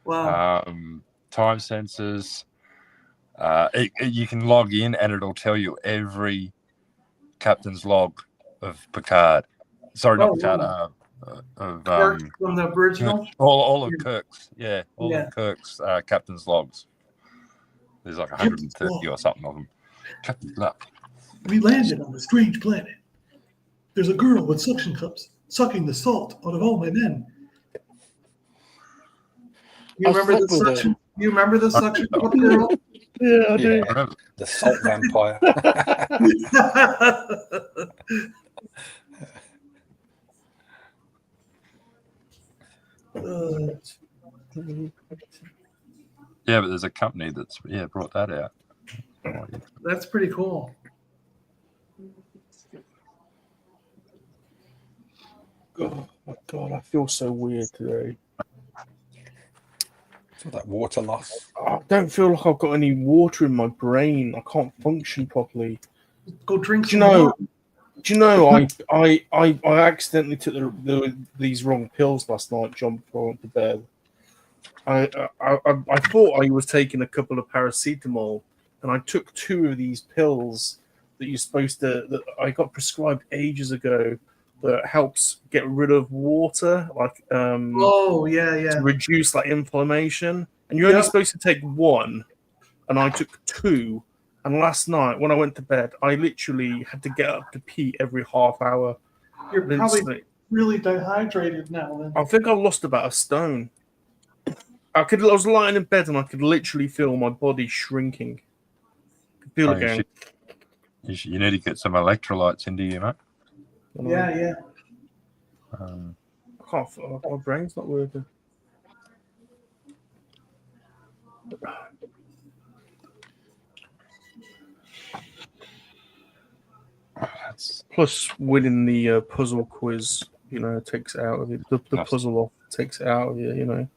Wow. Time sensors. You can log in and it'll tell you every captain's log of Picard. Sorry, not Picard. Wow. Of Kirk from the original. All of Kirk's. Yeah, of Kirk's captain's logs. There's like 130 or something of them. Captain Luck. We landed on a strange planet. There's a girl with suction cups sucking the salt out of all my men. You remember the suction cup girl? Yeah, I do. The salt vampire. Yeah, but there's a company that's brought that out. That's pretty cool. Oh my god, I feel so weird today. So that water loss. I don't feel like I've got any water in my brain. I can't function properly. Go drink some water. Do you know I accidentally took these wrong pills last night, John, before I went to bed. I thought I was taking a couple of paracetamol, and I took 2 of these pills that I got prescribed ages ago that helps get rid of water, like to reduce like inflammation. And you're only supposed to take 1. and I took 2. And last night when I went to bed, I literally had to get up to pee every half hour. You're probably really dehydrated now. Then I think I lost about a stone. I was lying in bed and I could literally feel my body shrinking. I could feel it going. You need to get some electrolytes into you, mate. Yeah. I can't. My brain's not working. Plus, winning the puzzle quiz, takes it out of it. The puzzle off takes it out of you,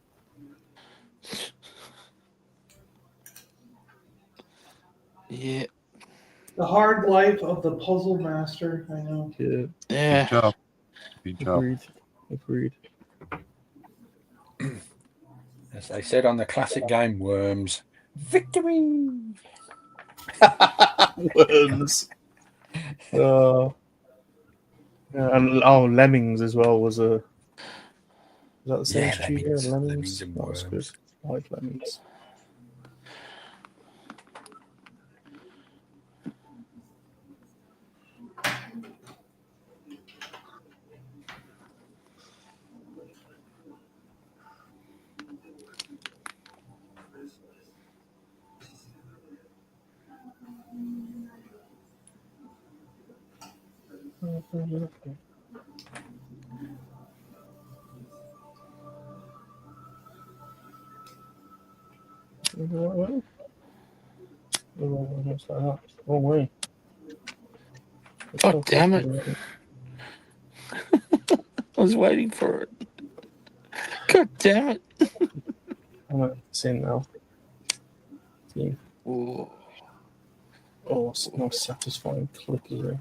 Yeah. The hard life of the puzzle master. I know. Yeah. Good job. Good job. Agreed. As they said on the classic game, Worms. Victory! Worms. And Lemmings as well was a. Is that the same studio? Lemmings and Worms. That was good. I like Lemmings. Wrong way. God damn it. I was waiting for it. God damn it. I'm seeing now. Ooh. Oh, it's a nice satisfying click here.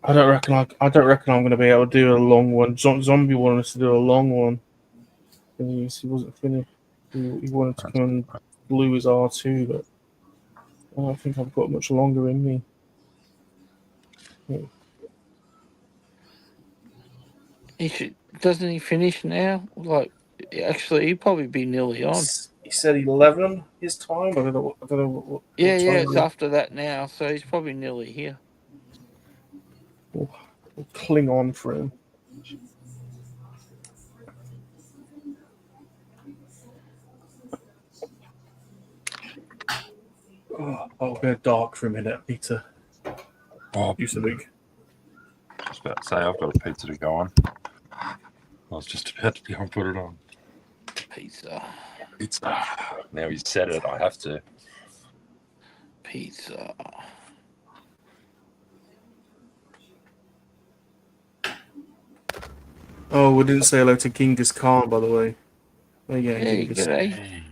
I don't reckon I'm going to be able to do a long one. Zombie wanted us to do a long one. He wasn't finished. He wanted to come and glue his R2, but I don't think I've got much longer in me. Doesn't he finish now? Like, actually, he'd probably be nearly on. He said 11 his time. I don't know what Yeah, time it's after that now, so he's probably nearly here. We'll cling on for him. I'll go dark for a minute, Peter. You something? I was about to say, I've got a pizza to go on. I was just about to go and put it on. Pizza. Now he's said it, I have to. Pizza. Oh, we didn't say hello to Genghis Khan, by the way. Oh, yeah, Hey, Genghis. g'day.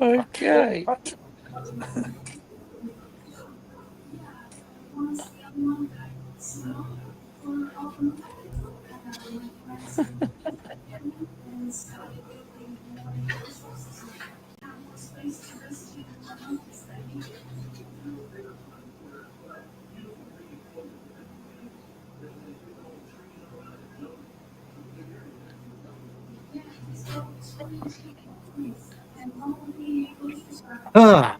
Okay. Ugh.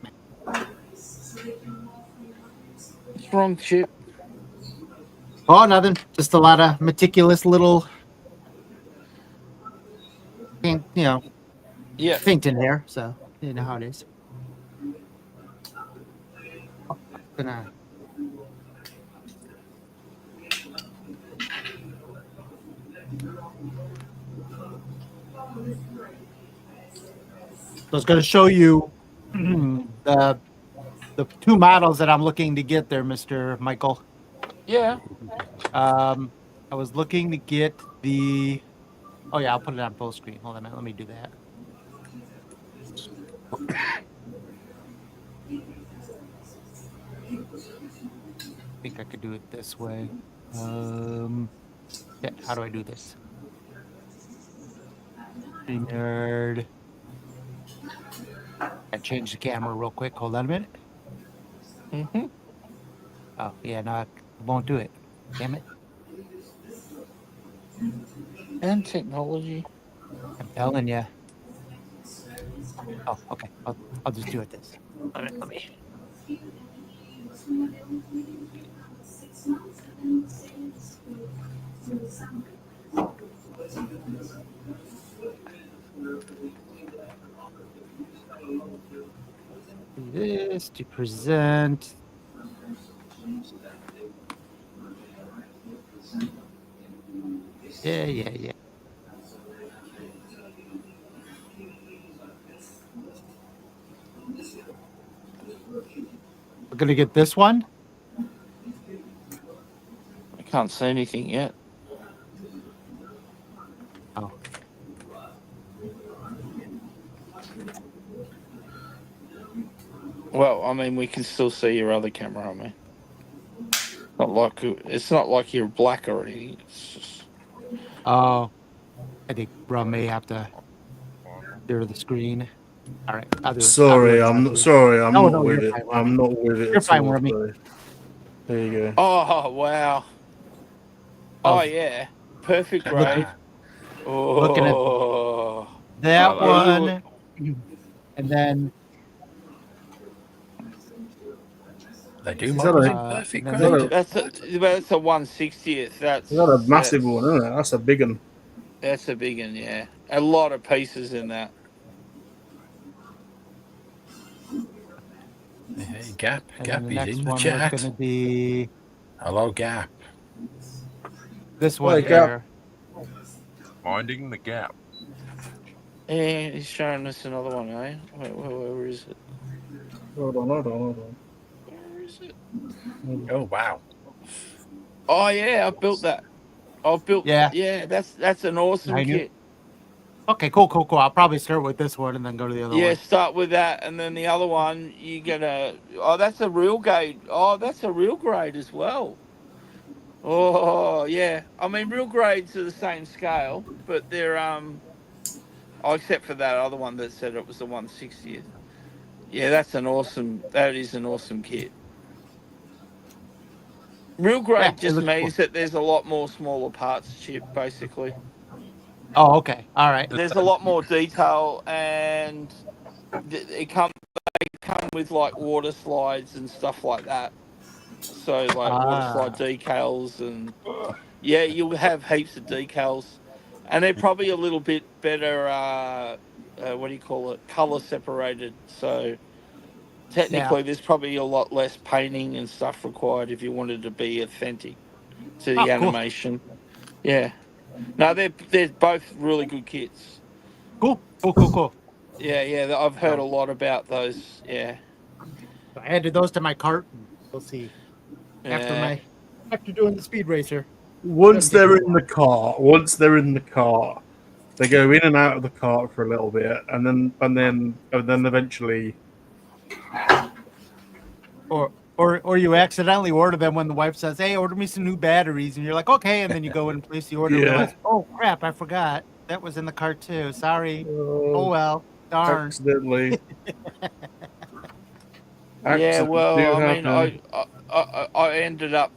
What's wrong, Chip? Oh, nothing. Just a lot of meticulous little, paint, Yeah. painting here. So you know how it is. Gonna. So it's going to show you the two models that I'm looking to get there, Mr. Michael. Yeah. I was looking to get the. Oh yeah, I'll put it on full screen. Hold on a minute. Let me do that. I think I could do it this way. Yeah, how do I do this? Nerd. I change the camera real quick. Hold on a minute. Mm-hmm. Oh yeah, no, I won't do it. Damn it! And technology. I'm telling you. Oh, okay. I'll just do it this. Let me. Do this to present. Yeah. We're gonna get this one. I can't see anything yet. Oh. Well, I mean, we can still see your other camera, I mean. It's not like you're black or anything. It's just... Oh. I think Rum may have to clear the screen. All right, I'll do it. Sorry, I'm not with you're it. fine, I'm not with it. You're at fine, all, Rummy. so there you go. Oh, wow. Oh, yeah. Perfect grade. Looking at Oh. that Well, one, and then They do Is models that in a- perfect and grade. then that's a 1/60th. That's a massive one, isn't it? That's a big one. That's a big one, yeah. A lot of pieces in that. Hey, Gap. and Gap then the is next in the one was chat. going to be Hello, Gap. this one Hey, Gap. here. Minding the gap. Yeah, he's showing us another one, eh? Where is it? Hold on. Where is it? Oh, wow. Oh, yeah, I built that. Yeah, that's an awesome I knew- kit. Okay, cool. I'll probably start with this one and then go to the other Yeah, one. start with that, and then the other one, you gonna. Oh, that's a real grade. Oh, that's a real grade as well. Oh, yeah. I mean, real grades are the same scale, but they're Oh, except for that other one that said it was the 1/60th. Yeah, that is an awesome kit. Real grade Yeah, it just looks means that there's a lot more smaller parts, Chip, basically. Oh, okay. All right. There's a lot more detail, and they come with like water slides and stuff like that. So like water slide decals, and yeah, you'll have heaps of decals, and they're probably a little bit better. What do you call it? Color separated. So technically, there's probably a lot less painting and stuff required if you wanted to be authentic to the Oh, cool. animation. Yeah. No, they're both really good kits. Cool. Yeah. I've heard a lot about those. Yeah. I added those to my cart. And we'll see after doing the speed racer. Once they're in the cart, they go in and out of the cart for a little bit, and then eventually. Or you accidentally order them when the wife says, "Hey, order me some new batteries," and you're like, "Okay," and then you go and place the order. And realize, oh crap, I forgot that was in the cart too. Sorry. Oh well, darn. Accidentally. Yeah, Accidents well, do I mean, happen. I ended up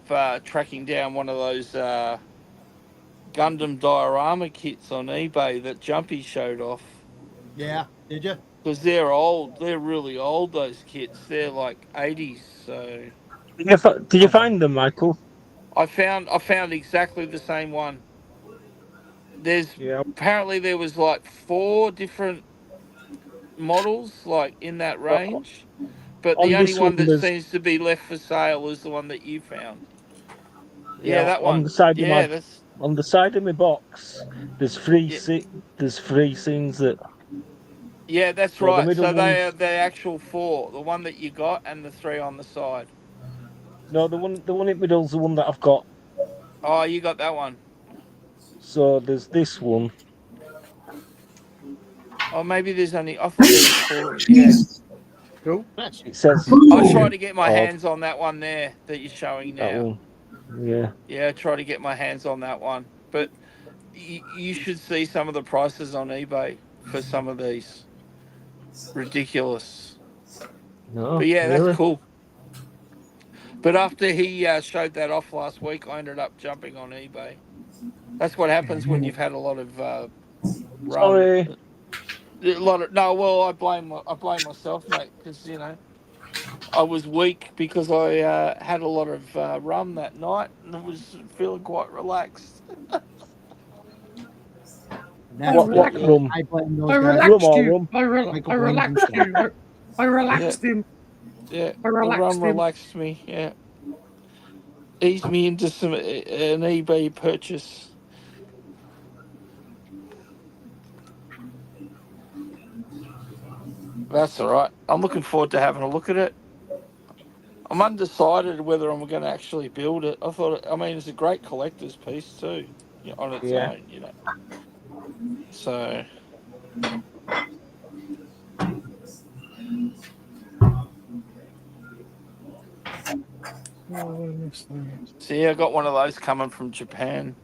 tracking down one of those Gundam diorama kits on eBay that Jumpy showed off. Yeah, did you? Because they're old. They're really old, those kits. They're like 80s. So Did you find them, Michael? I found exactly the same one. Apparently there was like 4 different models like in that range, but the On only this one, one that there's seems to be left for sale is the one that you found. yeah. Yeah, that On one. the side of Yeah, that's my box, there's 3 there's 3 scenes that. yeah, that's So the right. middle So they are one's the actual 4, the one that you got and the 3 on the side. no, the one in the middle's the one that I've got. Oh, you got that one. So there's this one. Oh, maybe there's only. I thought there was 4. Yeah. Cool. It says I'll try to get my odd, hands on that one there that you're showing that now. one. Yeah. Yeah, try to get my hands on that one. But you should see some of the prices on eBay for some of these. Ridiculous. No, But yeah, that's really? cool. But after he showed that off last week, I ended up jumping on eBay. That's what happens when you've had a lot of rum. Sorry. I blame myself, mate, because I was weak because I had a lot of rum that night and I was feeling quite relaxed. What rum? I blame those I guys. relaxed or you. rum? I relaxed you. I relaxed him. Yeah, I the rum relaxed him. relaxed me. Yeah, eased me into an eBay purchase. That's all right. I'm looking forward to having a look at it. I'm undecided whether I'm going to actually build it. I mean, it's a great collector's piece too, on its own, So. See, I got one of those coming from Japan.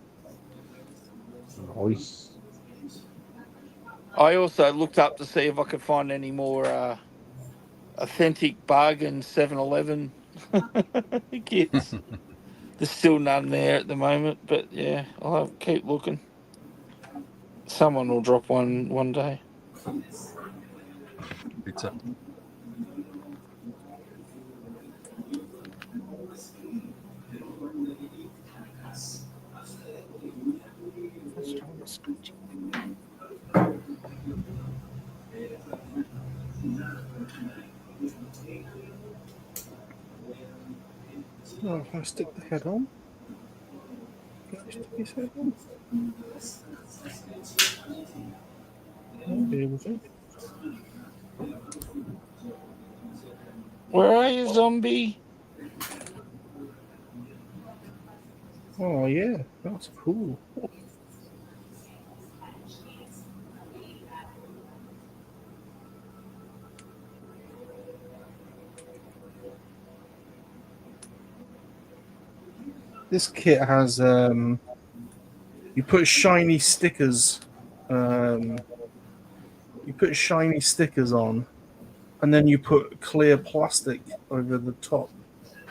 Nice. I also looked up to see if I could find any more authentic bargain 7-Eleven kits. There's still none there at the moment, but yeah, I'll keep looking. Someone will drop one day. Pizza. Oh, if I stick the head on. Can I stick his head on? I'll be able to. Where are you, zombie? Oh yeah, that's cool. This kit has you put shiny stickers on, and then you put clear plastic over the top.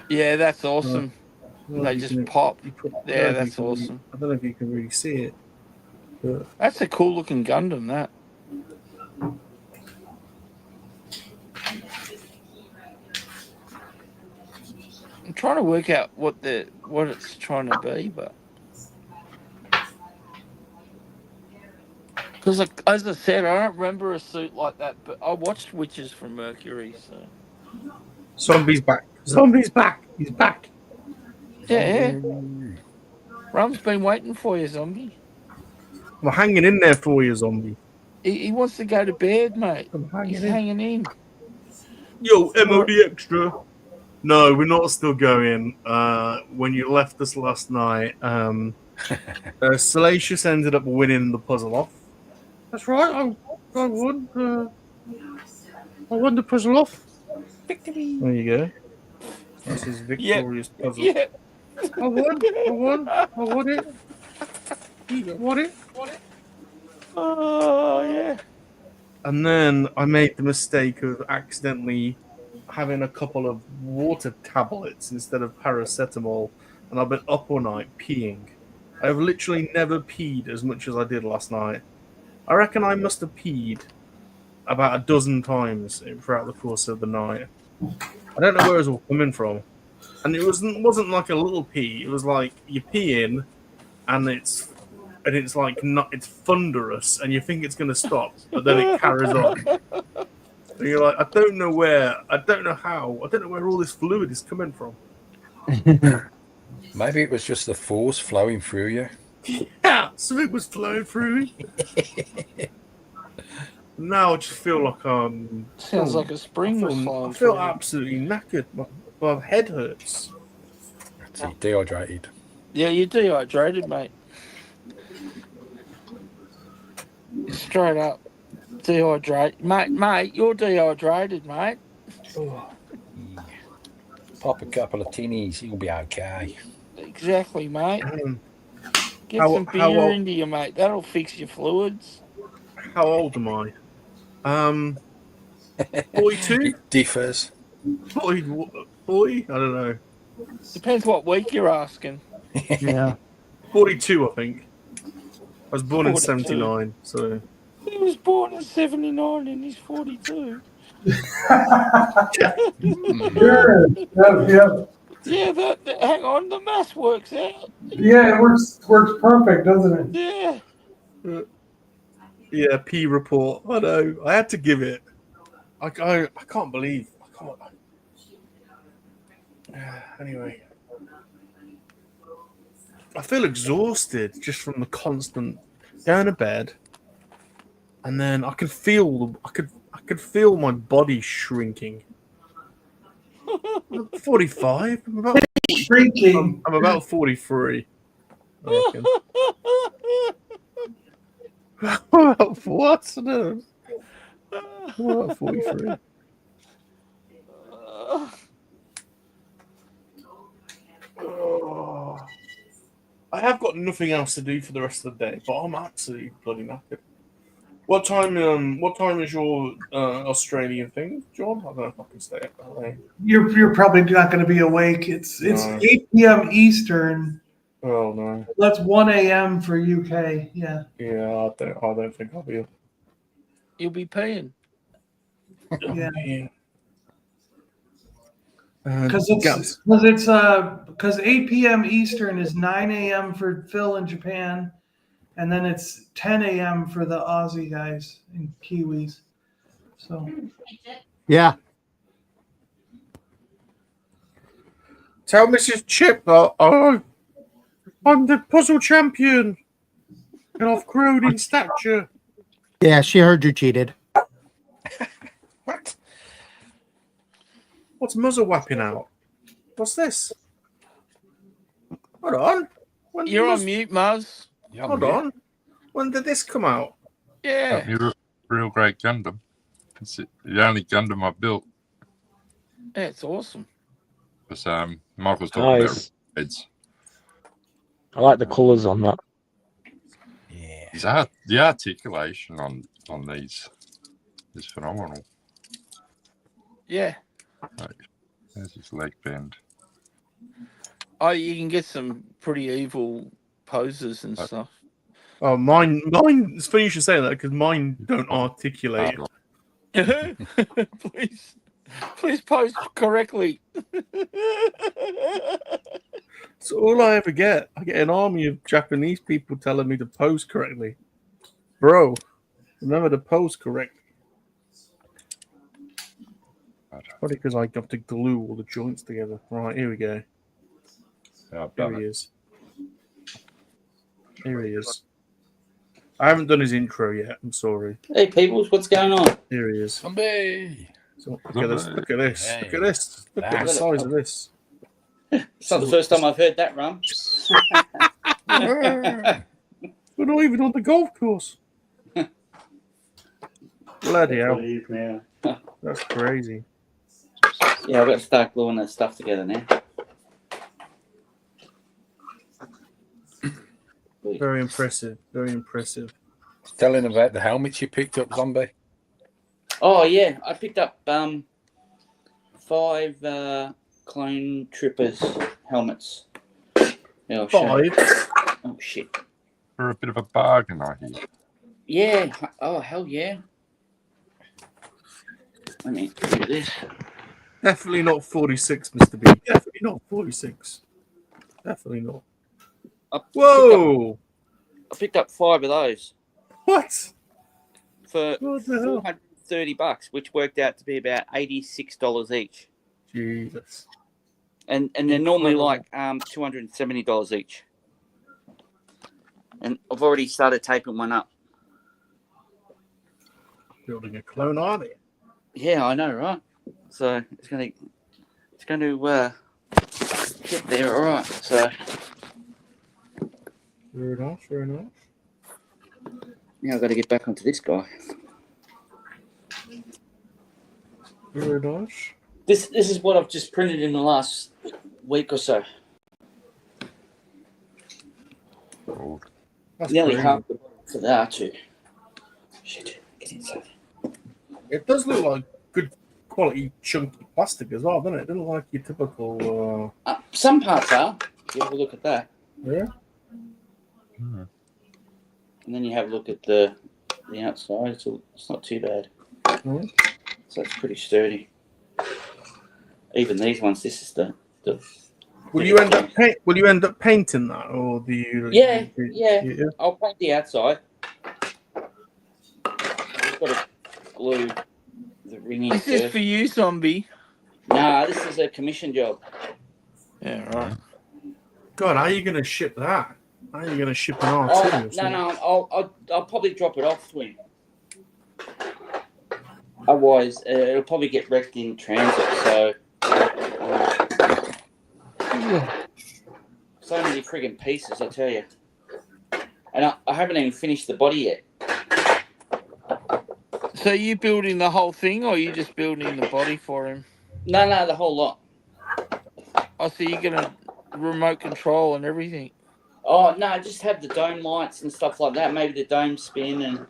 Yeah, that's awesome. They just pop. Yeah, that's awesome. I don't know if you can really see it. But that's a cool looking Gundam, that. I'm trying to work out what it's trying to be, but because as I said, I don't remember a suit like that, but I watched Witches from Mercury, so. Zombie's back. Zombie's back. He's back. Yeah. Rum's been waiting for you, zombie. I'm hanging in there for you, zombie. He wants to go to bed, mate. He's hanging in. Yo, MOD extra. No, we're not still going. When you left us last night, Salacious ended up winning the puzzle off. That's right. I won. I won the puzzle off. Victory. There you go. That's his victorious puzzle. Yeah. I won it. You won it. Oh yeah. And then I made the mistake of accidentally having a couple of water tablets instead of paracetamol, and I've been up all night peeing. I've literally never peed as much as I did last night. I reckon I must have peed about a dozen times throughout the course of the night. I don't know where it was all coming from. And it wasn't like a little pee. It was like you pee in, and it's like it's thunderous, and you think it's going to stop, but then it carries on. And you're like, I don't know where, I don't know how, I don't know where all this fluid is coming from. Maybe it was just the force flowing through you. Yeah, something was flowing through me. Now I just feel like Sounds like a spring was flowing I feel through. absolutely knackered. My head hurts. That's it, dehydrated. Yeah, you're dehydrated, mate. Straight up. Dehydrated. Mate, you're dehydrated, mate. Pop a couple of tinnies, you'll be okay. Exactly, mate. Get How- some how beer old- into you, mate. That'll fix your fluids. How old am I? 42? It differs. 40? I don't know. Depends what week you're asking. Yeah. 42, I think. I was born in 42. 79, so... He was born in 79 and he's 42. Yeah. Yeah, hang on, the math works out. Yeah, it works perfect, doesn't it? Yeah. Yeah, P report. I know. I had to give it. I can't believe. Anyway. I feel exhausted just from the constant going to bed. And then I could feel my body shrinking. I'm 45. I'm about Shrinking. I'm about 43. I reckon. What? No. I'm about 43. Oh. I have got nothing else to do for the rest of the day, but I'm absolutely bloody knackered. What time is your Australian thing, John? I don't know if I can stay up that late. You're probably not going to be awake. It's No. 8 p.m. Eastern. Oh no. That's 1 a.m. for UK. Yeah. Yeah, I don't think I'll be up. You'll be paying. Yeah. Because Because 8 p.m. Eastern is 9 a.m. for Phil in Japan, and then it's 10 a.m. for the Aussie guys and Kiwis. So Yeah. Tell Mrs. Chip that I'm the puzzle champion, and I've grown in stature. Yeah, she heard you cheated. What? What's muzzle whapping out? What's this? Hold on. You're on mute, Muzz. Hold on. When did this come out? Yeah. Real great Gundam. It's the only Gundam I built. Yeah, it's awesome. Because Michael's talking Nice. about heads. I like the colours on that. Yeah. The articulation on these is phenomenal. Yeah. Like, there's his leg bend. Oh, you can get some pretty evil poses and stuff. Oh, mine. It's funny you should say that because mine don't articulate. Please pose correctly. It's all I ever get. I get an army of Japanese people telling me to pose correctly. Bro, remember to pose correctly. Probably because I got to glue all the joints together. Right, here we go. Here he is. Here he is. I haven't done his intro yet. I'm sorry. Hey, peoples, what's going on? Here he is. Zombie. So look at this. Look at this. Hey. Look at this. Look at the size of this. It's not the first time I've heard that, Rum. We're not even on the golf course. Bloody hell. That's crazy. Yeah, I've got to start gluing that stuff together now. Very impressive. Very impressive. Telling about the helmets you picked up, Zombie. Oh yeah, I picked up 5 Clone Troopers helmets. Yeah, I'll show you. 5? Oh shit. For a bit of a bargain, I hear. Yeah. Oh hell yeah. Let me do this. Definitely not 46, Mr. B. Definitely not 46. Definitely not. Whoa! I picked up 5 of those. What? For What the hell? $430, which worked out to be about $86 each. Jesus. And they're normally like $270 each. And I've already started taping one up. Building a clone army. Yeah, I know, right? So it's going to get there, all right. So Very nice, very nice. now I've got to get back onto this guy. Very nice. This is what I've just printed in the last week or so. That's Nearly crazy. half the bottom for that too. Shit, get inside. It does look like good quality chunky plastic as well, doesn't it? It doesn't look like your typical. Some parts are. You have a look at that. Yeah. And then you have a look at the outside. It's not too bad. Mm-hmm. So it's pretty sturdy. Even these ones. This is the. Will you end up painting that, or do you? Yeah. I'll paint the outside. I've just got to glue the ring in. This is for you, Zombie. Nah, this is a commission job. Yeah, right. God, how are you going to ship that? How are you going to ship an Oh, R2? no, I'll probably drop it off to him. Otherwise, it'll probably get wrecked in transit. So, so many friggin' pieces, I tell you. And I haven't even finished the body yet. So you building the whole thing, or you just building the body for him? No, the whole lot. Oh, so you're gonna remote control and everything? Oh no, just have the dome lights and stuff like that. Maybe the dome spin and.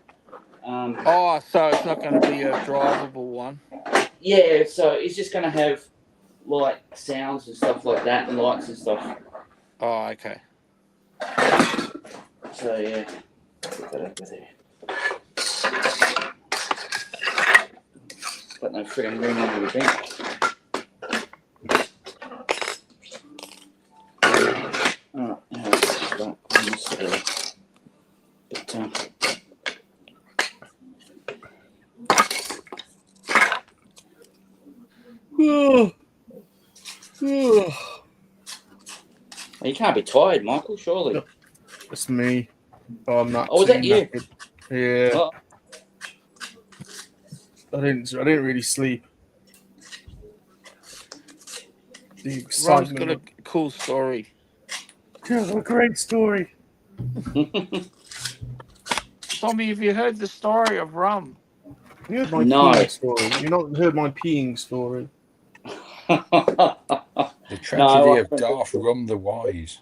Oh, so it's not going to be a drivable one. Yeah, so it's just going to have like sounds and stuff like that, and lights and stuff. Oh, okay. So yeah, put that over there. Got no friggin' room under the bench. Alright, now let's just start on this side. But you can't be tired, Michael, surely. No, it's me. Oh, I'm not. Oh, was that you? Yeah. Oh. I didn't really sleep. The Ron's excitement. got a cool story. Yeah, what a great story. Zombie, have you heard the story of Rum? You heard my No. peeing story. You not heard my peeing story. The tragedy of Darth Rum the Wise.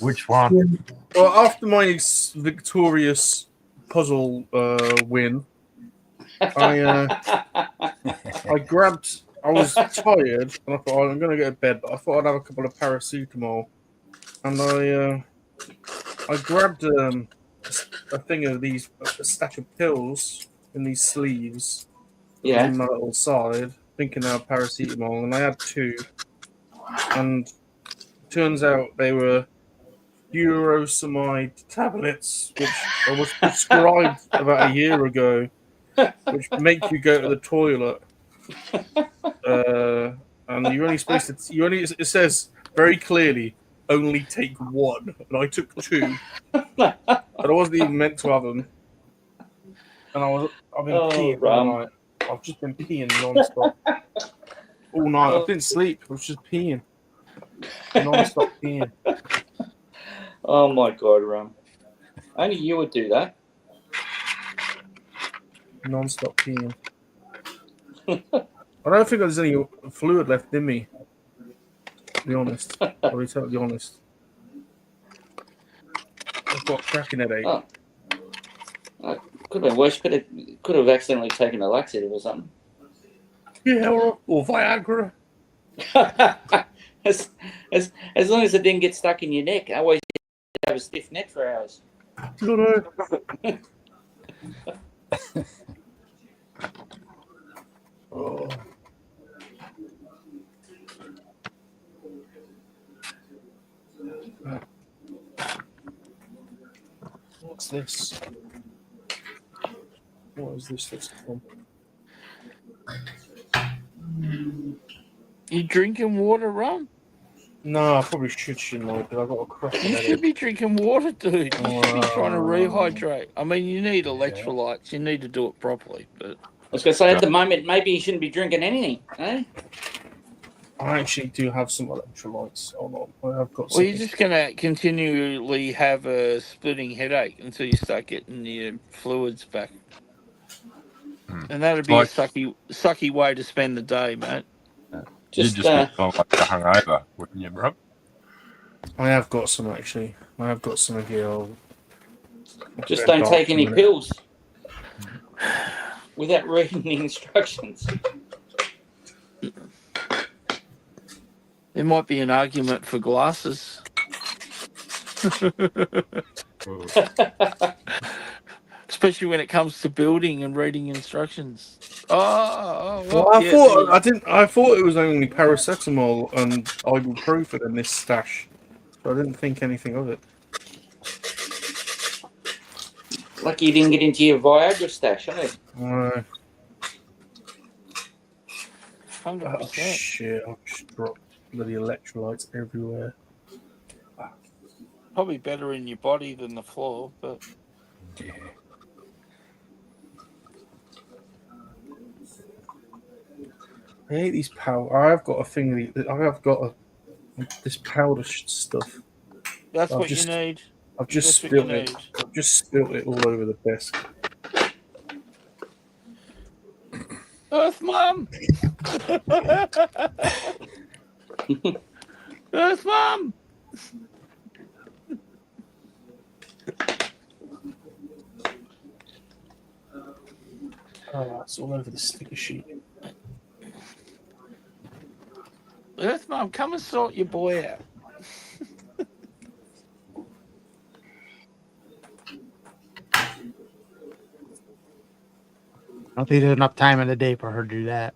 Which one? Well, after my victorious puzzle win, I grabbed. I was tired, and I thought, oh, I'm going to go to bed. But I thought I'd have a couple of paracetamol, and I grabbed a thing of these, a stack of pills in these sleeves. Yeah. On my little side, thinking I had paracetamol, and I had 2. And turns out they were furosemide tablets, which I was prescribed about a year ago, which make you go to the toilet. And you're only supposed to. It says very clearly, only take 1, and I took 2. But I wasn't even meant to have them. And I've been peeing all night. I've just been peeing non-stop all night. I didn't sleep. I was just peeing. Non-stop peeing. Oh my God, Rum. Only you would do that. Non-stop peeing. I don't think there's any fluid left in me. To be honest. I'll be totally honest. I've got a cracking headache. Oh. Could have been worse. Could have accidentally taken a laxative or something. Yeah, or Viagra. as long as it didn't get stuck in your neck. Otherwise, you'd have a stiff neck for hours. No. Oh. What's this? What is this that's from? You drinking water, Rum? No, I probably shouldn't know because I've got a cracking You headache. should be drinking water, dude. You should be trying to rehydrate. I mean, you need electrolytes. You need to do it properly. But I was going to say, at the moment, maybe you shouldn't be drinking anything, eh? I actually do have some electrolytes. Hold on. I've got well, you're just going to continually have a splitting headache until you start getting your fluids back. And that'd be a sucky way to spend the day, mate. Just be like hungover, wouldn't you, bro? I have got some actually. I have got some here. Just don't take any pills without reading the instructions. There might be an argument for glasses. Especially when it comes to building and reading instructions. Well, I thought it was only paracetamol and ibuprofen in this stash. So I didn't think anything of it. Lucky you didn't get into your Viagra stash, aren't you? No. 100%. Oh, shit, I've just dropped bloody electrolytes everywhere. Probably better in your body than the floor, but yeah. I hate these powder. I've got a thing. I have got this powder stuff. That's what you need. I've just spilled it. I've just spilled it all over the desk. Earth Mum! Earth Mum! Oh, it's all over the sticker sheet. Earth Mum, come and sort your boy out. I don't think there's enough time in the day for her to do that.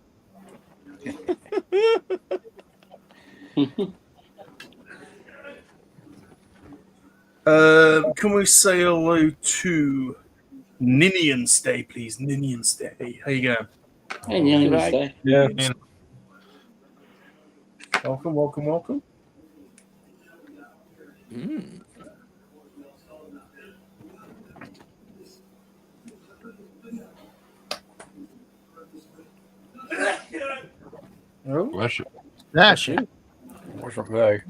Can we say hello to Ninian Stay, please? Ninian Stay. How you going? Hey, Ninian Stay. Yeah. Welcome, welcome, welcome. Mm. Oh, bless you. Bless you. What's up there?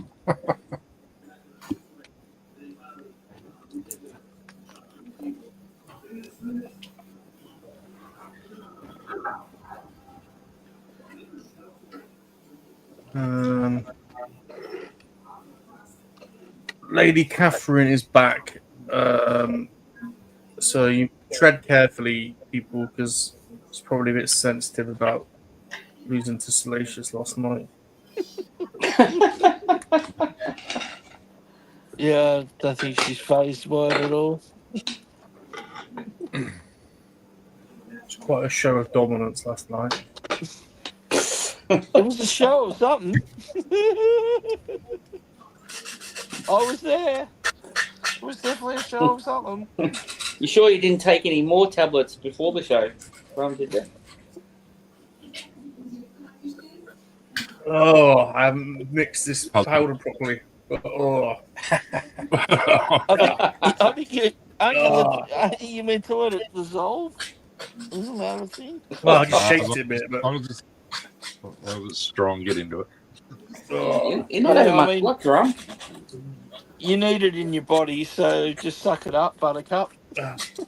Lady Catherine is back. So you tread carefully, people, because it's probably a bit sensitive about losing to Salacious last night. Yeah, I don't think she's phased by it at all. It's quite a show of dominance last night. It was a show or something. I was there. It was definitely a show or something. You sure you didn't take any more tablets before the show? Rum did that. Oh, I haven't mixed this powder properly. Oh. I think you meant to let it dissolve. Isn't that a thing? Well, I just shaked it a bit, but I was strong. Get into it. You're not having much luck, Rum. You need it in your body, so just suck it up, Buttercup. It's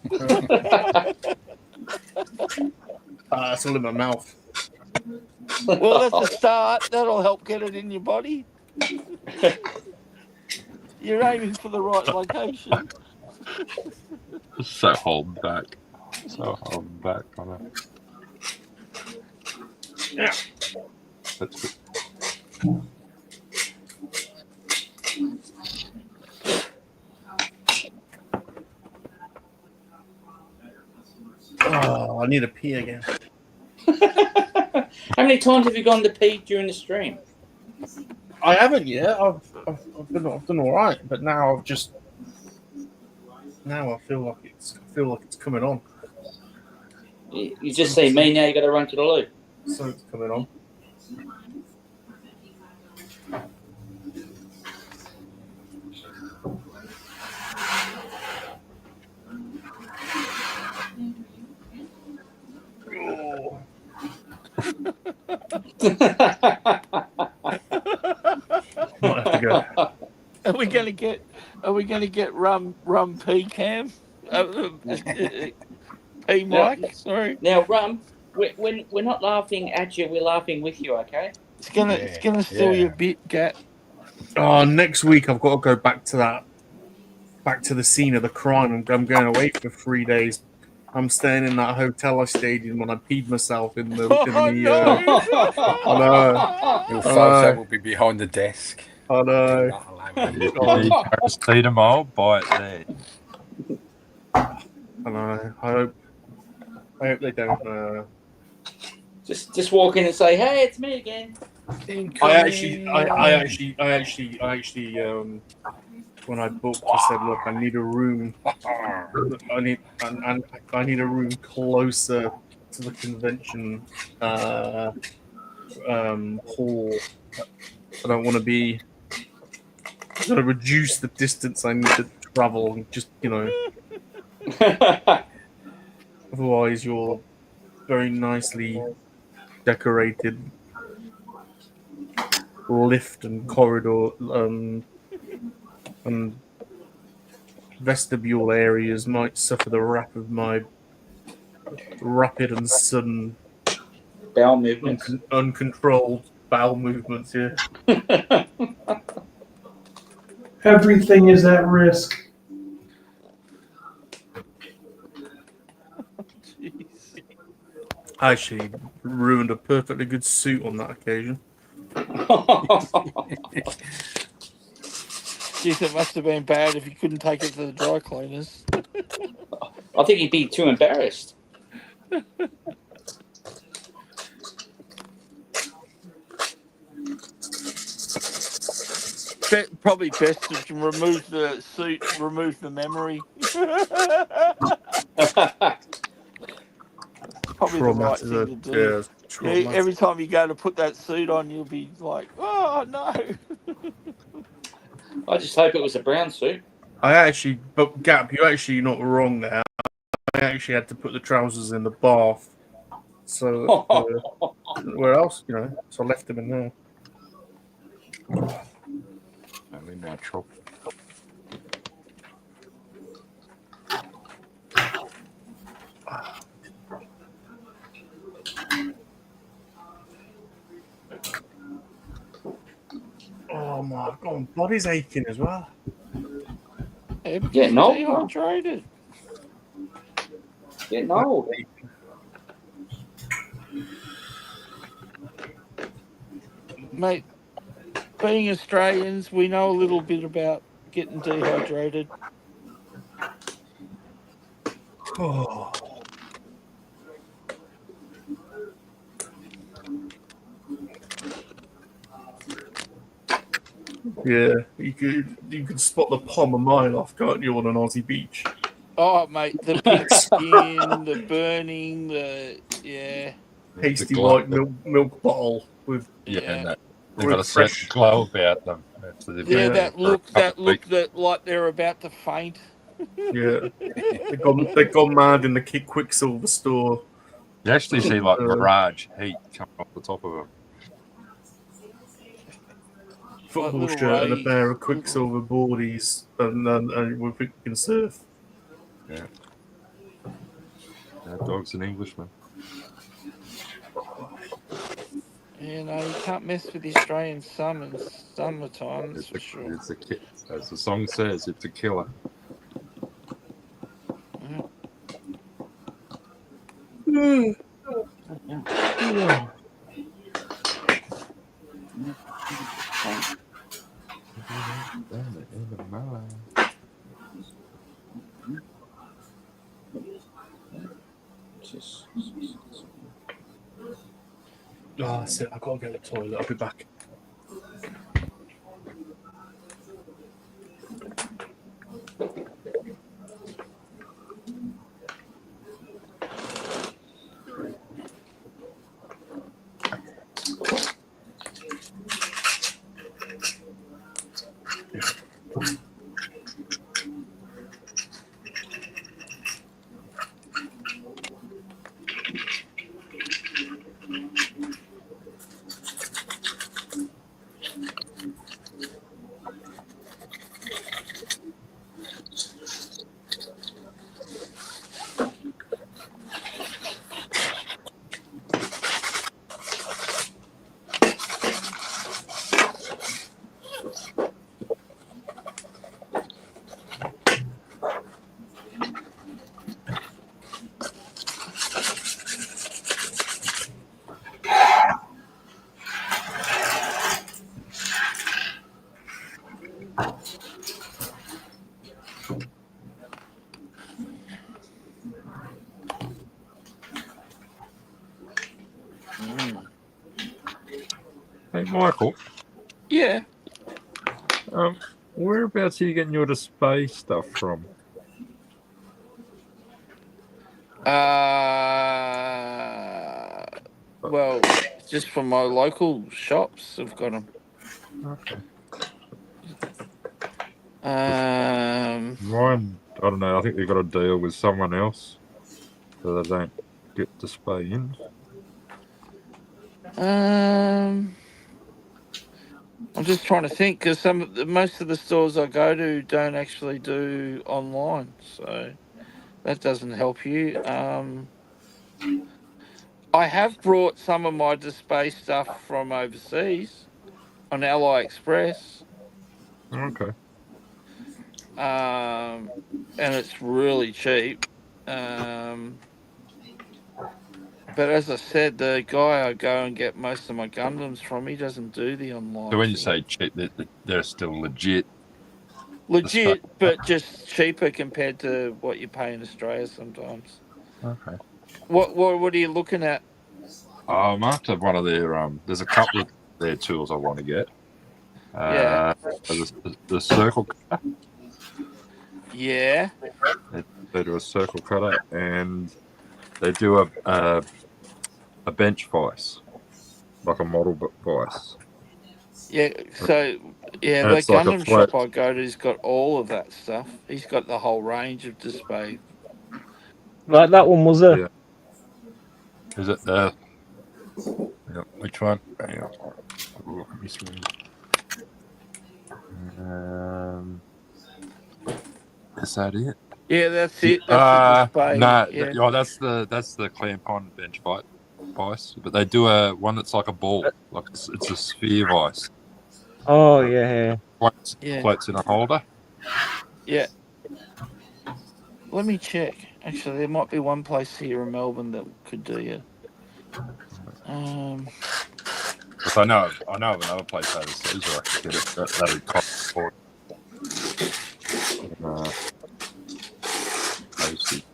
all in my mouth. Well, that's a start. That'll help get it in your body. You're aiming for the right location. So holding back. So holding back on it. Yeah. That's good. Oh, I need a pee again. How many times have you gone to pee during the stream? I haven't yet. I've done all right, but now I feel like it's coming on. You just see me now. You got to run to the loo. So it's coming on. Oh. Might have to go. Are we going to get rum pea cam? Pea Mike, sorry. Now, Rum, we're not laughing at you. We're laughing with you. Okay. It's gonna steal your bit, Gat. Oh, next week I've got to go back to the scene of the crime. I'm going away for 3 days. I'm staying in that hotel I stayed in when I peed myself in the. I know. Your photo will be behind the desk. I know. If you need paracetamol, buy it there. I know. I hope they don't. Just walk in and say, "Hey, it's me again." I actually, when I booked, I said, "Look, I need a room. I need a room closer to the convention hall. I don't want to be. I'm going to reduce the distance I need to travel, and just Otherwise, you're very nicely decorated lift and corridor and vestibule areas might suffer the wrath of my rapid and sudden bowel movements, uncontrolled bowel movements. Yeah. Everything is at risk. I actually ruined a perfectly good suit on that occasion. Jeez, it must have been bad if you couldn't take it to the dry cleaners. I think he'd be too embarrassed. Probably best to remove the suit, remove the memory. Probably the right thing to do. Yeah, every time you go to put that suit on, you'll be like, "Oh no!" I just hope it was a brown suit. But Gap, you're actually not wrong there. I actually had to put the trousers in the bath. So where else, So I left them in there. Only natural. Oh my God, my body's aching as well. Getting old. Dehydrated. Getting old. Mate, being Australians, we know a little bit about getting dehydrated. Oh. Yeah, you could spot the palm a mile off, can't you, on an Aussie beach? Oh, mate, the pink skin, the burning, pasty white milk bottle with and they've got a certain glow about them. That look that like they're about to faint. Yeah, they've gone mad in the Quicksilver store. You actually see like mirage heat coming off the top of them. Football shirt and a pair of Quicksilver boardies, and we think we can surf. Yeah. That dog's an Englishman. You know, you can't mess with the Australian summertime, that's for sure. It's as the song says, it's a killer. Yeah. Oh, that's it. I've got to go to the toilet. I'll be back. Hey, Michael. Yeah. Whereabouts are you getting your display stuff from? Well, just from my local shops, I've got them. Okay. Um, I don't know. I think they've got a deal with someone else, so they don't get display in. I'm just trying to think because most of the stores I go to don't actually do online, so that doesn't help you. I have brought some of my display stuff from overseas on AliExpress. Okay. And it's really cheap. But as I said, the guy I go and get most of my Gundams from, he doesn't do the online So when you thing. say cheap, they're still legit. Legit, but just cheaper compared to what you pay in Australia sometimes. Okay. What are you looking at? I'm after one of their there's a couple of their tools I want to get. Yeah. The circle cutter. Yeah. They do a circle cutter, and they do a bench vise, like a model vise. Yeah, so yeah, And the it's like a Gundam flat. shop I go to, he's got all of that stuff. He's got the whole range of display. Like that one was Yeah. Is it yeah, which one? Hang on. Look at me screen. Is that it? Yeah, that's it. That's the display. No, Yeah. that's the clamp-on bench vise, but they do a one that's like a ball, like it's a sphere vise. Oh yeah. Floats in a holder. Yeah. Let me check. Actually, there might be one place here in Melbourne that could do you. Because I know of another place overseas where I could get it. That'd cost more. Postage.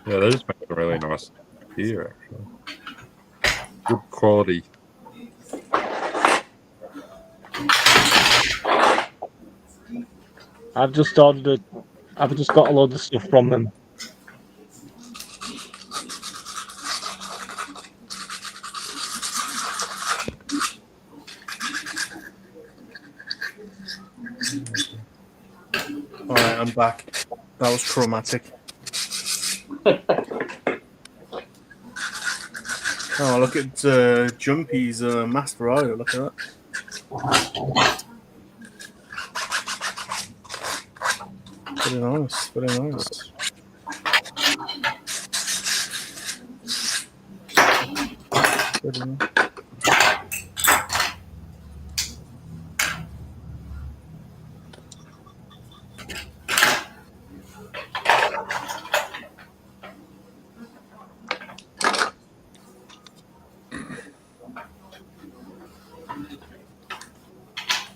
Yeah, they just make a really nice gear, actually. Good quality. I've just ordered. I've just got a load of stuff from them. All right, I'm back. That was traumatic. Oh, look at Jumpy's Master Eye. Look at that. Very nice. Very nice. Very nice.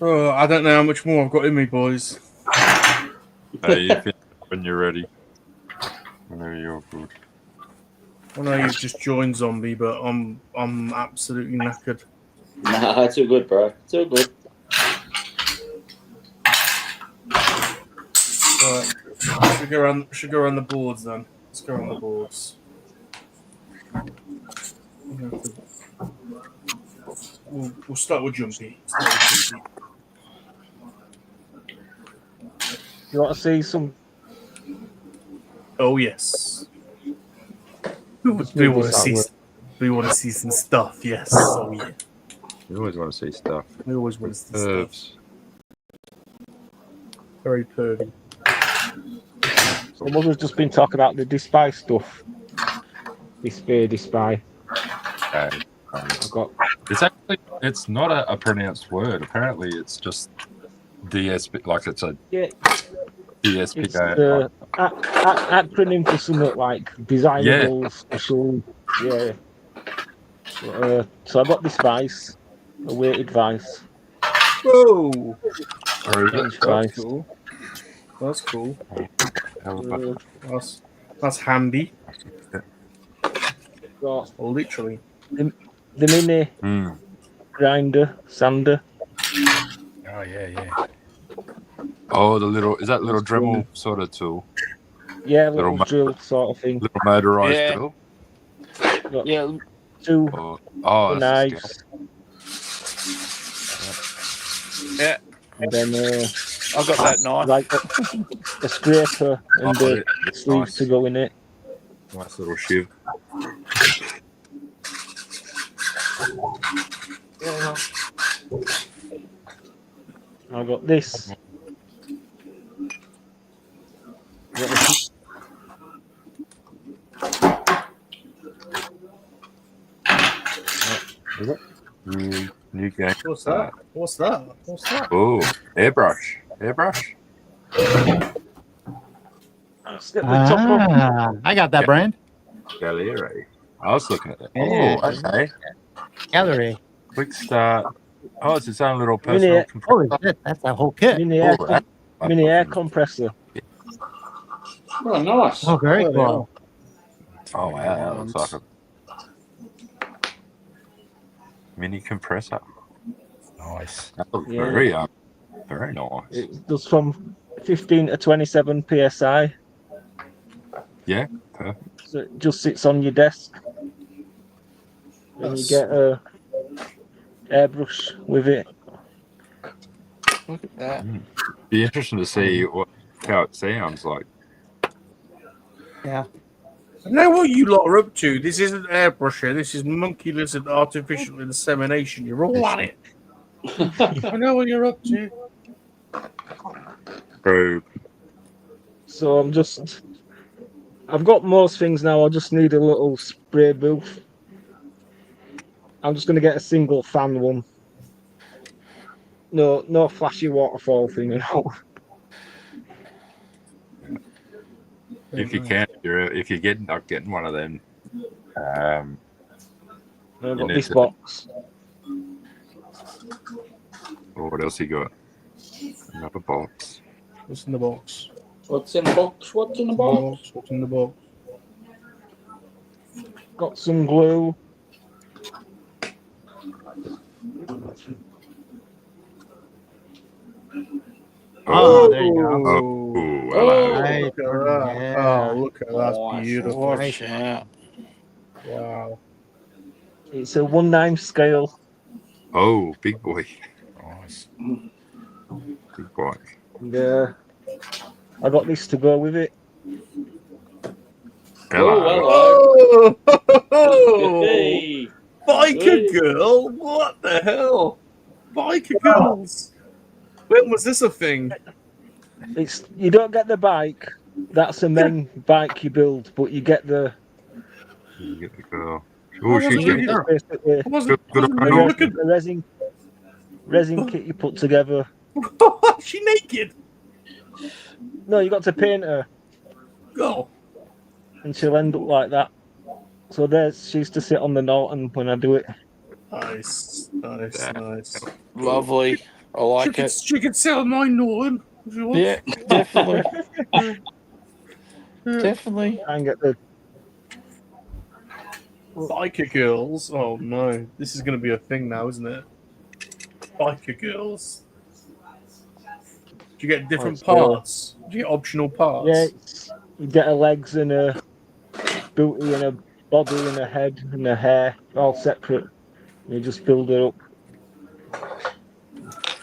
Oh, I don't know how much more I've got in me, boys. Hey, you finish when you're ready. Whenever you're good. I know you've just joined Zombie, but I'm absolutely knackered. Nah, it's all good, bro. It's all good. Right. Should go around the boards then. Let's go around the boards. We'll start with Jumpy. You want to see some? Oh yes. We want to see some stuff. Yes. Oh yeah. You always want to see stuff. We always want to see Herbs. stuff. Very pervy. Someone has just been talking about the despise stuff. Despise. Okay. I've got. It's not a pronounced word. Apparently, it's just DSP. Like it's a DSP. It's the acronym for something like desirable, special. Yeah. So I got this vice, a weighted vice. Whoa! That's cool. That's cool. That's handy. Got literally the mini grinder sander. Oh yeah. Oh, the little is that little Dremel sort of tool? Yeah, little drill sort of thing. Little motorized drill. Yeah, two knives. Yeah. And then I've got that knife. Like a scraper and the sleeves to go in it. Nice little shiv. Yeah. I got this. New game. What's that? What's that? What's that? Oh, airbrush. I got that brand. Gallery. I was looking at that. Yeah. Oh, okay. Gallery. Quick start. Oh, it's its own little personal compressor. Holy shit, that's a whole kit. Mini air compressor. Oh, nice. Oh, very cool. Oh, wow. That looks like a mini compressor. Nice. That looks Yeah. very nice. It does from 15 to 27 psi. Yeah, perfect. So it just sits on your desk. And you get a airbrush with it. Look at that. Be interesting to see how it sounds like. Yeah. I know what you lot are up to. This isn't airbrush. This is monkey-lizard artificial insemination. You're all on it. I know what you're up to. True. So I've got most things now. I just need a little spray booth. I'm just going to get a single fan one. No flashy waterfall thing at all. If you can, if you're not getting one of them, I've got this box. Or what else you got? Another box. What's in the box? What's in the box? What's in the box? What's in the box? Got some glue. Oh, there you go. Oh, hello. Right. Look at that. Yeah. Oh, look at that. That's beautiful. Watch out. Wow. It's a 1/9 scale. Oh, big boy. Nice. Big boy. And, I got this to go with it. Oh, Hey. biker girl! What the hell? Biker girls! When was this a thing? You don't get the bike. That's a main bike you build, but you get the. You get the girl. I Oh, wasn't she's really, Basically, I wasn't the really looking. resin kit you put together. Is she naked? No, you got to paint her. Go. And she'll end up like that. So she used to sit on the Norton when I do it. Nice. Lovely. I like it. She could sit on my Norton if you want. Yeah, definitely. Definitely. I can get the Biker girls. Oh no, this is going to be a thing now, isn't it? Biker girls. Do you get different parts? Do you get optional parts? Yeah, you get her legs and a booty and a body and a head and a hair all separate. You just build her up.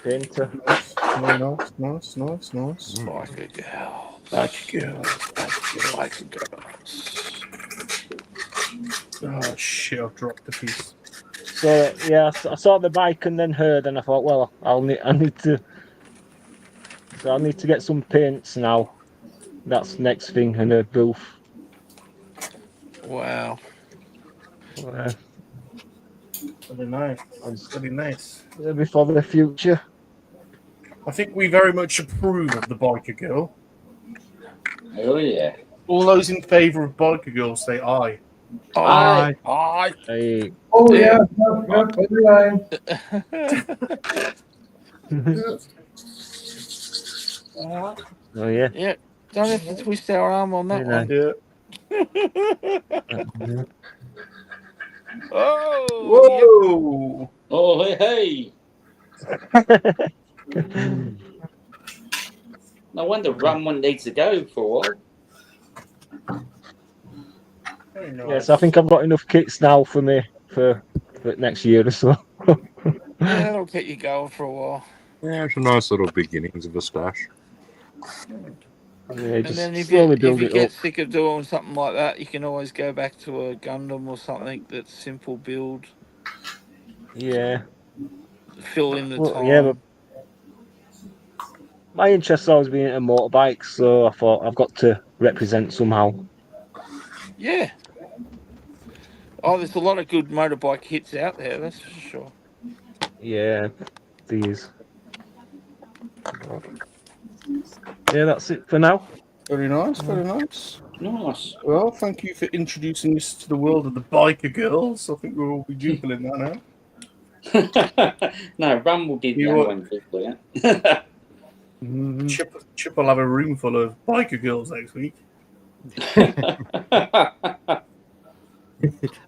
Paint her. Nice. Biker girls. Biker girls. Biker girls. Oh shit! I've dropped the piece. So yeah, I saw the bike and then her. Then I thought, well, I need to. So I need to get some paints now. That's next thing, and a booth. Wow. Very nice. Very nice. Before the future. I think we very much approve of the biker girl. Oh yeah. All those in favour of biker girl say aye. Aye. Aye. Aye. Oh yeah. Oh yeah. Yeah. Don't have to twist our arm on that one. Yeah. Oh. Whoa! Oh hey. No wonder Rum one needs to go for a while. Yes, I think I've got enough kits now for me for next year or so. Yeah, that'll get you going for a while. Yeah, it's a nice little beginnings of a stash. Yeah, And just then if slowly you build it get up. sick of doing something like that, you can always go back to a Gundam or something that's simple build. Yeah. Fill in the time. Yeah, but my interest's always been in motorbikes, so I thought I've got to represent somehow. Yeah. Oh, there's a lot of good motorbike hits out there, that's for sure. Yeah, these. Yeah, that's it for now. Very nice, very nice. Nice. Well, thank you for introducing us to the world of the biker girls. I think we'll all be jubilant now. No, Rumble did that one quickly. Chip will have a room full of biker girls next week.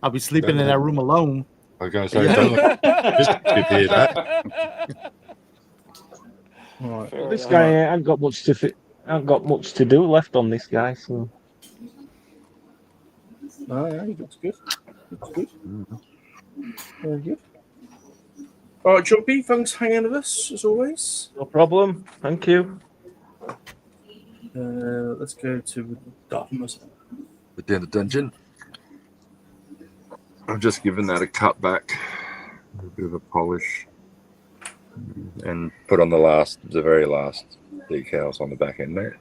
I'll be sleeping in that room alone. I was going to say, just to hear that. Right. Well, this guy ain't got much to do left on this guy. So. Oh yeah, he looks good. Looks good. Very good. All right, Jumpy, thanks for hanging with us as always. No problem. Thank you. Let's go to Dartmouth. Down the dungeon. I've just given that a cut back, a bit of a polish, and put on the very last decals on the back end there.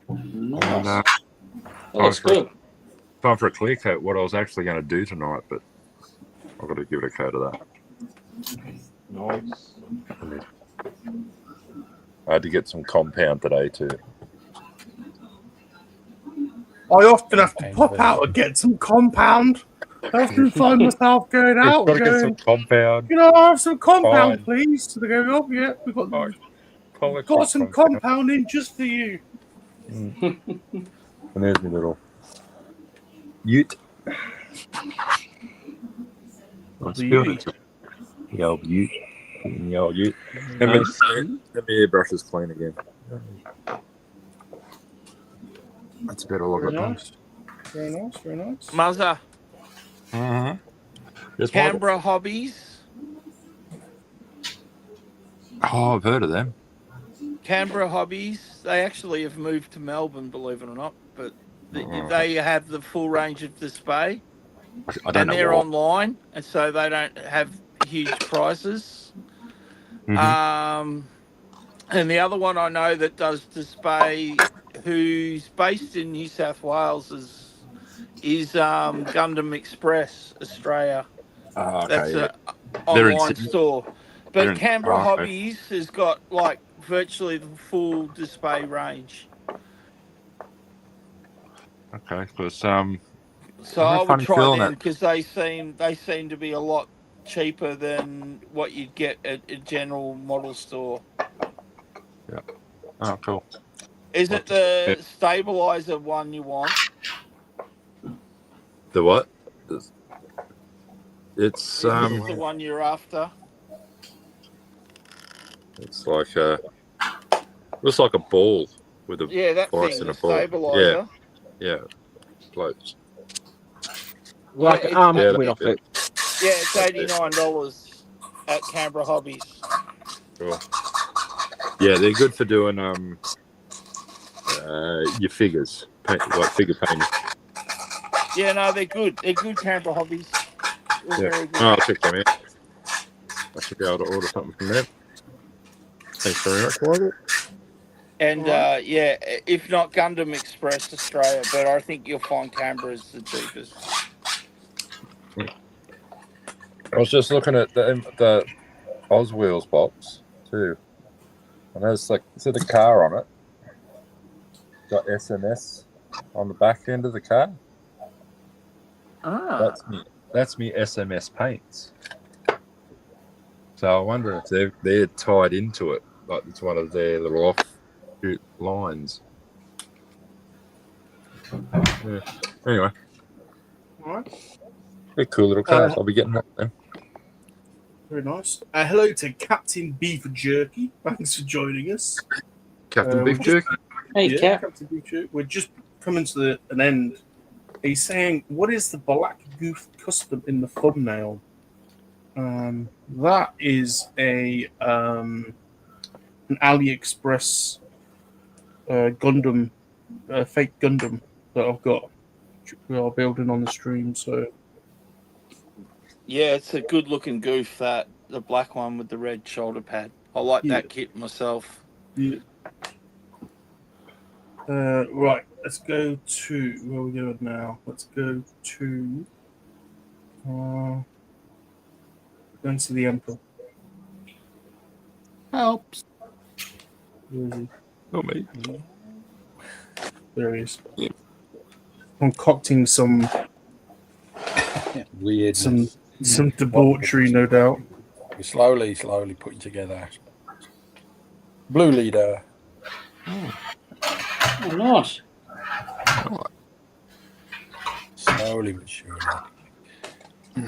Nice. And, That looks good. Time for a clear coat. What I was actually going to do tonight, but I've got to give it a coat of that. Nice. I had to get some compound today too. I often have to pop out and get some compound. I often find myself going out Got to get going, some compound. you know, I have some compound, Fine. please. So they go, oh, yeah, we've got Got some compound in just for you. And there's my little ute. Let's build it. The old ute. The old ute. Let me airbrush this clean again. That's a better look at Nice. Very nice, very nice. Muzza. Yes, Canberra Hobbies. Oh, I've heard of them. Canberra Hobbies, they actually have moved to Melbourne, believe it or not, but they have the full range of display, I don't and know they're why. online, and so they don't have huge prices. Mhm. And the other one I know that does display, who's based in New South Wales, is Gundam Express Australia. Oh, That's okay, yeah. a They're in online Sydney. store. They're But in. Canberra Oh, okay. Hobbies has got like virtually the full display range. Okay, because So I have I a would funny try feeling them that. because they seem to be a lot cheaper than what you'd get at a general model store. Yeah. Oh, cool. Is it the stabilizer one you want? The what? Is It's this the one you're after? It's like a. Looks like a ball with a Yeah, that vice thing, and the a ball. Yeah, stabilizer. yeah. Floats. Like It's arm Yeah, coming that's off it. it. yeah, it's That's it. $89 at Canberra Hobbies. Cool. Yeah, they're good for doing your figures, like figure painting. Yeah, no, they're good. They're good Canberra Hobbies. They're very good. Oh, I'll check them out. I should be able to order something from them. Thanks very much, Michael. And yeah, if not Gundam Express Australia, but I think you'll find Canberra's the cheapest. I was just looking at the Oswheels box too. And there's like, is it a car on it? Got SMS on the back end of the car. Ah. That's me SMS paints. So I wonder if they're tied into it, like it's one of their little offshoot lines. Yeah. Anyway, All right. they're cool little cars. I'll be getting that then. Very nice. Hello to Captain Beef Jerky. Thanks for joining us. Captain Beef Jerky. Hey, Cap. Captain Beef Jerky. We're just coming to an end. He's saying, "What is the Black Goof custom in the thumbnail?" That is an AliExpress Gundam, fake Gundam that I've got. We are building on the stream, so. Yeah, it's a good looking goof, that the black one with the red shoulder pad. I like that kit myself. Yeah. Right, let's go to where are we going now? Let's go to going to the Emperor. Helps. Where is he? Not me. There he is. Yeah. Concocting some weird, some debauchery, no doubt. We're slowly putting together Blue Leader. Oh, nice. Slowly but surely. I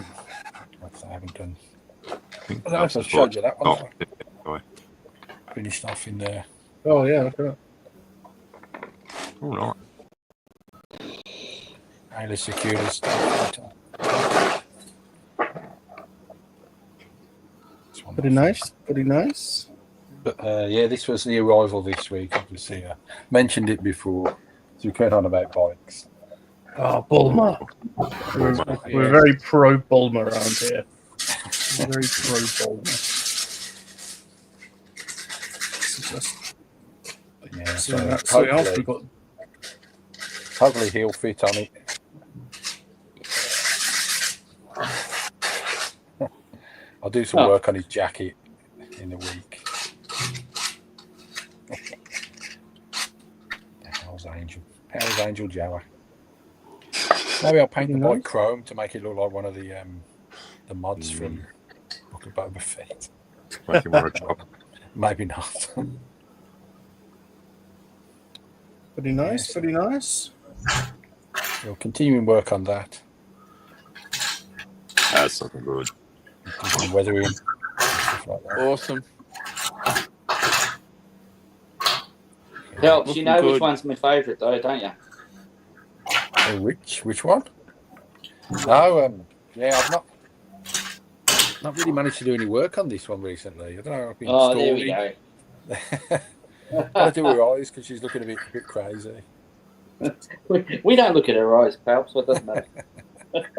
haven't done. I don't know if I showed you that one. Oh, finished off in there. Oh yeah, look at that. All right. Highly secured stuff. Pretty nice. Pretty nice. But yeah, this was the arrival this week. Obviously, I mentioned it before. So we went on about bikes. Oh, Bulma. We're very pro Bulma around here. We're very pro Bulma. Yeah, so hopefully he'll fit on it. I'll do some work on his jacket in the week. How's Angel Jower? Maybe I'll paint the bike chrome to make it look like one of the mods from Book of Boba Fett. Make him wear a job. Maybe not. Pretty nice, pretty nice. We'll continue and work on that. That's looking good. Weathering and stuff like that. Awesome. Helps. You know which one's my favourite, though, don't you? Oh, which one? No, yeah, I've not really managed to do any work on this one recently. I don't know. I've been there we go. I do her eyes because she's looking a bit crazy. We don't look at her eyes, pal, so it doesn't matter.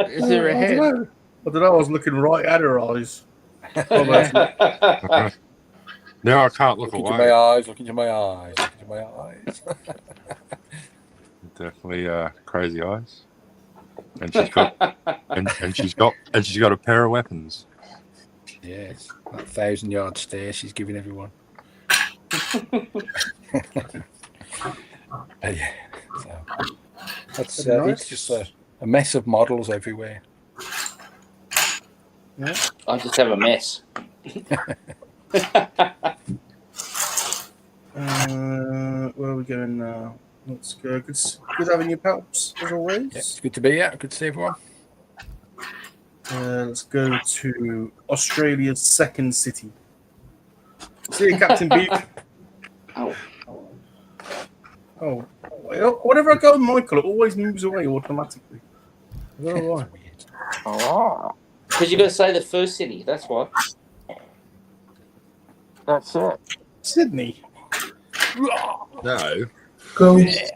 Is there a I head? don't know. I was looking right at her eyes. Now I can't look Look away. into my eyes. Look into my eyes. Look into my eyes. Definitely crazy eyes. And she's got and she's got a pair of weapons. Yes, that 1,000-yard stare she's giving everyone. Yeah, so that's it's just a mess of models everywhere. Yeah. I just have a mess. Where are we going now? Let's go. Good having you, Palps, as always. Yeah, it's good to be here. Good to see everyone. Let's go to Australia's second city. See you, Captain Beak. Oh, whenever I go with Michael, it always moves away automatically. I don't know why. Oh, Because you got to say the first city, that's why. that's it. Sydney. No. Ghosts.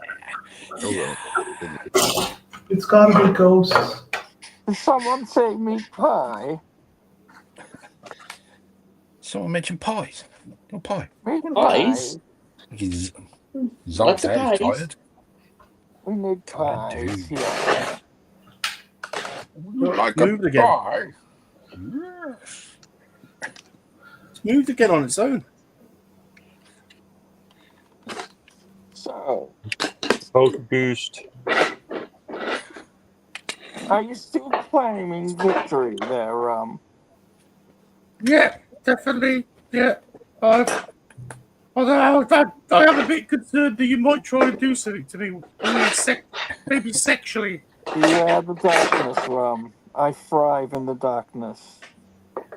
It's gotta be ghosts. Did someone say meat pie? Someone mentioned pies. What pie? Meat Pies? He's Lots zonked of out. He's pies. tired. We need pies. Yeah. Like Moved a again. pie. It's moved again on its own. So, Poke boost. are you still claiming victory there, Yeah, definitely. Yeah. Although I am a bit concerned that you might try and do something to me. Maybe sexually. Yeah, the darkness, I thrive in the darkness.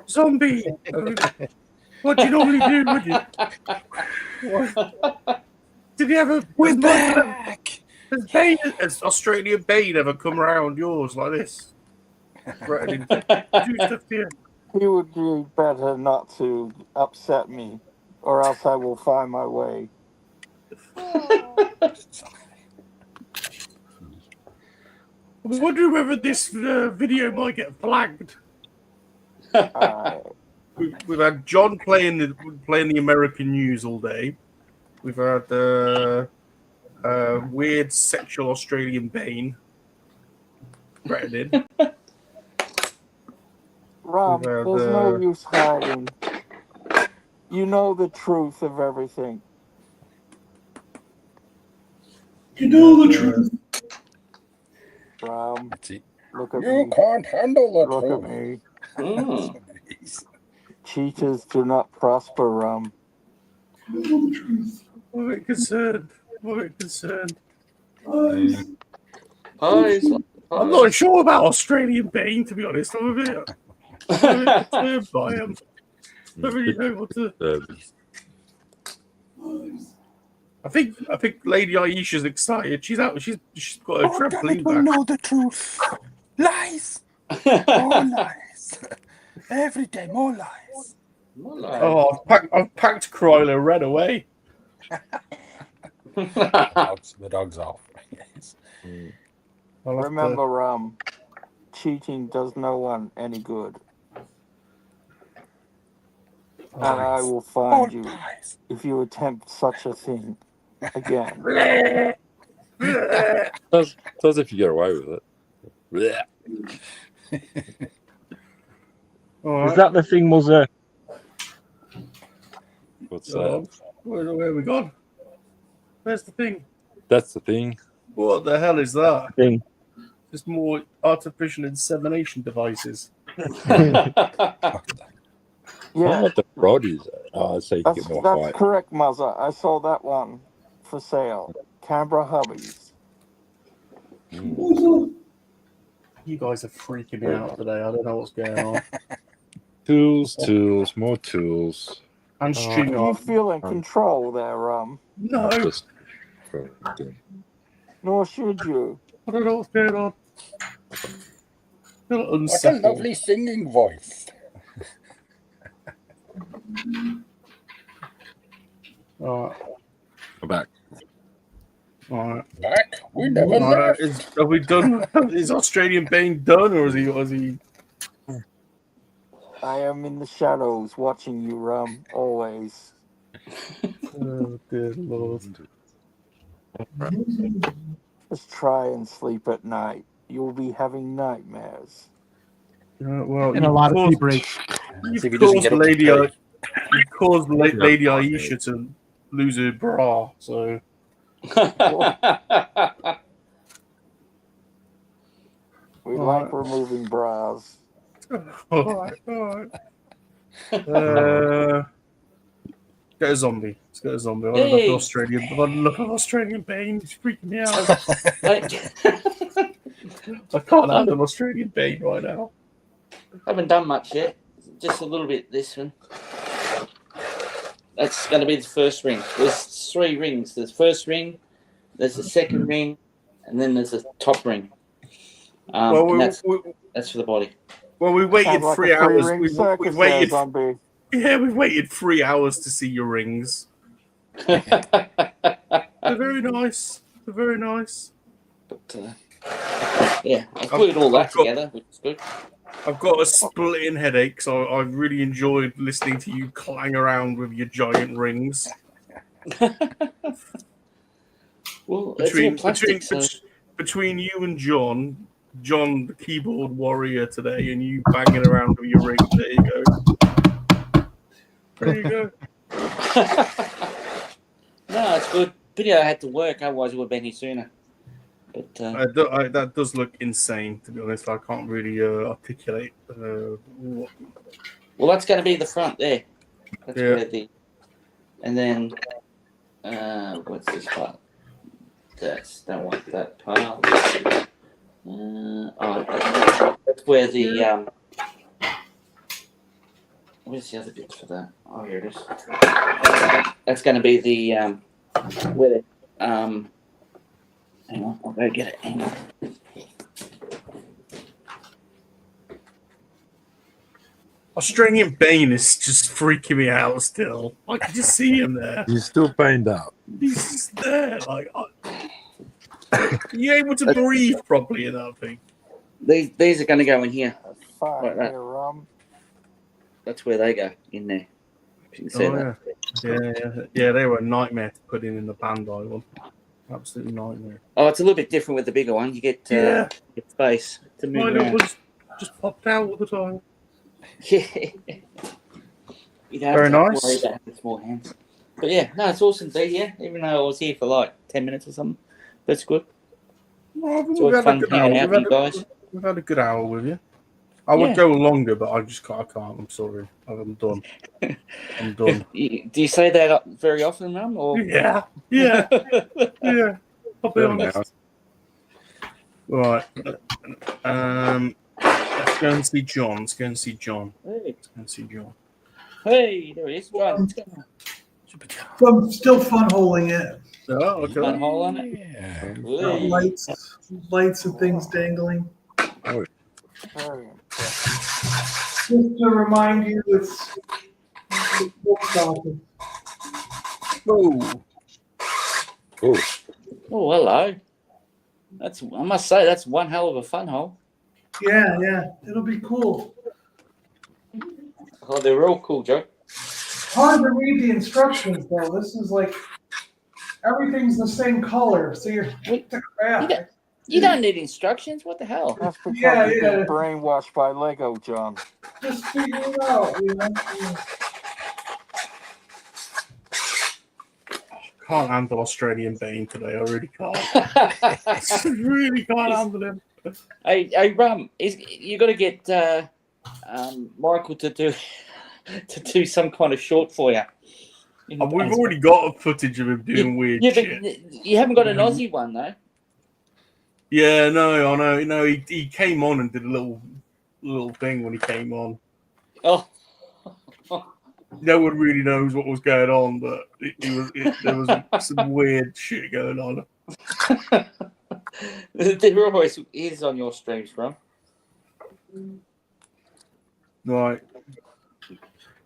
Zombie. What do you normally do, would you? What? Did you ever... We're back! Has Australian Bane ever come around yours like this? Threatening to do stuff to you? He would do better not to upset me, or else I will find my way. I was wondering whether this video might get flagged. We've had John playing the American news all day. We've had weird sexual Australian Bane threatening. Rum, there's no use hiding. You know the truth of everything. You know the truth. Rum, That's it. look at You me. can't handle the Look truth. at me. Mm. Cheaters do not prosper, Rum. You know the truth. I'm a bit concerned. Pies. I'm not sure about Australian Bane, to be honest. I'm a bit concerned by him. I don't really know what to. I think Lady Aisha's excited. She's out. She's got her trampoline back. Know the truth. Lies. More lies. Every day, more lies. Oh, I've packed Kryler red away. The dog's off. Yes. Remember, cheating does no one any good. And I will find you if you attempt such a thing again. Does if you get away with it. Is that the thing, Muzzer? What's that? Where have we gone? Where's the thing? That's the thing. What the hell is that? Thing. Just more artificial insemination devices. Yeah, What the rod is that? Oh, so you can get more that's height. correct, Muzzer. I saw that one for sale. Canberra Hubbies. You guys are freaking me out today. I don't know what's going on. Tools, more tools. And string You on. feel in control there, No, Just nor should you. I don't know what's going on. I feel What a unsettled. lovely singing voice. Alright. We're back. All right. Back? We never left. Have we done? Is Australian Bane done, or is he? I am in the shadows watching you, Rum, always. Oh, dear Lord. Just try and sleep at night. You'll be having nightmares. Well, And a lot of tea breaks. See if he You've doesn't caused get up to Lady, tea. you've caused Lady Aisha to lose her bra, so. We like removing bras. All right. Get a zombie. Let's get a zombie. I want to look at Australian. I want to look at Australian Bane. He's freaking me out. I can't handle Australian Bane right now. Haven't done much yet. Just a little bit. This one. That's going to be the first ring. There's 3 rings. There's first ring. There's the second ring, and then there's a top ring. And that's for the body. Well, we waited Sounds like 3 a hours. three-ring We circus waited. there, zombie. Yeah, we've waited 3 hours to see your rings. They're very nice. They're very nice. But yeah, I've glued all that together, which is good. I've got a splitting headache, so I've really enjoyed listening to you clang around with your giant rings. Well, it's all plastic, between you and John, the keyboard warrior today, and you banging around with your rings, there you go. There you go. No, it's good. Video had to work, otherwise it would have been here sooner. But that does look insane, to be honest. I can't really articulate what. Well, that's going to be the front there. That's Yeah. where the, and then what's this part? Don't want that part. That's where the where's the other bits for that? Oh, here it is. That's going to be the where the hang on, I'll go get it. Hang on. Australian Bane is just freaking me out still. I can just see him there. He's still baned up. He's just there. Like, are you able to breathe properly in that thing? These are going to go in here. Fine, Like that. here, Rum. That's where they go, in there. If you can see that. Yeah, they were a nightmare to put in the Bandai one. Absolute nightmare. Oh, it's a little bit different with the bigger one. You get space to move Mine around. was just popped out all the time. Yeah. You don't Very have to nice. worry about having small hands. But yeah, no, it's awesome to see, yeah. Even though I was here for like 10 minutes or something. That's good. Well, It's always fun hanging out with you guys. We've had a good hour with you. I would go longer, but I can't. I'm sorry. I'm done. I'm done. Do you say that very often, Mum? Or? Yeah. I'll be honest. Right. Let's go and see John. Hey, there he is. John. I'm still fun holing it. Oh, okay. Fun hole on it. Yeah. Lights and things dangling. Oh. Just to remind you, it's Oh, hello. I must say, that's one hell of a fun hole. yeah, it'll be cool. Oh, they're all cool, Joe. Hard to read the instructions though. This is like everything's the same color, so you're You don't need instructions. What the hell? That's because you've been brainwashed by Lego, John. Just figure it out, you know. can't handle Australian Bane today. I really can't. I really can't handle him. Hey, Rum, you got to get Michael to do some kind of short for you. We've already got a footage of him doing weird shit. But you haven't got an Aussie one though. Yeah, no, I know. No, he came on and did a little thing when he came on. Oh. No one really knows what was going on, but there was some weird shit going on. There always is on your streams, Rum. Right.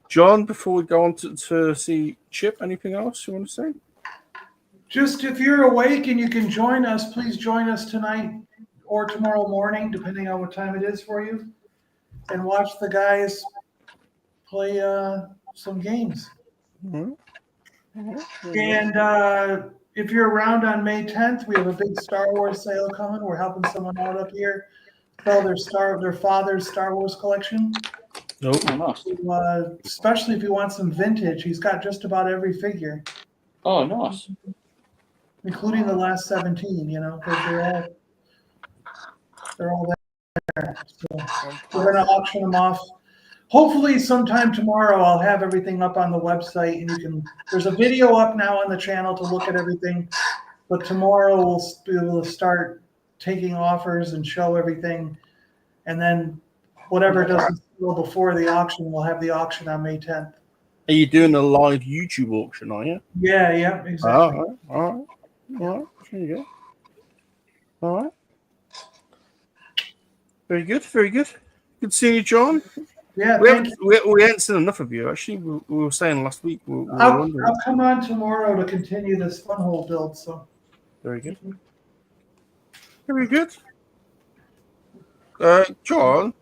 John, before we go on to see Chip, anything else you want to say? Just if you're awake and you can join us, please join us tonight or tomorrow morning, depending on what time it is for you, and watch the guys play some games. Mm-hmm. And if you're around on May 10th, we have a big Star Wars sale coming. We're helping someone out up here sell their father's Star Wars collection. Nope. Especially if you want some vintage, he's got just about every figure. Oh, nice. Including the last 17. You know, they're all there. So we're going to auction them off. Hopefully sometime tomorrow I'll have everything up on the website, and there's a video up now on the channel to look at everything, but tomorrow we'll be able to start taking offers and show everything, and then whatever doesn't sell before the auction, we'll have the auction on May 10th. Are you doing a live YouTube auction, are you? Yeah, exactly. All right. There you go. All right. Very good. Good seeing you, John. Yeah, we haven't seen enough of you. Actually, we were saying last week. I'll come on tomorrow to continue this funhole build. So very good. Very good. John,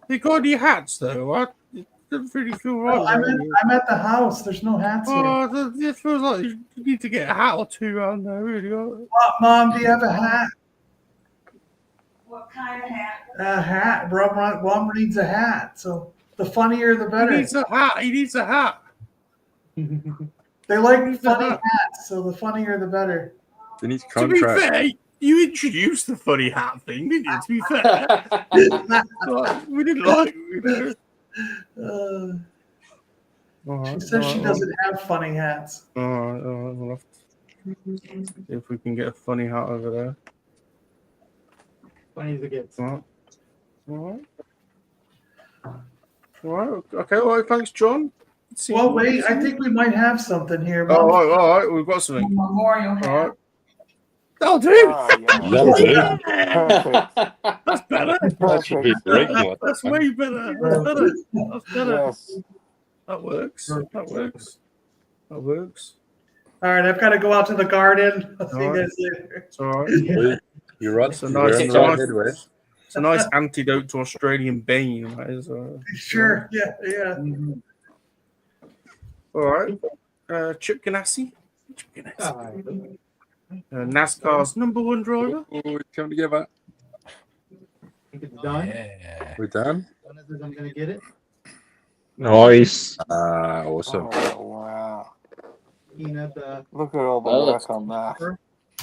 you got any hats though? What? It doesn't really feel right. I'm at the house. There's no hats here. It feels like you need to get a hat or two around there. Really. Mom, do you have a hat? What kind of hat? A hat. Mom needs a hat. So the funnier, the better. He needs a hat. They like funny hats, so the funnier, the better. They need to be fair, you introduced the funny hat thing, didn't you? To be fair, we didn't like it. She said she doesn't have funny hats. All right. We'll have to see if we can get a funny hat over there. Funny as it gets. All right. Okay. All right. Thanks, John. Well, wait. I think we might have something here. Mom. All right. We've got something. Memorial hat. All right. That'll do. That'll do. That's better. That's way better. That's better. Yes. That works. All right. I've got to go out to the garden. I'll see you guys later. It's all right. You're right. It's a nice antidote to Australian Bane. That is, sure. Yeah. All right. Chip Ganassi. NASCAR's #1 driver. We come together. It's done. Yeah. We're done. I'm gonna get it. Nice. Awesome. Oh, wow. Look at all the work on that.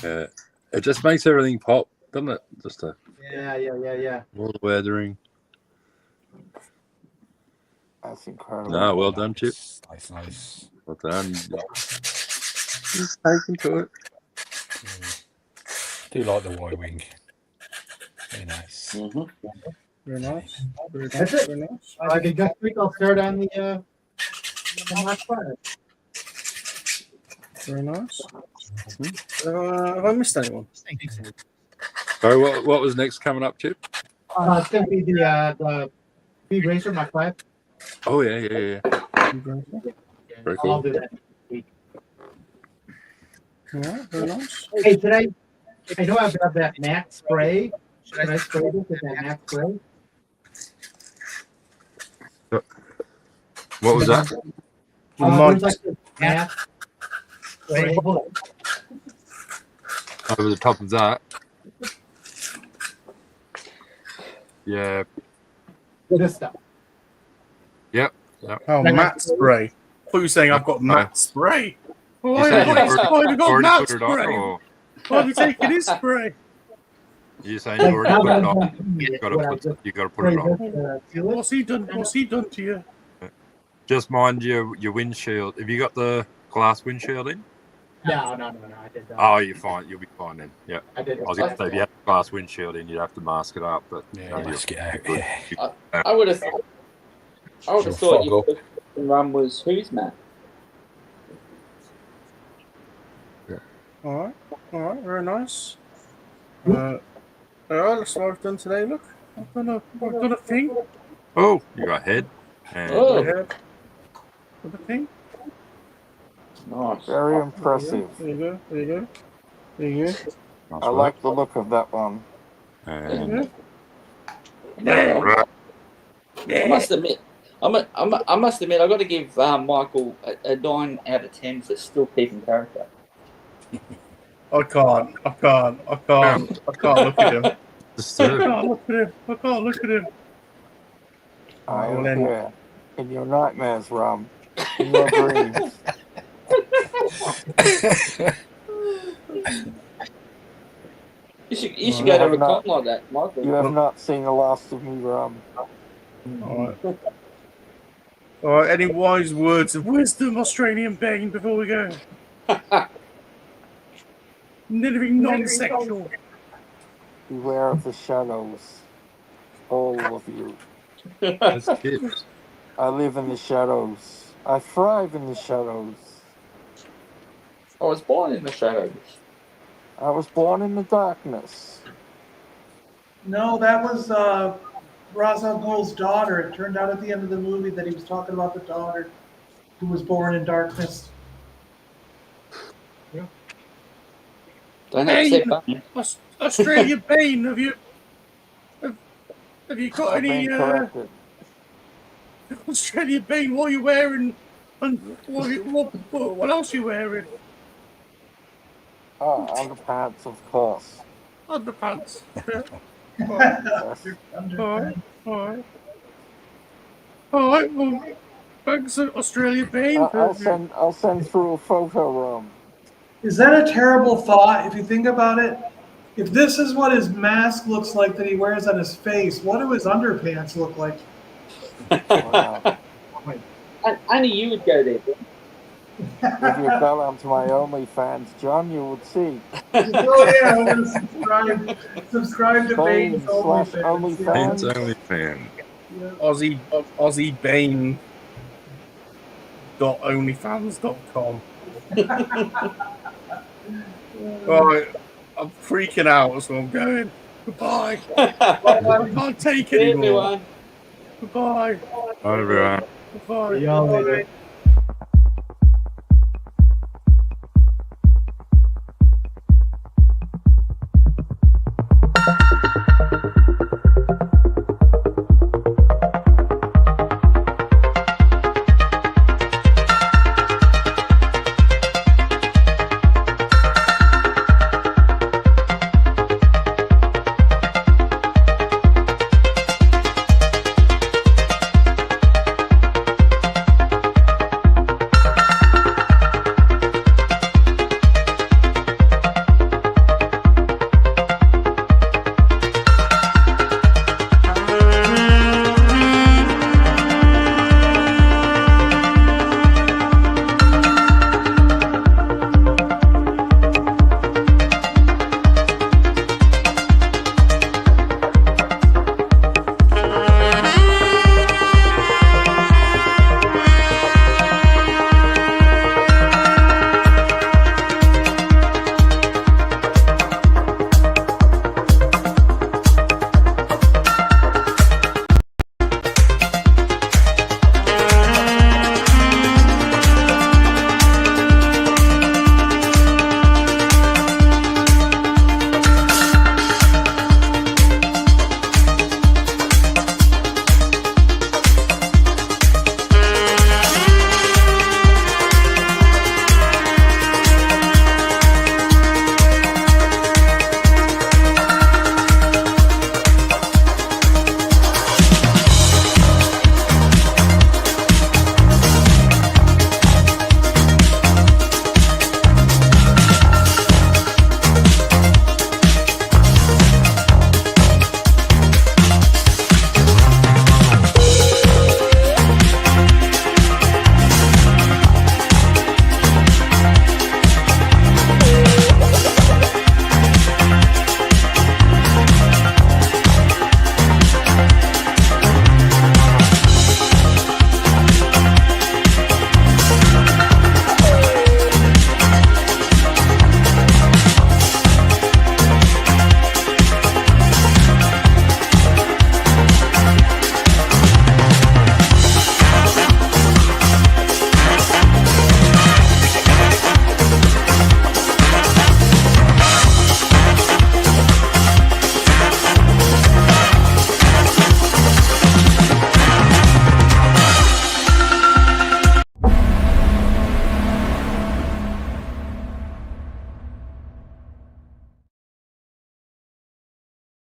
Yeah. It just makes everything pop, doesn't it? Just Yeah. all the weathering. That's incredible. No, well done, Chip. Nice. Well done. Just taken to it. Do like the Y-wing. Very nice. Very nice. That's it. Very nice. I think next week I'll start on the Mark Fire. Very nice. Have I missed anyone? So what was next coming up, Chip? It's gonna be the Speed Racer Mark 5. Oh yeah. Very cool. I'll do that next week. Yeah, very nice. Hey, I know I've got that matte spray. Should I spray this with that matte spray? What was that? There's like this matte spray. Over the top of that. Yeah. This stuff. Yep. Oh, matte spray. I thought you were saying I've got matte spray. Oh, You said I've you've already got already matte put it on, spray. or Why have you taken his spray? you're saying you already put it on? You got to put it on. What's he done? What's he done to you? Just mind your windshield. Have you got the glass windshield in? No, I did that. Oh, you're fine. You'll be fine then. Yeah. I did. I was going to say if you had the glass windshield in, you'd have to mask it up, but Yeah, mask it out. Yeah. I would have thought your first run was who's Matt? All right, very nice. That's what I've done today. Look, I've done a thing. Oh, you got head. And Oh. Got a thing. Nice. Very impressive. There you go. There you go. There you go. Nice I work. like the look of that one. And I must admit, I must admit, I've got to give Michael a 9 out of 10 for still keeping character. I can't look at him. I disturbing. can't look at him. I can't look at him. I well, am then- here in your nightmares, Rum. In your dreams. You should go to a con like that, Michael. You have not seen the last of me, Rum. All right. Any wise words of wisdom, Australian Bane, before we go? Anything non-sexual. Beware of the shadows. All of you. That's it. I live in the shadows. I thrive in the shadows. I was born in the shadows. I was born in the darkness. No, that was Ra's al Ghul's daughter. It turned out at the end of the movie that he was talking about the daughter who was born in darkness. Don't Bane, accept that. Australian Bane, have you got I've any been corrected. Australian Bane? What are you wearing? And what else are you wearing? Oh, underpants, of course. Underpants. Yeah. Yes. All right. Well, thanks, Australian Bane. I'll send through a photo, Rum. Is that a terrible thought if you think about it? If this is what his mask looks like that he wears on his face, what do his underpants look like? Wow. Only you would go there, Ben. If you go onto my OnlyFans, John, you would see. Oh yeah, I'm gonna subscribe to Bane's Bane/OnlyFans. Bane's OnlyFans. Aussie Bane. .onlyfans.com. Right, I'm freaking out, so I'm going. Goodbye. I can't take it anymore. Everyone. Goodbye. Bye, everyone. Goodbye. Y'all later.